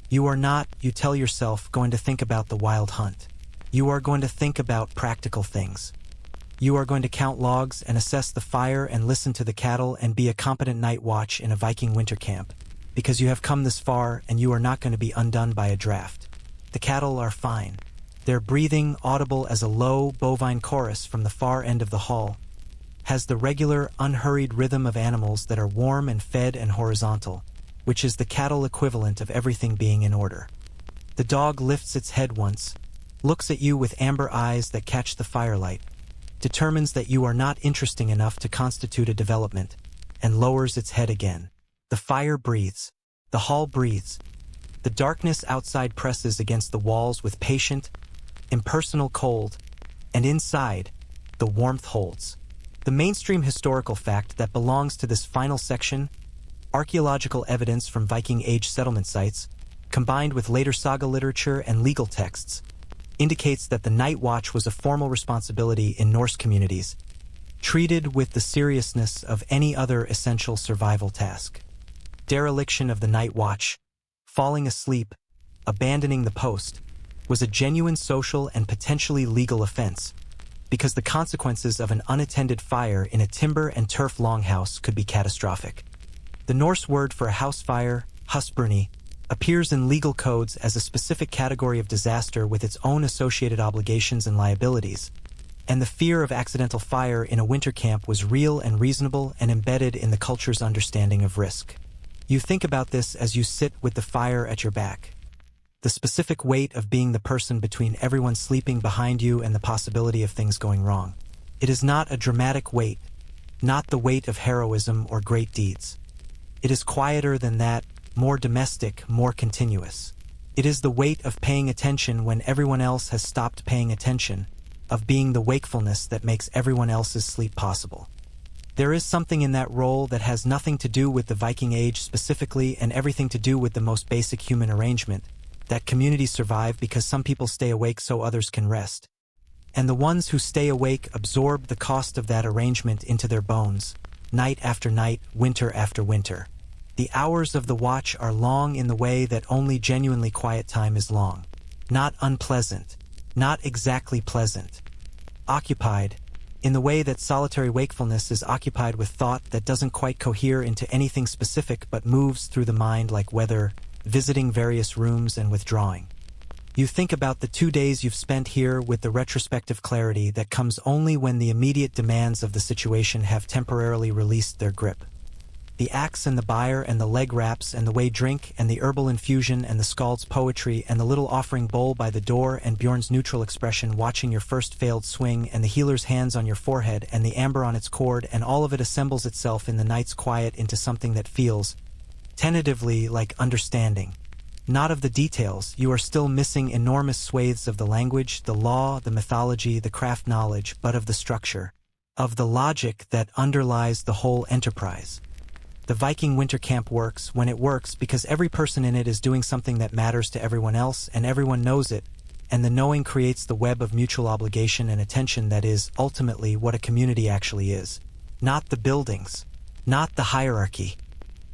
You are not, you tell yourself, going to think about the wild hunt. You are going to think about practical things. You are going to count logs and assess the fire and listen to the cattle and be a competent night watch in a Viking winter camp, because you have come this far and you are not going to be undone by a draft. The cattle are fine. Their breathing, audible as a low, bovine chorus from the far end of the hall, has the regular, unhurried rhythm of animals that are warm and fed and horizontal, which is the cattle equivalent of everything being in order. The dog lifts its head once, looks at you with amber eyes that catch the firelight, determines that you are not interesting enough to constitute a development, and lowers its head again. The fire breathes. The hall breathes. The darkness outside presses against the walls with patient, impersonal cold, and inside, the warmth holds. The mainstream historical fact that belongs to this final section, archaeological evidence from Viking Age settlement sites, combined with later saga literature and legal texts, indicates that the night watch was a formal responsibility in Norse communities, treated with the seriousness of any other essential survival task. Dereliction of the night watch, falling asleep, abandoning the post, was a genuine social and potentially legal offense, because the consequences of an unattended fire in a timber and turf longhouse could be catastrophic. The Norse word for a house fire, husbruni, appears in legal codes as a specific category of disaster with its own associated obligations and liabilities, and the fear of accidental fire in a winter camp was real and reasonable and embedded in the culture's understanding of risk. You think about this as you sit with the fire at your back. The specific weight of being the person between everyone sleeping behind you and the possibility of things going wrong. It is not a dramatic weight, not the weight of heroism or great deeds. It is quieter than that, more domestic, more continuous. It is the weight of paying attention when everyone else has stopped paying attention, of being the wakefulness that makes everyone else's sleep possible. There is something in that role that has nothing to do with the Viking Age specifically and everything to do with the most basic human arrangement, that communities survive because some people stay awake so others can rest. And the ones who stay awake absorb the cost of that arrangement into their bones, night after night, winter after winter. The hours of the watch are long in the way that only genuinely quiet time is long. Not unpleasant, not exactly pleasant. Occupied, in the way that solitary wakefulness is occupied with thought that doesn't quite cohere into anything specific but moves through the mind like weather, visiting various rooms and withdrawing. You think about the 2 days you've spent here with the retrospective clarity that comes only when the immediate demands of the situation have temporarily released their grip. The axe and the byre and the leg wraps and the way drink and the herbal infusion and the skald's poetry and the little offering bowl by the door and Bjorn's neutral expression watching your first failed swing and the healer's hands on your forehead and the amber on its cord and all of it assembles itself in the night's quiet into something that feels, tentatively like understanding. Not of the details, you are still missing enormous swathes of the language, the law, the mythology, the craft knowledge, but of the structure, of the logic that underlies the whole enterprise. The Viking winter camp works when it works because every person in it is doing something that matters to everyone else and everyone knows it, and the knowing creates the web of mutual obligation and attention that is, ultimately, what a community actually is. Not the buildings, not the hierarchy,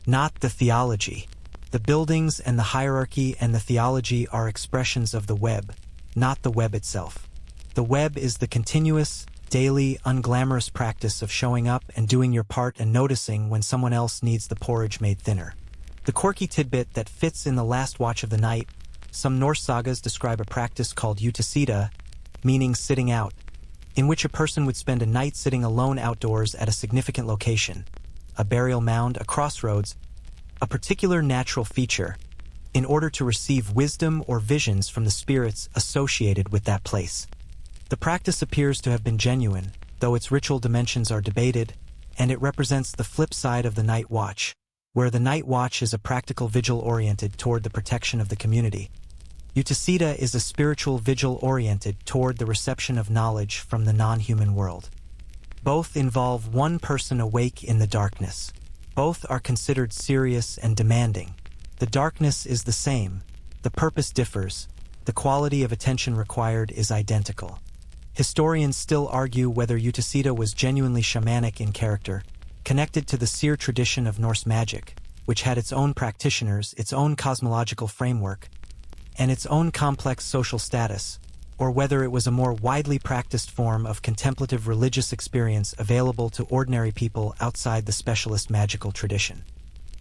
not the theology. The buildings and the hierarchy and the theology are expressions of the web, not the web itself. The web is the continuous, daily, unglamorous practice of showing up and doing your part and noticing when someone else needs the porridge made thinner. The quirky tidbit that fits in the last watch of the night, some Norse sagas describe a practice called utisita, meaning sitting out, in which a person would spend a night sitting alone outdoors at a significant location, a burial mound, a crossroads, a particular natural feature, in order to receive wisdom or visions from the spirits associated with that place. The practice appears to have been genuine, though its ritual dimensions are debated, and it represents the flip side of the night watch, where the night watch is a practical vigil oriented toward the protection of the community. Utisita is a spiritual vigil oriented toward the reception of knowledge from the non-human world. Both involve one person awake in the darkness. Both are considered serious and demanding. The darkness is the same. The purpose differs. The quality of attention required is identical. Historians still argue whether Utisita was genuinely shamanic in character, connected to the seer tradition of Norse magic, which had its own practitioners, its own cosmological framework, and its own complex social status, or whether it was a more widely practiced form of contemplative religious experience available to ordinary people outside the specialist magical tradition.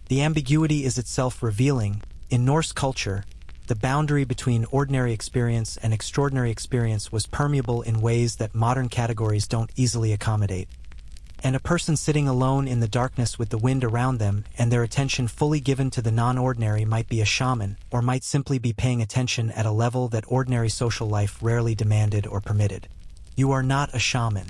The ambiguity is itself revealing. In Norse culture, the boundary between ordinary experience and extraordinary experience was permeable in ways that modern categories don't easily accommodate. And a person sitting alone in the darkness with the wind around them and their attention fully given to the non-ordinary might be a shaman, or might simply be paying attention at a level that ordinary social life rarely demanded or permitted. You are not a shaman.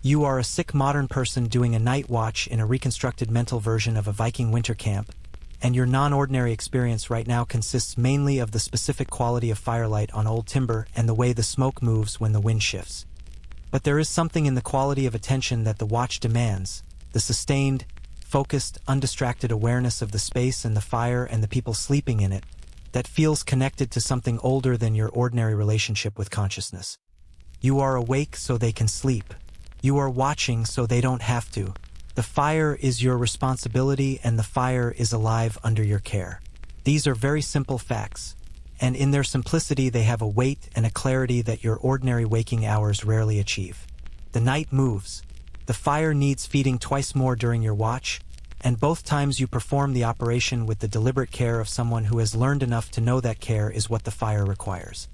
You are a sick modern person doing a night watch in a reconstructed mental version of a Viking winter camp, and your non-ordinary experience right now consists mainly of the specific quality of firelight on old timber and the way the smoke moves when the wind shifts. But there is something in the quality of attention that the watch demands, the sustained, focused, undistracted awareness of the space and the fire and the people sleeping in it, that feels connected to something older than your ordinary relationship with consciousness. You are awake so they can sleep. You are watching so they don't have to. The fire is your responsibility and the fire is alive under your care. These are very simple facts, and in their simplicity they have a weight and a clarity that your ordinary waking hours rarely achieve. The night moves. The fire needs feeding twice more during your watch, and both times you perform the operation with the deliberate care of someone who has learned enough to know that care is what the fire requires.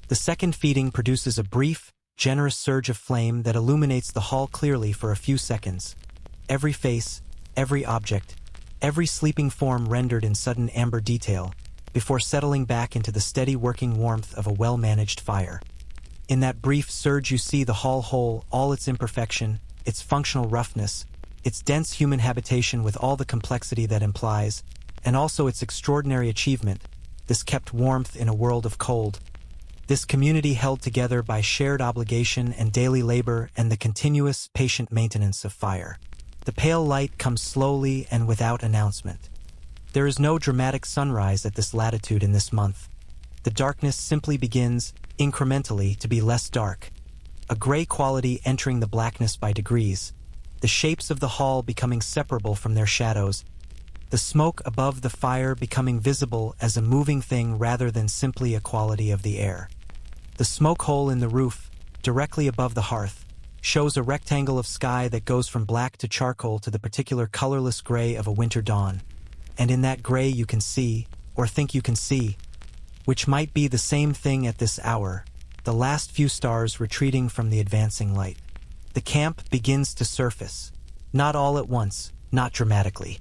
The second feeding produces a brief, generous surge of flame that illuminates the hall clearly for a few seconds. Every face, every object, every sleeping form rendered in sudden amber detail, before settling back into the steady working warmth of a well-managed fire. In that brief surge you see the hall whole, all its imperfection, its functional roughness, its dense human habitation with all the complexity that implies, and also its extraordinary achievement, this kept warmth in a world of cold, this community held together by shared obligation and daily labor and the continuous, patient maintenance of fire. The pale light comes slowly and without announcement. There is no dramatic sunrise at this latitude in this month. The darkness simply begins, incrementally, to be less dark, a gray quality entering the blackness by degrees, the shapes of the hall becoming separable from their shadows, the smoke above the fire becoming visible as a moving thing rather than simply a quality of the air. The smoke hole in the roof, directly above the hearth, shows a rectangle of sky that goes from black to charcoal to the particular colorless gray of a winter dawn. And in that gray you can see, or think you can see, which might be the same thing at this hour, the last few stars retreating from the advancing light. The camp begins to surface, not all at once, not dramatically.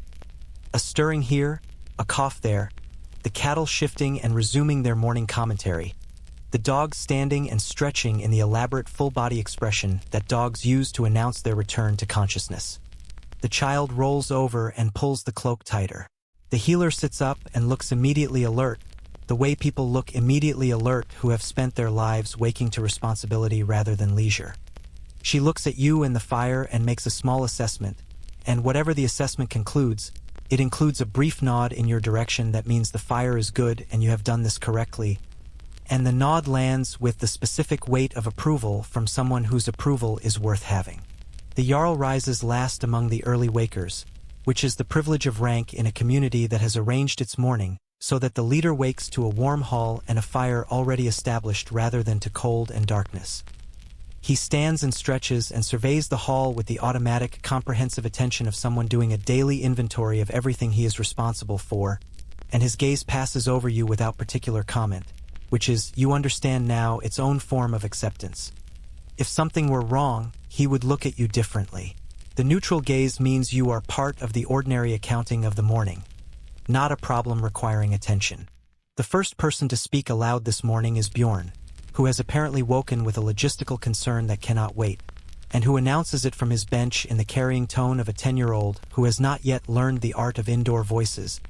A stirring here, a cough there, the cattle shifting and resuming their morning commentary, the dogs standing and stretching in the elaborate full-body expression that dogs use to announce their return to consciousness. The child rolls over and pulls the cloak tighter. The healer sits up and looks immediately alert, the way people look immediately alert who have spent their lives waking to responsibility rather than leisure. She looks at you and the fire and makes a small assessment, and whatever the assessment concludes, it includes a brief nod in your direction that means the fire is good and you have done this correctly, and the nod lands with the specific weight of approval from someone whose approval is worth having. The Jarl rises last among the early wakers, which is the privilege of rank in a community that has arranged its morning so that the leader wakes to a warm hall and a fire already established rather than to cold and darkness. He stands and stretches and surveys the hall with the automatic, comprehensive attention of someone doing a daily inventory of everything he is responsible for, and his gaze passes over you without particular comment, which is, you understand now, its own form of acceptance. If something were wrong, he would look at you differently. The neutral gaze means you are part of the ordinary accounting of the morning, not a problem requiring attention. The first person to speak aloud this morning is Bjorn, who has apparently woken with a logistical concern that cannot wait, and who announces it from his bench in the carrying tone of a 10-year-old who has not yet learned the art of indoor voices,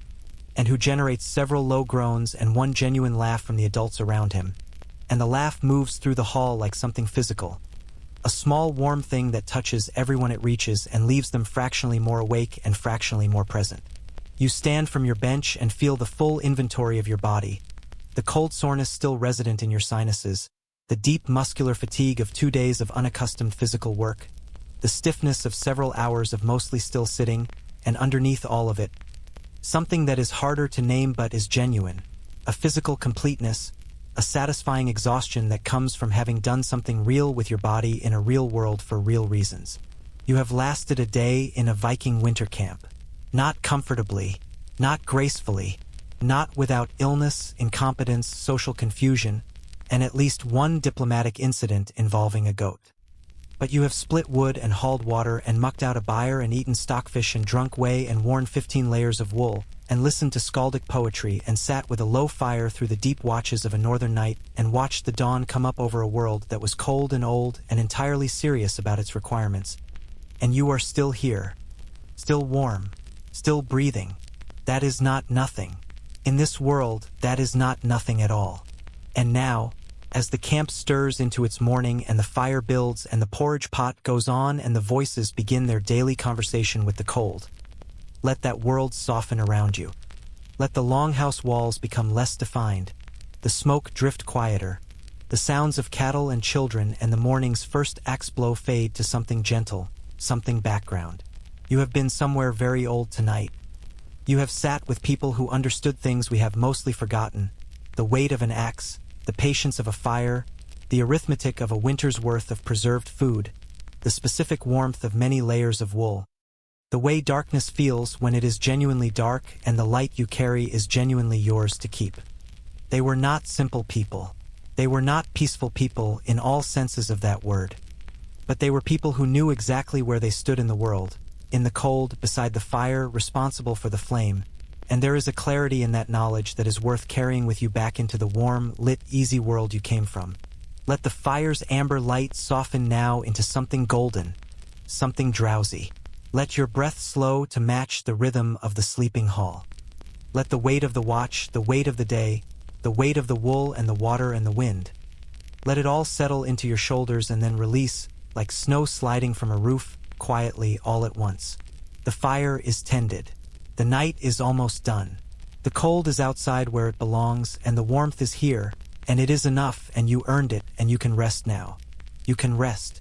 and who generates several low groans and one genuine laugh from the adults around him, and the laugh moves through the hall like something physical, a small warm thing that touches everyone it reaches and leaves them fractionally more awake and fractionally more present. You stand from your bench and feel the full inventory of your body, the cold soreness still resident in your sinuses, the deep muscular fatigue of 2 days of unaccustomed physical work, the stiffness of several hours of mostly still sitting, and underneath all of it, something that is harder to name but is genuine, a physical completeness, a satisfying exhaustion that comes from having done something real with your body in a real world for real reasons. You have lasted a day in a Viking winter camp. Not comfortably, not gracefully, not without illness, incompetence, social confusion, and at least one diplomatic incident involving a goat. But you have split wood and hauled water and mucked out a byre and eaten stockfish and drunk whey and worn 15 layers of wool and listened to skaldic poetry and sat with a low fire through the deep watches of a northern night and watched the dawn come up over a world that was cold and old and entirely serious about its requirements. And you are still here, still warm, still breathing. That is not nothing. In this world, that is not nothing at all. And now, as the camp stirs into its morning and the fire builds and the porridge pot goes on and the voices begin their daily conversation with the cold, let that world soften around you. Let the longhouse walls become less defined, the smoke drift quieter, the sounds of cattle and children and the morning's first axe blow fade to something gentle, something background. You have been somewhere very old tonight. You have sat with people who understood things we have mostly forgotten, the weight of an axe, the patience of a fire, the arithmetic of a winter's worth of preserved food, the specific warmth of many layers of wool, the way darkness feels when it is genuinely dark and the light you carry is genuinely yours to keep. They were not simple people. They were not peaceful people in all senses of that word. But they were people who knew exactly where they stood in the world, in the cold, beside the fire, responsible for the flame, and there is a clarity in that knowledge that is worth carrying with you back into the warm, lit, easy world you came from. Let the fire's amber light soften now into something golden, something drowsy. Let your breath slow to match the rhythm of the sleeping hall. Let the weight of the watch, the weight of the day, the weight of the wool and the water and the wind, let it all settle into your shoulders and then release, like snow sliding from a roof, quietly all at once. The fire is tended. The night is almost done. The cold is outside where it belongs, and the warmth is here, and it is enough, and you earned it, and you can rest now. You can rest.